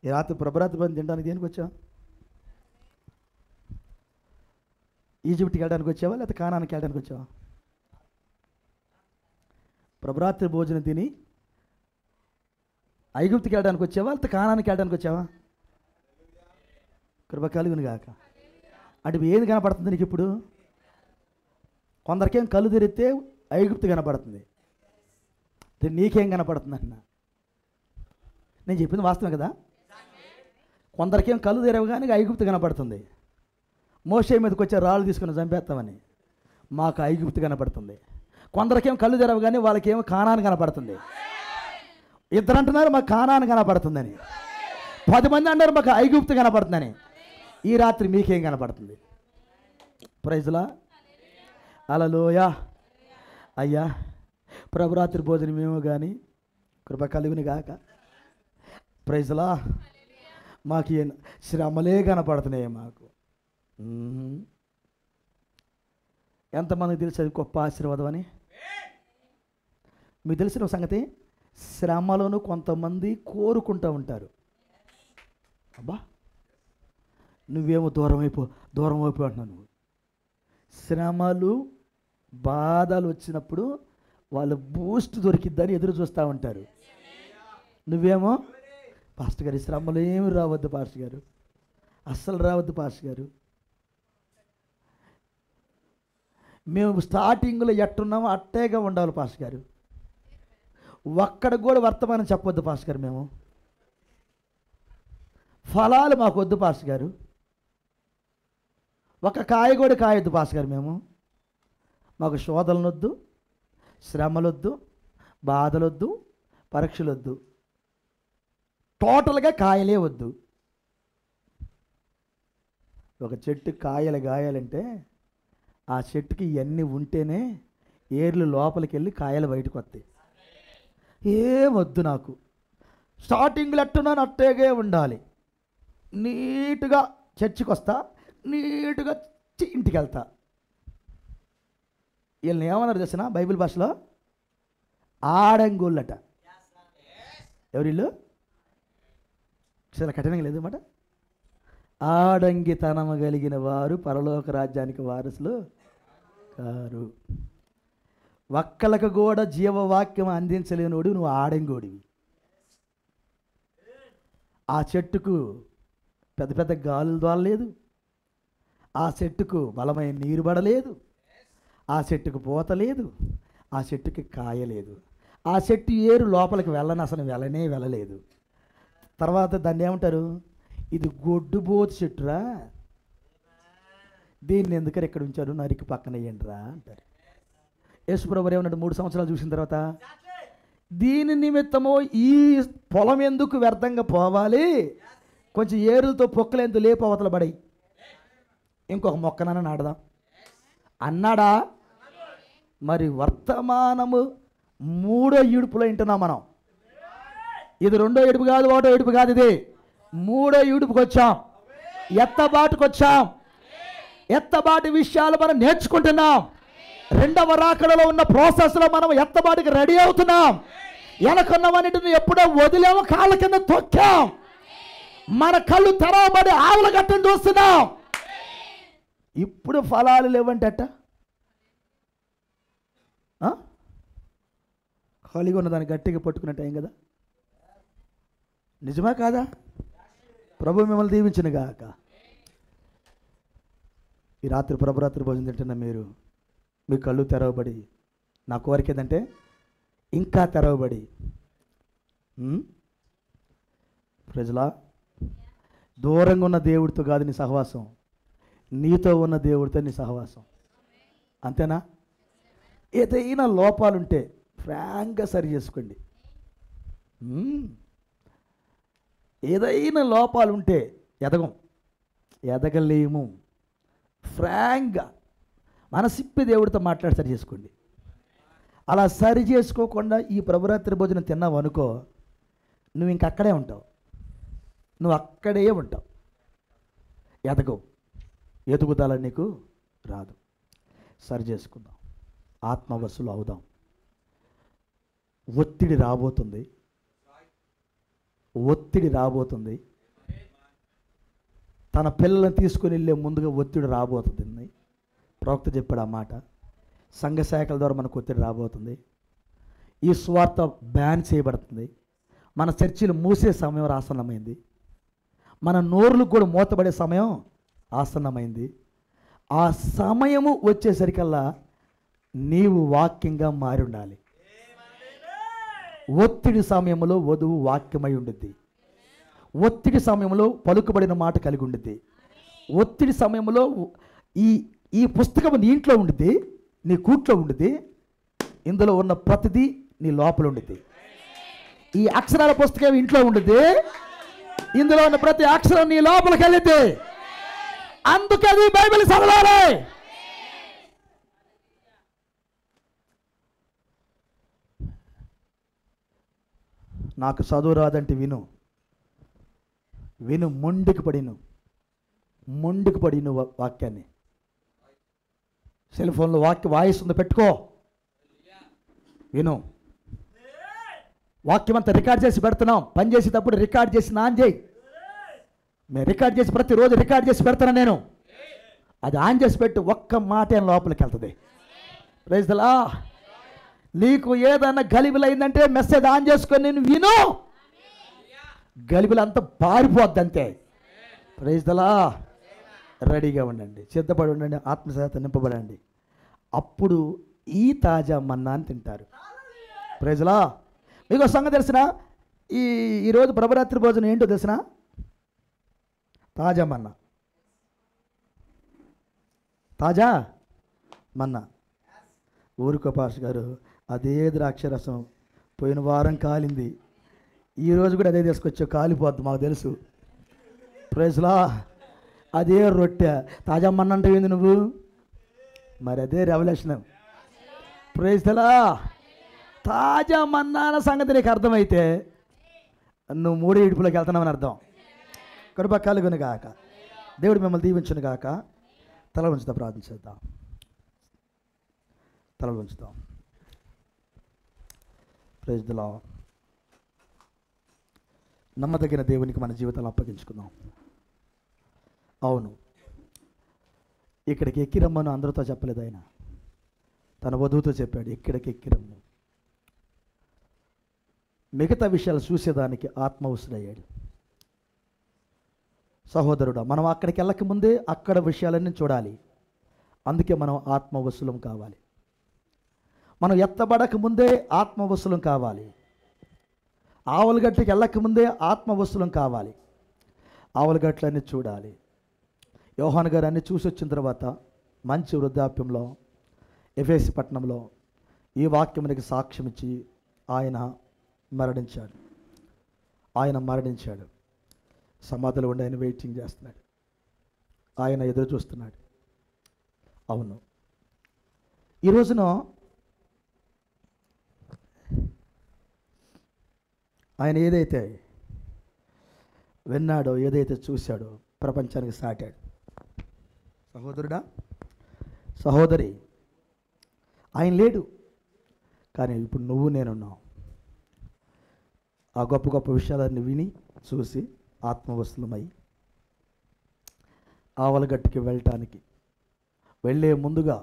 ఈ రాత్రి ప్రభరాత్రి బంధు తినడానికి దేనికి వచ్చావా? ఈజిప్ట్కి వెళ్ళడానికి వచ్చావా, లేకపోతే కానానికి వెళ్ళడానికి వచ్చావా? ప్రభరాత్రి భోజనం తిని ఐగుప్తుకి వెళ్ళడానికి వచ్చావా, లేకపోతే కానానికి వెళ్ళడానికి వచ్చావా? కృప కలుగును గాక. అంటే ఏది కనపడుతుంది నీకు ఇప్పుడు? కొందరికేం కళ్ళు తెరిస్తే ఐగుప్తు కనపడుతుంది, నీకేం కనపడుతుంది అన్న? నేను చెప్పింది వాస్తవం కదా. కొందరికేం కళ్ళు తెరవగానే ఐగుప్తు కనపడుతుంది. మోషే మీదకి వచ్చే రాళ్ళు తీసుకుని చంపేస్తామని మాకు ఐగుప్తు కనపడుతుంది. కొందరికేం కళ్ళు తెరవగానే వాళ్ళకేమో కానాను కనపడుతుంది. ఇద్దరు అంటున్నారు మాకు కానాను కనపడుతుందని, 10 మంది అన్నారు మాకు ఐగుప్తు కనపడుతుందని. ఈ రాత్రి మీకేం కనపడుతుంది? ప్రైజ్లా. హల్లెలూయా. అయ్యా ప్రభురాత్రి భోజనం ఏమో కానీ కృప కలుగును గాక. ప్రైజ్లా. మాకు శ్రమలే కనపడుతున్నాయి. మాకు ఎంతమందికి తెలుసు అది గొప్ప ఆశీర్వాదం అని? మీకు తెలిసిన సంగతి, శ్రమలను కొంతమంది కోరుకుంటూ ఉంటారు. అబ్బా నువ్వేమో దూరం అయిపో అంటున్నావు. నువ్వు శ్రమలు బాధలు వచ్చినప్పుడు వాళ్ళు బూస్ట్ దొరికిద్దని ఎదురు చూస్తూ ఉంటారు. నువ్వేమో పాస్టర్ గారు శ్రమలు ఏమి రావద్దు పాస్టర్ గారు, అస్సలు రావద్దు పాస్టర్ గారు. మేము స్టార్టింగ్లో ఎట్టున్నామో అట్టేగా ఉండాలి పాస్టర్ గారు. ఒక్కడికి కూడా వర్తమానం చెప్పొద్దు పాస్టర్ గారు. మేము ఫలాలు మాకు వద్దు పాస్టర్ గారు. ఒక కాయ కూడా కాయొద్దు పాస్టర్ గారు. మాకు శోధనలొద్దు, శ్రమలొద్దు, బాధలొద్దు, పరీక్షలొద్దు, టోటల్గా కాయలే వద్దు. ఒక చెట్టు కాయలు గాయాలంటే ఆ చెట్టుకి ఇవన్నీ ఉంటేనే ఏర్లు లోపలికి వెళ్ళి కాయలు బయటకు వస్తాయి. ఏమొద్దు నాకు. స్టార్టింగ్లో ఎట్టున్నాను అట్టేగే ఉండాలి. నీట్గా చర్చికి వస్తా, నీట్గా ఇంటికి వెళ్తా. వీళ్ళని ఏమన్నారు తెలిసిన బైబిల్ భాషలో? ఆడంగోళ్ళట. ఎవరిల్లు చాలా కఠినంగా లేదు మాట. ఆడంగితనము కలిగిన వారు పరలోక రాజ్యానికి వారసులు కారు. ఒక్కలకు కూడా జీవవాక్యం అందించలేనోడు నువ్వు ఆడంగోడివి. ఆ చెట్టుకు పెద్ద పెద్ద గాలులు దోలలేదు, ఆ చెట్టుకు బలమైన నీరు పడలేదు, ఆ చెట్టుకు పూత లేదు, ఆ చెట్టుకి కాయలేదు, ఆ చెట్టు ఏరు లోపలికి వెళ్ళని అసలు వెళ్ళలేదు. తర్వాత దాన్ని ఏమంటారు? ఇది గొడ్డుబోతు చెట్టురా, దీన్ని ఎందుకని ఇక్కడ ఉంచారు, నరికి పక్కన వేయండిరా అంటారు. యేసుప్రభువు ఏమన్నాడు 3 సంవత్సరాలు చూసిన తర్వాత? దీని నిమిత్తము ఈ పొలం ఎందుకు వ్యర్థంగా పోవాలి, కొంచెం ఏరులతో పొక్కలేందుకు లేపు అవతల పడి ఇంకొక మొక్కనన్నా నాడదాం అన్నాడా? మరి వర్తమానము 3వ ఈడుపులో వింటున్నాం మనం. ఇది 2వ ఏడుపు కాదు, 1వ ఏడుపు కాదు, ఇది 3వ ఈడుపుకి వచ్చాం, ఎత్తబాటుకు వచ్చాం. ఎత్తబాటు విషయాలు మనం నేర్చుకుంటున్నాం. 2వ రాకడలో ఉన్న ప్రాసెస్లో మనం ఎత్తబాటుకి రెడీ అవుతున్నాం. వెనకున్నవన్నిటిని ఎప్పుడో వదిలేమో, కాళ్ళ కింద తొక్కాం. మన కళ్ళు తెరవబడి ఆవుల గట్టని చూస్తున్నాం. ఇప్పుడు ఫలాలు లేవంటట. ఖాళీగా ఉన్న దాన్ని గట్టిగా పట్టుకునే టైం కదా. నిజమా కాదా? ప్రభు మిమ్మల్ని దీవించిన గాక. ఈ రాత్రి ప్రభరాత్రి భోజనం తింటున్న మీరు, మీ కళ్ళు తెరవబడి, నా కోరిక ఏదంటే ఇంకా తెరవబడి ప్రజలా దూరంగా ఉన్న దేవుడితో కాదు నీ సహవాసం, నీతో ఉన్న దేవుడితో నీ సహవాసం. అంతేనా? ఏదైనా లోపాలుంటే ఫ్రాంక్గా సరి చేసుకోండి. ఏదైనా లోపాలుంటే ఎదగలేము. ఫ్రాంక్గా మనసిప్పి దేవుడితో మాట్లాడి సరి చేసుకోండి. అలా సరి చేసుకోకుండా ఈ ప్రభురాత్రి భోజనం తిన్నావు అనుకో, నువ్వు ఇంకక్కడే ఉంటావు, నువ్వు అక్కడే ఉంటావు, ఎదగవు, ఎదుగుదల నీకు రాదు. సరి చేసుకుందాం, ఆత్మవశులు అవుదాం. ఒత్తిడి రాబోతుంది. తన పిల్లలను తీసుకుని వెళ్ళే ముందుగా ఒత్తిడి రాబోతుంది. ప్రవక్త చెప్పాడు ఆ మాట. సంఘ శాఖల ద్వారా మనకు ఒత్తిడి రాబోతుంది. ఈ స్వార్థ బ్యాన్ చేయబడుతుంది. మన చర్చిలు మూసే సమయం ఆసన్నమైంది. మన నోరులు కూడా మూతబడే సమయం ఆసన్నమైంది. ఆ సమయము వచ్చేసరికల్లా నీవు వాక్యంగా మారి ఉండాలి. ఒత్తిడి సమయంలో వధువు వాక్యమై ఉండుద్ది. ఒత్తిడి సమయంలో పలుకుబడిన మాట కలిగి ఉండుద్ది. ఒత్తిడి సమయంలో ఈ పుస్తకం నీ ఇంట్లో ఉండుద్ది, నీ కూట్లో ఉండుద్ది. ఇందులో ఉన్న ప్రతిదీ నీ లోపల ఉండుద్ది. ఈ అక్షరాల పుస్తకం ఇంట్లో ఉండుద్ది, ఇందులో ఉన్న ప్రతి అక్షరం నీ లోపలికి వెళ్ళిద్ది. అందుకని బైబిల్ చదవాలి. నాకు చదువు రాదంటే విను, మొండికి పడిను వాక్యాన్ని. సెల్ ఫోన్లో వాయిస్ ఉంది, పెట్టుకో, విను. వాక్యం అంతా రికార్డ్ చేసి పెడుతున్నాం. పని చేసేటప్పుడు రికార్డ్ చేసి ఆన్ చేయి. మేము రికార్డ్ చేసి ప్రతిరోజు రికార్డ్ చేసి పెడతాను నేను. అది ఆన్ చేసి పెట్టు, ఒక్క మాట లోపలికి వెళ్తుంది. Praise the Lord. నీకు ఏదైనా గలిబిలైందంటే మెసేజ్ ఆన్ చేసుకొని నేను విను, గలిబిలంతా పారిపోద్ది అంతే. Praise the Lord. రెడీగా ఉండండి, సిద్ధపడి ఉండండి, ఆత్మశాత నింపబడండి. అప్పుడు ఈ తాజా మన్నాని తింటారు. Praise the Lord. మీకు సంగతి తెలిసిన ఈరోజు ప్రభరాత్రి భోజనం ఏంటో తెలిసిన? తాజా మన్నా. తాజా మన్నా. ఊరుకో పాస్టర్ గారు, అదే ద్రాక్షరసం పోయిన వారం కాలింది, ఈరోజు కూడా అదే తీసుకొచ్చావు, కాలిపోద్ది మాకు తెలుసు. Praise the Lord. అదే రొట్టె. తాజా మన్నా అంటే ఏంది నువ్వు? మరి అదే రెవల్యూషన్. Praise the lord. తాజా మన్నాన సంగతి నీకు అర్థమైతే నువ్వు 3 ఇడుపులోకి వెళ్తున్నావని అర్థం. కడుప కలుగును గాక. దేవుడు మిమ్మల్ని దీవించును గాక. తల ఉంచుతా, ప్రార్థన చేద్దాం. తలలు ఉంచుతాం. Praise the Lord. నమ్మదగిన దేవునికి మన జీవితాలు అప్పగించుకుందాం. అవును, ఇక్కడికి ఎక్కిరమ్మను అందరితో చెప్పలేదు ఆయన, తన వధువుతో చెప్పాడు, ఇక్కడికి ఎక్కిరమ్ము. మిగతా విషయాలు చూసేదానికి ఆత్మవశుడయ్యాడు. సహోదరుడా, మనం అక్కడికి వెళ్ళక ముందే అక్కడ విషయాలన్నీ చూడాలి. అందుకే మనం ఆత్మవశులం కావాలి. మనం ఎత్తబడక ముందే ఆత్మవశులం కావాలి. ఆవులగట్టుకి వెళ్ళక ముందే ఆత్మవశులం కావాలి. ఆవులగట్లన్నీ చూడాలి. యోహాను గారు అన్నీ చూసి వచ్చిన తర్వాత మంచి వృద్ధాప్యంలో ఎఫెసు పట్టణంలో ఈ వాక్యమునికి సాక్ష్యం ఇచ్చి ఆయన మరణించాడు. సమాధిలో ఉండి ఆయన వెయిటింగ్ చేస్తున్నాడు, ఆయన ఎదురు చూస్తున్నాడు. అవును, ఈ రోజున ఆయన ఏదైతే విన్నాడో, ఏదైతే చూశాడో ప్రపంచానికి సాటాడు. సహోదరుడా, సహోదరి, ఆయన లేడు, కానీ ఇప్పుడు నువ్వు నేనున్నావు. ఆ గొప్ప గొప్ప విషయాలన్నీ విని చూసి ఆత్మవశులమై ఆవలగట్టుకి వెళ్ళే ముందుగా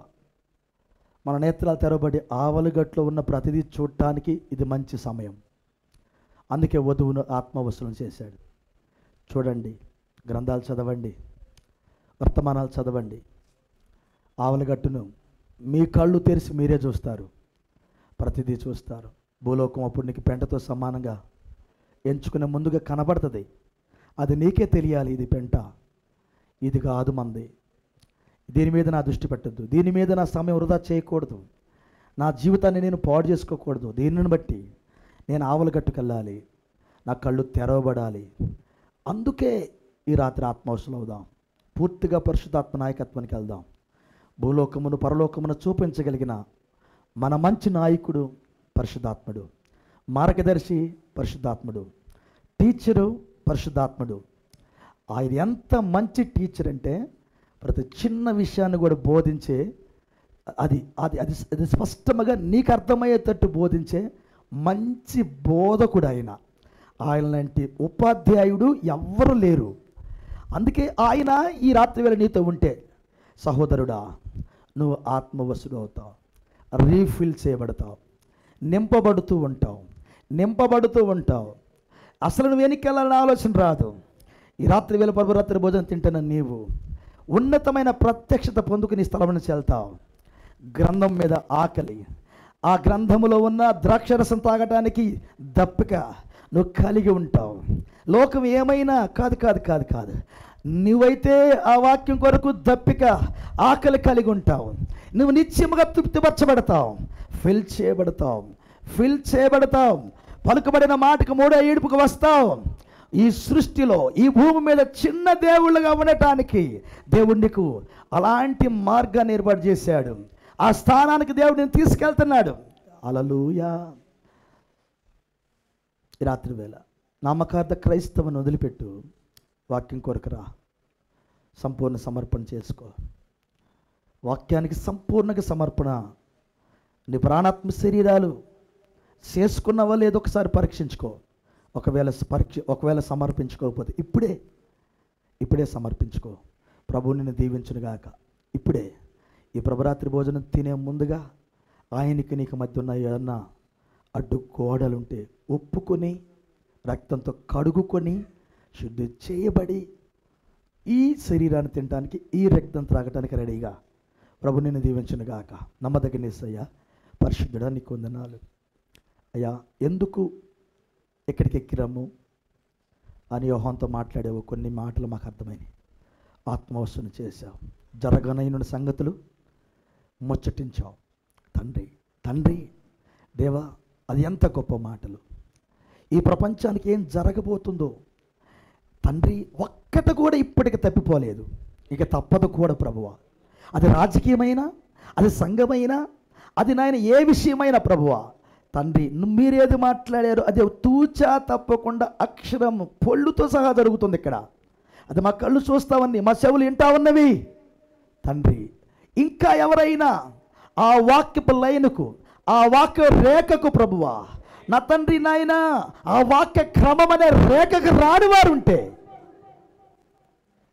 మన నేత్రాలు తెరవబడి ఆవలగట్టులో ఉన్న ప్రతిదీ చూడటానికి ఇది మంచి సమయం. అందుకే వధువును ఆత్మవశులం చేశాడు. చూడండి, గ్రంథాలు చదవండి, వర్తమానాలు చదవండి. ఆవలగట్టును మీ కళ్ళు తెరిచి మీరే చూస్తారు, ప్రతిదీ చూస్తారు. భూలోకం అప్పుడు నీకు పెంటతో సమానంగా ఎంచుకునే ముందుగా కనబడుతుంది. అది నీకే తెలియాలి, ఇది పెంట, ఇది కాదు మంది. దీని మీద నా దృష్టి పెట్టద్దు, దీని మీద నా సమయం వృధా చేయకూడదు, నా జీవితాన్ని నేను పాడు చేసుకోకూడదు. దీనిని బట్టి నేను ఆవలగట్టుకెళ్ళాలి, నా కళ్ళు తెరవబడాలి. అందుకే ఈ రాత్రి ఆత్మవశులు అవుదాం, పూర్తిగా పరిశుద్ధాత్మ నాయకత్వానికి వెళ్దాం. భూలోకమును పరలోకమును చూపించగలిగిన మన మంచి నాయకుడు పరిశుద్ధాత్ముడు, మార్గదర్శి పరిశుద్ధాత్ముడు, టీచరు పరిశుద్ధాత్ముడు. ఆయన ఎంత మంచి టీచర్ అంటే ప్రతి చిన్న విషయాన్ని కూడా బోధించే, అది అది అది అది స్పష్టంగా నీకు అర్థమయ్యేటట్టు బోధించే మంచి బోధకుడు ఆయన. ఆయన లాంటి ఉపాధ్యాయుడు ఎవ్వరు లేరు. అందుకే ఆయన ఈ రాత్రి వేళ నీతో ఉంటే, సహోదరుడా, నువ్వు ఆత్మవశుడు అవుతావు, రీఫిల్ చేయబడతావు, నింపబడుతూ ఉంటావు. అసలు నువ్వు వెనక్కెళ్ళాలని ఆలోచన రాదు. ఈ రాత్రి వేళ ప్రభురాత్రి భోజనం తింటున్న నీవు ఉన్నతమైన ప్రత్యక్షత పొందుకుని స్థలమును చెల్తావు. గ్రంథం మీద ఆకలి, ఆ గ్రంథములో ఉన్న ద్రాక్షరసం తాగటానికి దప్పిక నువ్వు కలిగి ఉంటావు. లోకం ఏమైనా కాదు, నువ్వైతే ఆ వాక్యం కొరకు దప్పిక ఆకలి కలిగి ఉంటావు. నువ్వు నిత్యముగా తృప్తిపరచబడతావు, ఫిల్ చేయబడతావు. పలుకబడిన మాటకు 3:7 వస్తావు. ఈ సృష్టిలో, ఈ భూమి మీద చిన్న దేవుళ్ళుగా ఉండటానికి దేవుడు నీకు అలాంటి మార్గాన్ని ఏర్పాటు చేశాడు. ఆ స్థానానికి దేవుడు నేను తీసుకెళ్తున్నాడు. హల్లెలూయా. ఈ రాత్రి వేళ నామకార్థ క్రైస్తవుని వదిలిపెట్టు, వాక్యం కొరకు రా, సంపూర్ణ సమర్పణ చేసుకో. వాక్యానికి సంపూర్ణంగా సమర్పణ. నీ ప్రాణాత్మ శరీరాలు చేసుకున్నవా లేదో ఒకసారి పరీక్షించుకో. ఒకవేళ సమర్పించుకోకపోతే ఇప్పుడే సమర్పించుకో. ప్రభువుని నిన్ను దీవించునుగాక. ఇప్పుడే ఈ ప్రభురాత్రి భోజనం తినే ముందుగా ఆయనకి నీకు మధ్య ఉన్న ఏదన్నా అడ్డు గోడలుంటే ఒప్పుకొని, రక్తంతో కడుగుకొని, శుద్ధి చేయబడి ఈ శరీరాన్ని తినడానికి, ఈ రక్తం త్రాగటానికి రెడీగా ప్రభు నిన్ను దీవించునుగాక. నమ్మదగిన యేసయ్యా, పరిశుద్ధుడా, నీకు వందనాలు అయ్యా. ఎందుకు ఎక్కడికి ఎక్కిరాము అని యోహానుతో మాట్లాడేవు. కొన్ని మాటలు మాకు అర్థమైనవి. ఆత్మవశుని చేశావు, జరగనైన సంగతులు ముచ్చటించావు. తండ్రి దేవా, అది ఎంత గొప్ప మాటలు. ఈ ప్రపంచానికి ఏం జరగబోతుందో తండ్రి ఒక్కటి కూడా ఇప్పటికి తప్పిపోలేదు, ఇక తప్పదు కూడా ప్రభువా. అది రాజకీయమైనా, అది సంఘమైనా, అది నాయన ఏ విషయమైనా ప్రభువా తండ్రి, మీరేది మాట్లాడారు అదే తూచా తప్పకుండా అక్షరం పొళ్ళుతో సహా జరుగుతుంది ఇక్కడ. అది మా కళ్ళు చూస్తామని, మా చెవులు వింటా ఉన్నవి తండ్రి. ఇంకా ఎవరైనా ఆ వాక్యపు లైనుకు, ఆ వాక్య రేఖకు ప్రభువా నా తండ్రి నాయన, ఆ వాక్య క్రమం అనే రేఖకు రాని వారు ఉంటే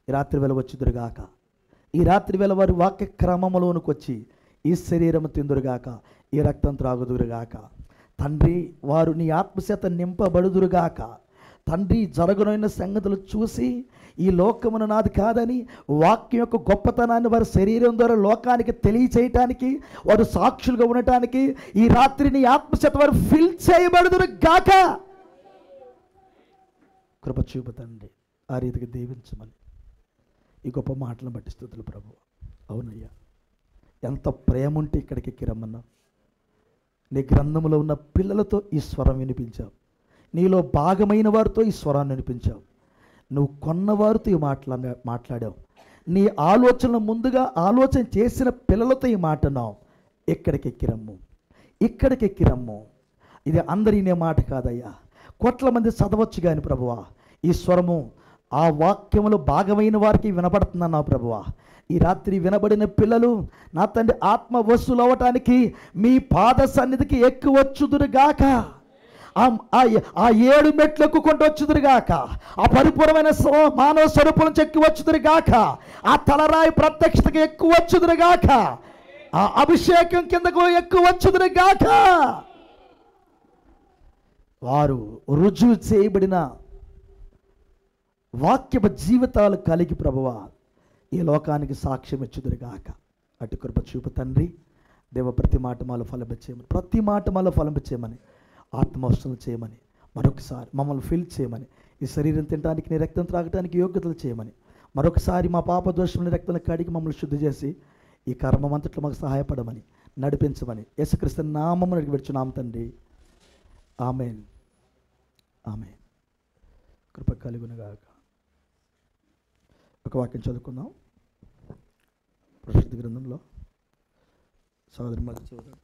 ఈ రాత్రి వేళ వచ్చుదురుగాక. ఈ రాత్రి వేళ వారి వాక్య క్రమములోనికి వచ్చి ఈ శరీరము తిందురుగాక, ఈ రక్తం త్రాగుదురుగాక. తండ్రి, వారు నీ ఆత్మచేత నింపబడుదురుగాక. తండ్రి, జరగనైన సంగతులు చూసి ఈ లోకమును నాది కాదని వాక్యం యొక్క గొప్పతనాన్ని వారి శరీరం ద్వారా లోకానికి తెలియచేయటానికి, వారు సాక్షులుగా ఉండటానికి ఈ రాత్రి నీ ఆత్మచేత వారు ఫిల్ చేయబడుదురుగాక. కృప చూపు తండ్రి, ఆ రీతికి దీవించమని ఈ గొప్ప మాటలను బట్టి స్తుతులు ప్రభువా. అవునయ్యా, ఎంత ప్రేమ ఉంటే ఇక్కడికి ఎక్కి రమ్మన్నావు. నీ గ్రంథంలో ఉన్న పిల్లలతో ఈ స్వరం వినిపించావు. నీలో భాగమైన వారితో ఈ స్వరాన్ని వినిపించావు. నువ్వు కొన్నవారితో ఈ మాట్లాడావు. నీ ఆలోచనలు ముందుగా ఆలోచన చేసిన పిల్లలతో ఈ మాటన్నావు. ఇక్కడికి ఎక్కిరమ్ము, ఇక్కడికి ఎక్కిరమ్ము. ఇది అందరి నే మాట కాదయ్యా, కోట్ల మంది చదవచ్చు కానీ ప్రభువా, ఈ స్వరము ఆ వాక్యములో భాగమైన వారికి వినపడుతుందన్నావు ప్రభువా. ఈ రాత్రి వినబడిన పిల్లలు నా తండ్రి ఆత్మ వస్తువులు అవ్వటానికి మీ పాద సన్నిధికి ఎక్కువచ్చుదురుగాక. ఆ 7 మెట్లు ఎక్కుకుంటూ వచ్చుదురుగాక. ఆ పరిపూర్ణమైన మానవ స్వరూపం నుంచి ఎక్కువచ్చుదురుగాక. ఆ తలరాయి ప్రత్యక్షతకి ఎక్కువచ్చుదురుగాక. ఆ అభిషేకం కిందకు ఎక్కువచ్చుదురుగాక. వారు రుజువు చేయబడిన వాక్యపు జీవితాలు కలిగి ప్రభువా ఈ లోకానికి సాక్ష్యం ఇచ్చుదురుగాక. అటు కృప చూపు తండ్రి. దేవ, ప్రతి మాట మాలో ఫలింపచేయమని, ప్రతి మాట మాలో ఫలింపచేయమని, ఆత్మవసరం చేయమని, మరొకసారి మమ్మల్ని ఫిల్ చేయమని, ఈ శరీరం తినడానికి నీ రక్తం త్రాగటానికి యోగ్యతలు చేయమని, మరొకసారి మా పాప దోషముల రక్తం కడిగి మమ్మల్ని శుద్ధి చేసి ఈ కర్మం అంతట్లో మాకు సహాయపడమని, నడిపించమని యేసుక్రీస్తు నామమున అడిగి పెడుచున్నాము తండ్రి. ఆమేన్, ఆమేన్. కృప కలుగునుగాక. ఒక వాక్యం చదువుకుందాం. పరిశుద్ధ గ్రంథంలో సోదరి మధ్య చదువుదాం.